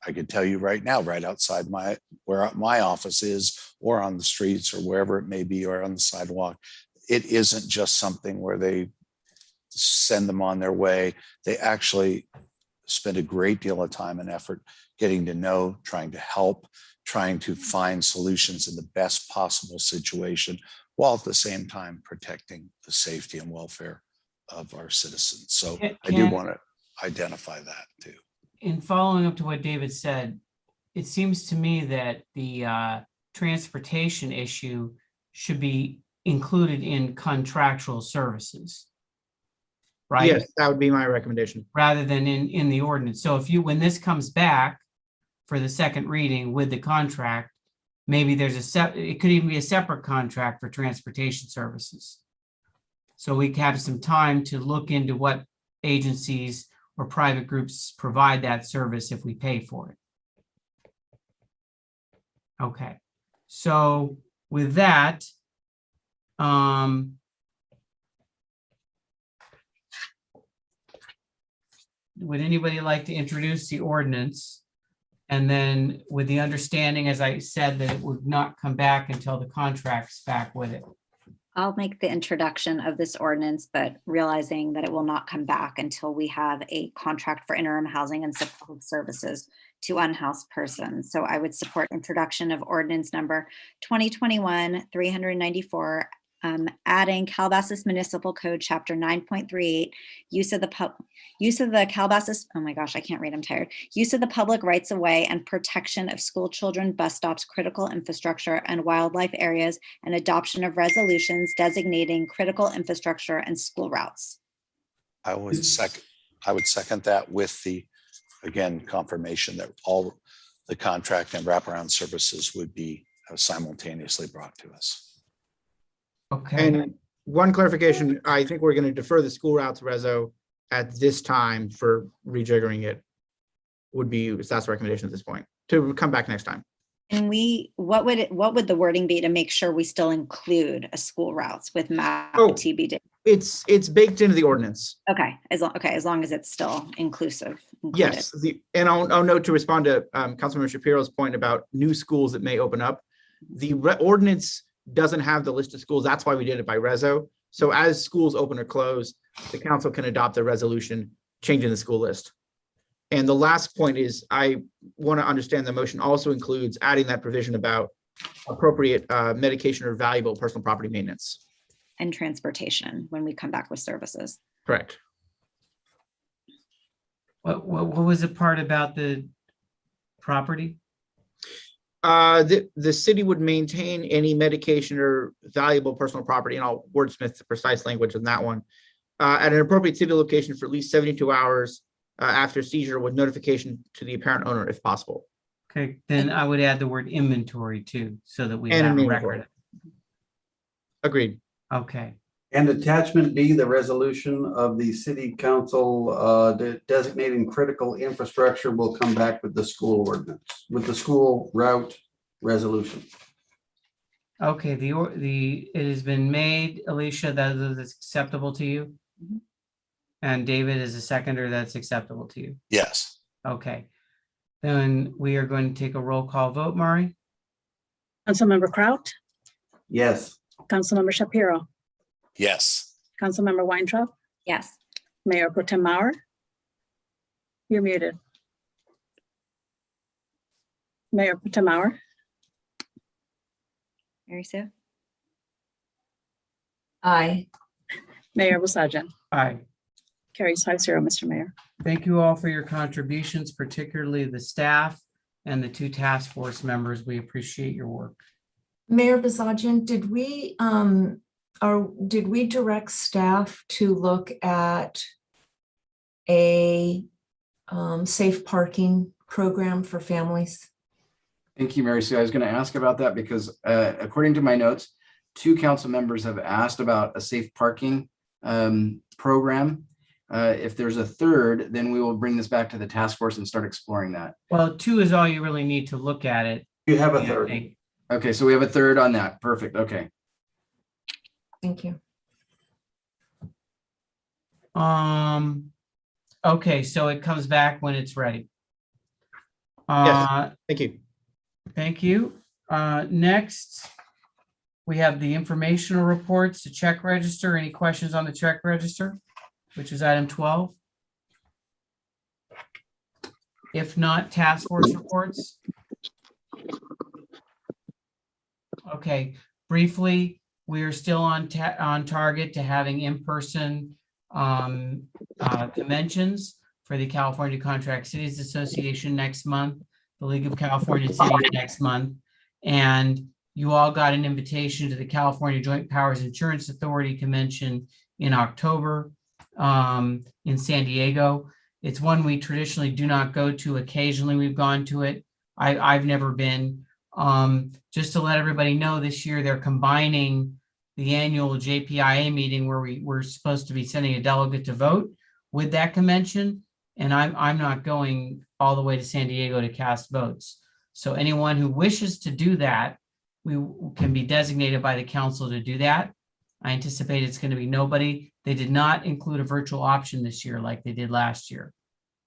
I could tell you right now, right outside where my office is, or on the streets, or wherever it may be, or on the sidewalk. It isn't just something where they send them on their way. They actually spend a great deal of time and effort getting to know, trying to help, trying to find solutions in the best possible situation, while at the same time protecting the safety and welfare of our citizens. So I do want to identify that too. In following up to what David said, it seems to me that the transportation issue should be included in contractual services. Right? Yes, that would be my recommendation. Rather than in the ordinance. So if when this comes back for the second reading with the contract, maybe there's it could even be a separate contract for transportation services. So we have some time to look into what agencies or private groups provide that service if we pay for it. Okay, so with that, would anybody like to introduce the ordinance? And then with the understanding, as I said, that it would not come back until the contract's back with it. I'll make the introduction of this ordinance, but realizing that it will not come back until we have a contract for interim housing and support services to unhoused persons. So I would support introduction of ordinance number 2021-394, adding Calabasas Municipal Code Chapter 9.38, use of the Calabasas, oh my gosh, I can't read, I'm tired. Use of the public rights of way and protection of school children, bus stops, critical infrastructure, and wildlife areas, and adoption of resolutions designating critical infrastructure and school routes. I would second that with the, again, confirmation that all the contract and wraparound services would be simultaneously brought to us. Okay. And one clarification, I think we're going to defer the school routes reso at this time for rejiggering it. Would be staff's recommendation at this point to come back next time. And what would the wording be to make sure we still include a school routes with map TBD? It's baked into the ordinance. Okay, as long as it's still inclusive. included. Yes, and I'll note to respond to Councilmember Shapiro's point about new schools that may open up. The ordinance doesn't have the list of schools. That's why we did it by reso. So as schools open or close, the council can adopt a resolution changing the school list. And the last point is, I want to understand the motion also includes adding that provision about appropriate medication or valuable personal property maintenance. And transportation when we come back with services. Correct. What was the part about the property? The city would maintain any medication or valuable personal property, and I'll wordsmith the precise language on that one, at an appropriate city location for at least 72 hours after seizure with notification to the apparent owner if possible. Okay, then I would add the word inventory too, so that we And have a inventory. record. Agreed. Okay, And attachment B, the resolution of the city council designating critical infrastructure will come back with the school ordinance, with the school route resolution. okay, it has been made, Alicia, that is acceptable to you? And David is a seconder, that's acceptable to you? Yes. Okay, then we are going to take a roll call vote, Mari? Councilmember Kraut, Yes. Councilmember Shapiro, Yes. Councilmember Weintraub, Yes. Mayor Pro Tem Mauer. You're muted. Mayor Pro Tem Mauer, Mary Sue? Aye. Mayor Bosajian. Aye. Carries 5-0, Mr. Mayor. Thank you all for your contributions, particularly the staff and the 2 task force members. We appreciate your work. Mayor Bosajian, did we direct staff to look at a safe parking program for families? Thank you, Mary Sue. I was going to ask about that because according to my notes, 2 council members have asked about a safe parking program. If there's a third, then we will bring this back to the task force and start exploring that. Well, 2 is all you really need to look at it. You have a third. Okay, so we have a third on that. Perfect. Okay. Thank you. Okay, so it comes back when it's ready. Yes, thank you. Thank you. Next, we have the informational reports, the check register. Any questions on the check register, which is item 12? If not, task force reports. Okay, briefly, we are still on target to having in-person conventions for the California Contract Cities Association next month, the League of California Cities next month, and you all got an invitation to the California Joint Powers Insurance Authority Convention in October in San Diego. It's one we traditionally do not go to. Occasionally we've gone to it. I've never been. Just to let everybody know, this year they're combining the annual JPIA meeting where we're supposed to be sending a delegate to vote with that convention. And I'm not going all the way to San Diego to cast votes. So anyone who wishes to do that, we can be designated by the council to do that. I anticipate it's going to be nobody. They did not include a virtual option this year like they did last year.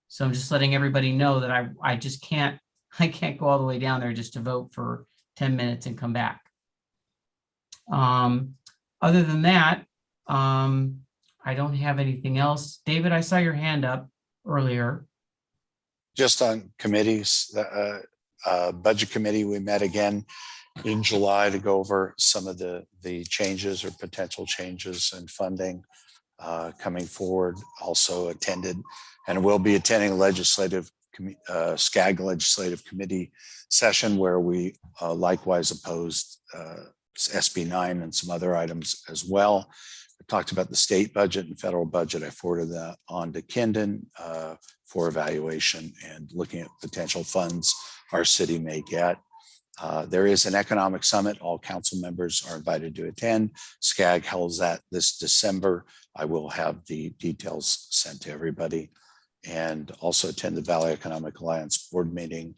So I'm just letting everybody know that I just can't go all the way down there just to vote for 10 minutes and come back. Other than that, I don't have anything else. David, I saw your hand up earlier. Just on committees, budget committee, we met again in July to go over some of the changes or potential changes in funding coming forward. Also attended and will be attending legislative SCAG legislative committee session where we likewise opposed SB 9 and some other items as well. We talked about the state budget and federal budget. I forwarded that on to Kendon for evaluation and looking at potential funds our city may get. There is an economic summit. All council members are invited to attend. SCAG holds that this December. I will have the details sent to everybody, and also attend the Valley Economic Alliance board meeting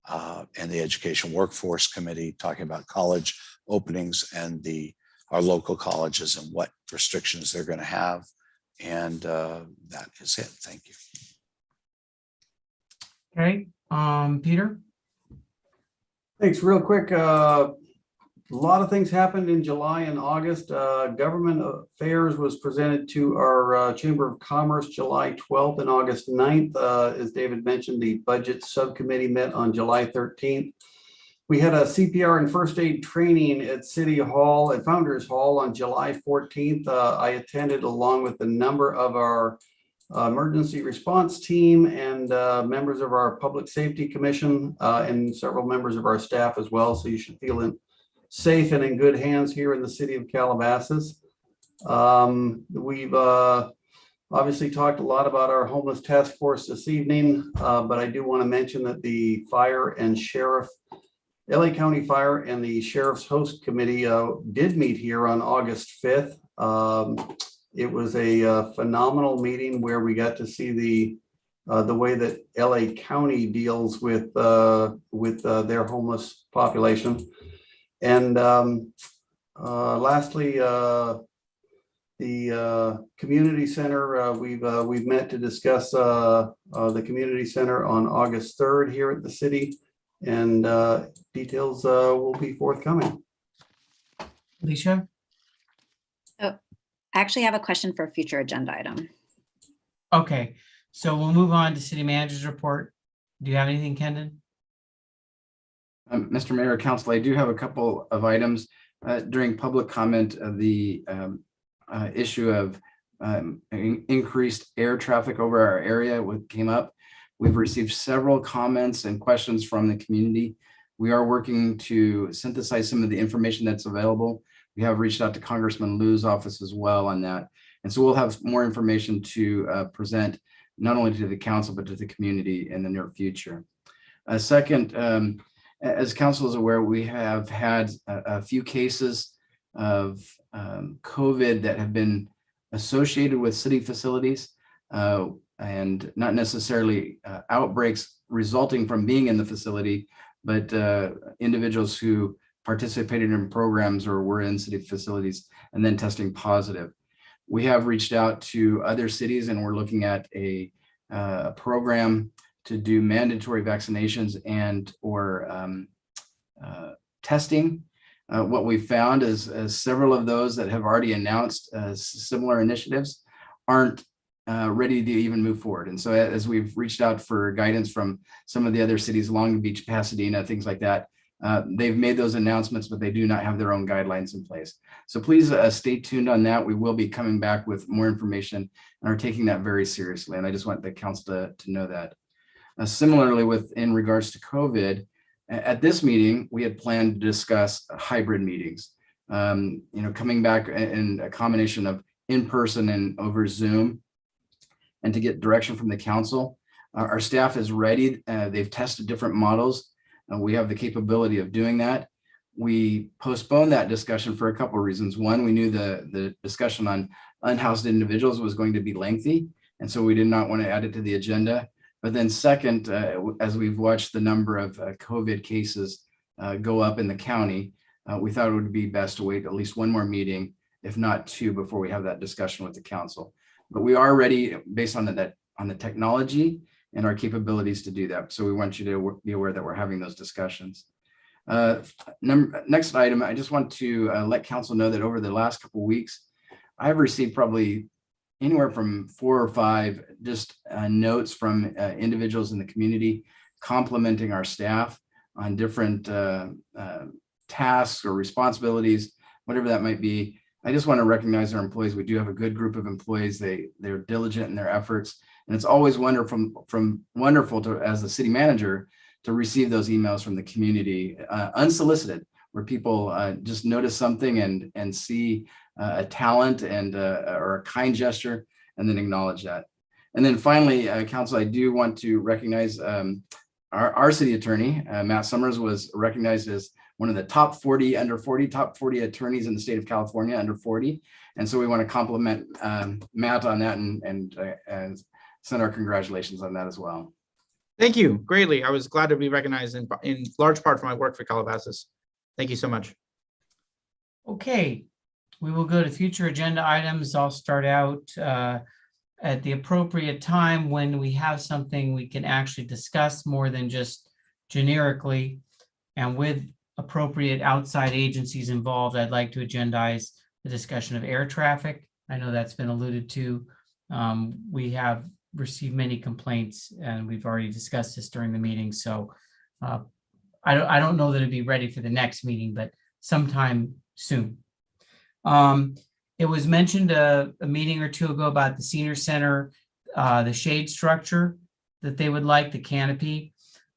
and the Education Workforce Committee talking about college openings and the our local colleges and what restrictions they're going to have. And that is it. Thank you. Okay, Peter? Thanks. Real quick, a lot of things happened in July and August. Government Affairs was presented to our Chamber of Commerce July 12th and August 9th. As David mentioned, the Budget Subcommittee met on July 13th. We had a CPR and first aid training at City Hall, at Founders Hall on July 14th. I attended along with a number of our emergency response team and members of our Public Safety Commission and several members of our staff as well. So you should feel safe and in good hands here in the city of Calabasas. We've obviously talked a lot about our homeless task force this evening, but I do want to mention that the Fire and Sheriff, LA County Fire and the Sheriff's Host Committee did meet here on August 5th. It was a phenomenal meeting where we got to see the way that LA County deals with their homeless population. And lastly, the community center, we've met to discuss the community center on August 3rd here at the city, and details will be forthcoming. Alicia? Oh, I actually have a question for a future agenda item. Okay, so we'll move on to City Manager's report. Do you have anything, Kendon? Mr. Mayor, Council, I do have a couple of items during public comment of the issue of increased air traffic over our area. What came up, we've received several comments and questions from the community. We are working to synthesize some of the information that's available. We have reached out to Congressman Liu's office as well on that. And so we'll have more information to present not only to the council, but to the community in the near future. Second, as council is aware, we have had a few cases of COVID that have been associated with city facilities and not necessarily outbreaks resulting from being in the facility, but individuals who participated in programs or were in city facilities and then testing positive. We have reached out to other cities and we're looking at a program to do mandatory vaccinations and or testing. What we found is several of those that have already announced similar initiatives aren't ready to even move forward. And so as we've reached out for guidance from some of the other cities, Long Beach, Pasadena, things like that, they've made those announcements, but they do not have their own guidelines in place. So please stay tuned on that. We will be coming back with more information and are taking that very seriously. And I just want the council to know that. Similarly, in regards to COVID, at this meeting, we had planned to discuss hybrid meetings, coming back in a combination of in-person and over Zoom, and to get direction from the council. Our staff is ready. They've tested different models. We have the capability of doing that. We postponed that discussion for a couple of reasons. One, we knew the discussion on unhoused individuals was going to be lengthy, and so we did not want to add it to the agenda. But then second, as we've watched the number of COVID cases go up in the county, we thought it would be best to wait at least one more meeting, if not two, before we have that discussion with the council. But we are ready based on the technology and our capabilities to do that. So we want you to be aware that we're having those discussions. Next item, I just want to let council know that over the last couple of weeks, I've received probably anywhere from 4 or 5 just notes from individuals in the community complimenting our staff on different tasks or responsibilities, whatever that might be. I just want to recognize our employees. We do have a good group of employees. They're diligent in their efforts. And it's always wonderful to, as the city manager, to receive those emails from the community, unsolicited, where people just notice something and see a talent and or a kind gesture, and then acknowledge that. And then finally, council, I do want to recognize our city attorney, Matt Summers, was recognized as one of the top 40 attorneys in the state of California under 40. And so we want to compliment Matt on that and send our congratulations on that as well. Thank you greatly. I was glad to be recognized in large part for my work for Calabasas. Thank you so much. Okay, We will go to future agenda items. I'll start out at the appropriate time when we have something we can actually discuss more than just generically. And with appropriate outside agencies involved, I'd like to agendize the discussion of air traffic. I know that's been alluded to. We have received many complaints and we've already discussed this during the meeting. So I don't know that it'd be ready for the next meeting, but sometime soon. It was mentioned a meeting or two ago about the senior center, the shade structure that they would like, the canopy.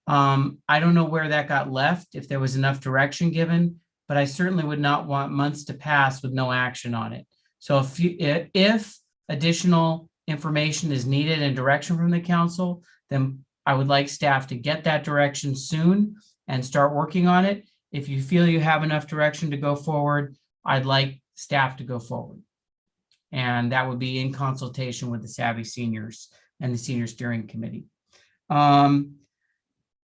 I don't know where that got left, if there was enough direction given, but I certainly would not want months to pass with no action on it. So if additional information is needed and direction from the council, then I would like staff to get that direction soon and start working on it. If you feel you have enough direction to go forward, I'd like staff to go forward. And that would be in consultation with the Savvy Seniors and the Senior Steering Committee.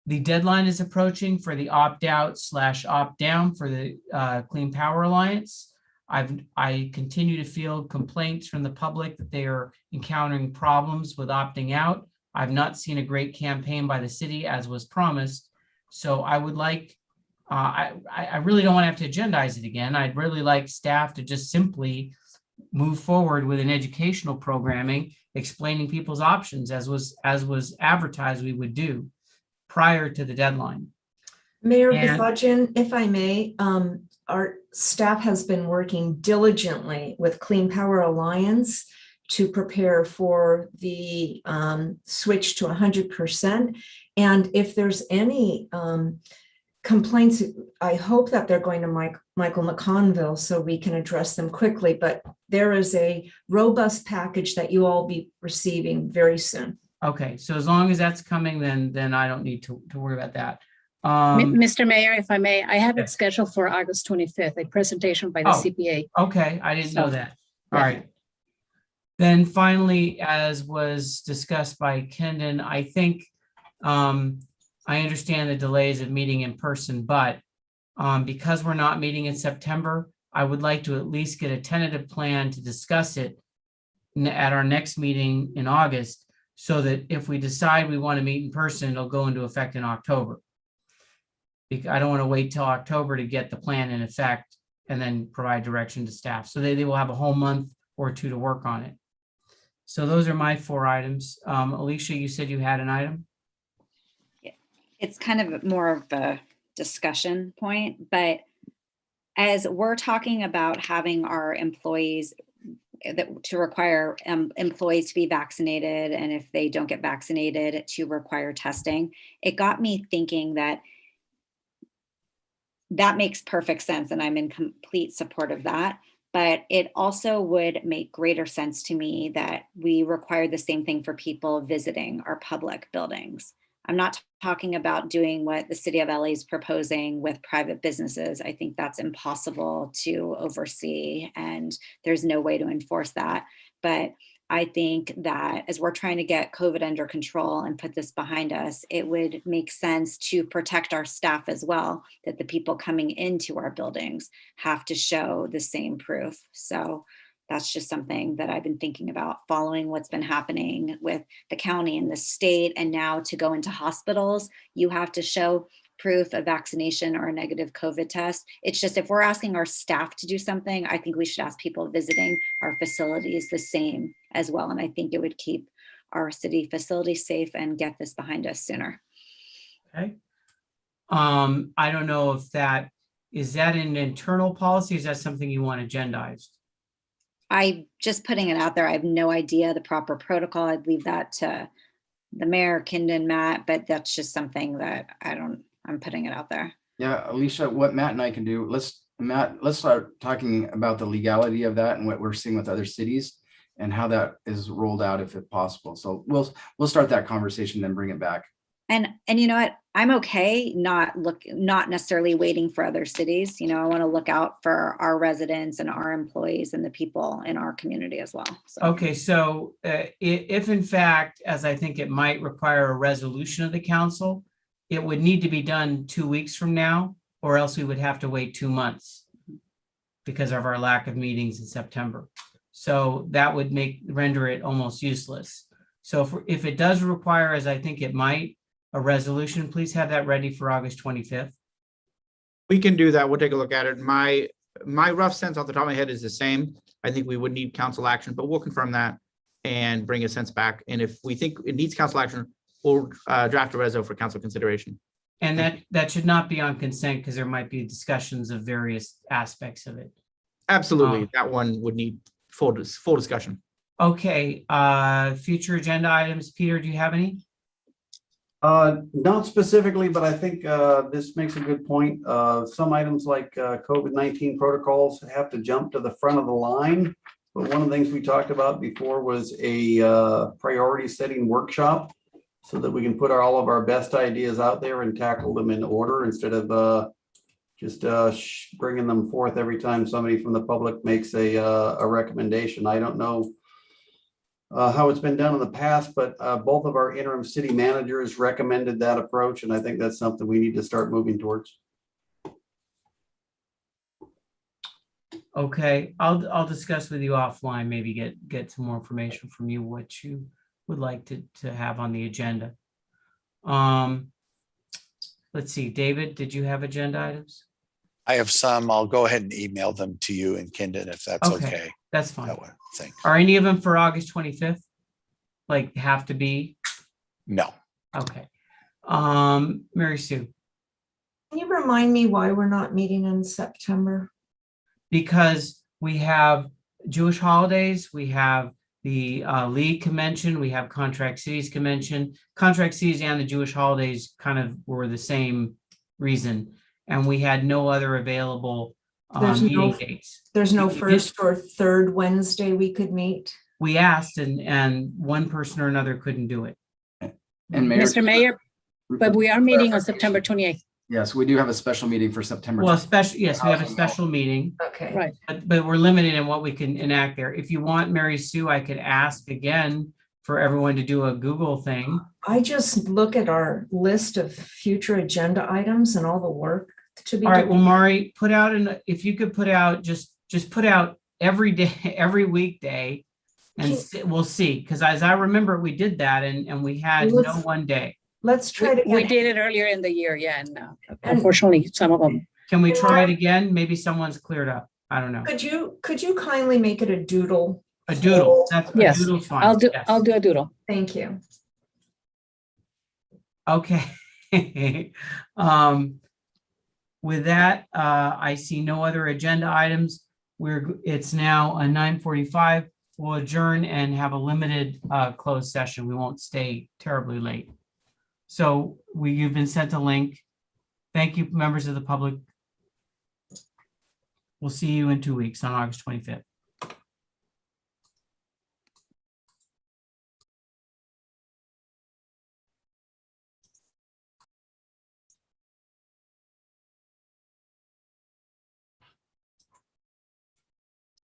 The deadline is approaching for the opt-out / opt-down for the Clean Power Alliance. I continue to field complaints from the public that they are encountering problems with opting out. I've not seen a great campaign by the city as was promised. So I would like, I really don't want to have to agendize it again. I'd really like staff to just simply move forward with an educational programming, explaining people's options as was advertised we would do prior to the deadline. Mayor And- Visagian, if I may, our staff has been working diligently with Clean Power Alliance to prepare for the switch to 100%. And if there's any complaints, I hope that they're going to Michael McConville so we can address them quickly. But there is a robust package that you all be receiving very soon. Okay, so as long as that's coming, then I don't need to worry about that. Mr. Mayor, if I may, I have yes. it scheduled for August 25th, a presentation by the CPA. Okay, I didn't know So, that. All right. Then finally, as was discussed by Kendon, I think I understand the delays of meeting in person, but because we're not meeting in September, I would like to at least get a tentative plan to discuss it at our next meeting in August, so that if we decide we want to meet in person, it'll go into effect in October. I don't want to wait till October to get the plan in effect and then provide direction to staff. So they will have a whole month or two to work on it. So those are my 4 items. Alicia, you said you had an item? It's kind of more of a discussion point, but as we're talking about having our employees to require employees to be vaccinated, and if they don't get vaccinated to require testing, it got me thinking that makes perfect sense and I'm in complete support of that. But it also would make greater sense to me that we require the same thing for people visiting our public buildings. I'm not talking about doing what the city of LA is proposing with private businesses. I think that's impossible to oversee and there's no way to enforce that. But I think that as we're trying to get COVID under control and put this behind us, it would make sense to protect our staff as well, that the people coming into our buildings have to show the same proof. So that's just something that I've been thinking about, following what's been happening with the county and the state. And now to go into hospitals, you have to show proof of vaccination or a negative COVID test. It's just, if we're asking our staff to do something, I think we should ask people visiting our facilities the same as well. And I think it would keep our city facilities safe and get this behind us sooner. Okay. I don't know if is that an internal policy? Is that something you want agendized? I just putting it out there. I have no idea the proper protocol. I'd leave that to the mayor, Kendon, Matt, but that's just something that I'm putting it out there. Yeah, Alicia, what Matt and I can do, let's start talking about the legality of that and what we're seeing with other cities and how that is rolled out if it's possible. So we'll start that conversation, then bring it back. And you know what? I'm okay not necessarily waiting for other cities. You know, I want to look out for our residents and our employees and the people in our community as well. So. Okay, so if in fact, as I think it might require a resolution of the council, it would need to be done 2 weeks from now, or else we would have to wait 2 months because of our lack of meetings in September. So that would render it almost useless. So if it does require, as I think it might, a resolution, please have that ready for August 25th. We can do that. We'll take a look at it. My rough sense off the top of my head is the same. I think we would need council action, but we'll confirm that and bring a sense back. And if we think it needs council action, we'll draft a reso for council consideration. And that should not be on consent because there might be discussions of various aspects of it. Absolutely. That one would need full discussion. Okay, future agenda items. Peter, do you have any? Not specifically, but I think this makes a good point. Some items like COVID-19 protocols have to jump to the front of the line. But one of the things we talked about before was a priority setting workshop so that we can put all of our best ideas out there and tackle them in order instead of just bringing them forth every time somebody from the public makes a recommendation. I don't know how it's been done in the past, but both of our interim city managers recommended that approach, and I think that's something we need to start moving towards. Okay, I'll discuss with you offline, maybe get some more information from you, what you would like to have on the agenda. Let's see, David, did you have agenda items? I have some. I'll go ahead and email them to you and Kendon if that's okay. That's fine. That way, thanks. Are any of them for August 25th? Like have to be? No. Okay. Mary Sue. Can you remind me why we're not meeting in September? Because we have Jewish holidays, we have the League Convention, we have Contract Cities Convention. Contract Cities and the Jewish holidays kind of were the same reason, and we had no other available meeting dates. There's no first or third Wednesday we could meet? We asked and one person or another couldn't do it. And Mayor, Mr. Mayor, but we are meeting on September 28th. yes, we do have a special meeting for September. Well, yes, we have a special meeting. Okay. Right. But we're limited in what we can enact there. If you want, Mary Sue, I could ask again for everyone to do a Google thing. I just look at our list of future agenda items and all the work to be All right, done. well, Mari, put out, if you could put out, just put out every day, every weekday, and we'll see. Because as I remember, we did that and we had no one day. Let's try to We get, did it earlier in the year, yeah, and unfortunately, some of them. Can we try it again? Maybe someone's cleared up. I don't know. could you kindly make it a doodle? A doodle. That's a Yes, doodle's fine. I'll do Yes. a doodle. Thank you. Okay. With that, I see no other agenda items. It's now 9:45. We'll adjourn and have a limited closed session. We won't stay terribly late. So you've been sent a link. Thank you, members of the public. We'll see you in 2 weeks on August 25th.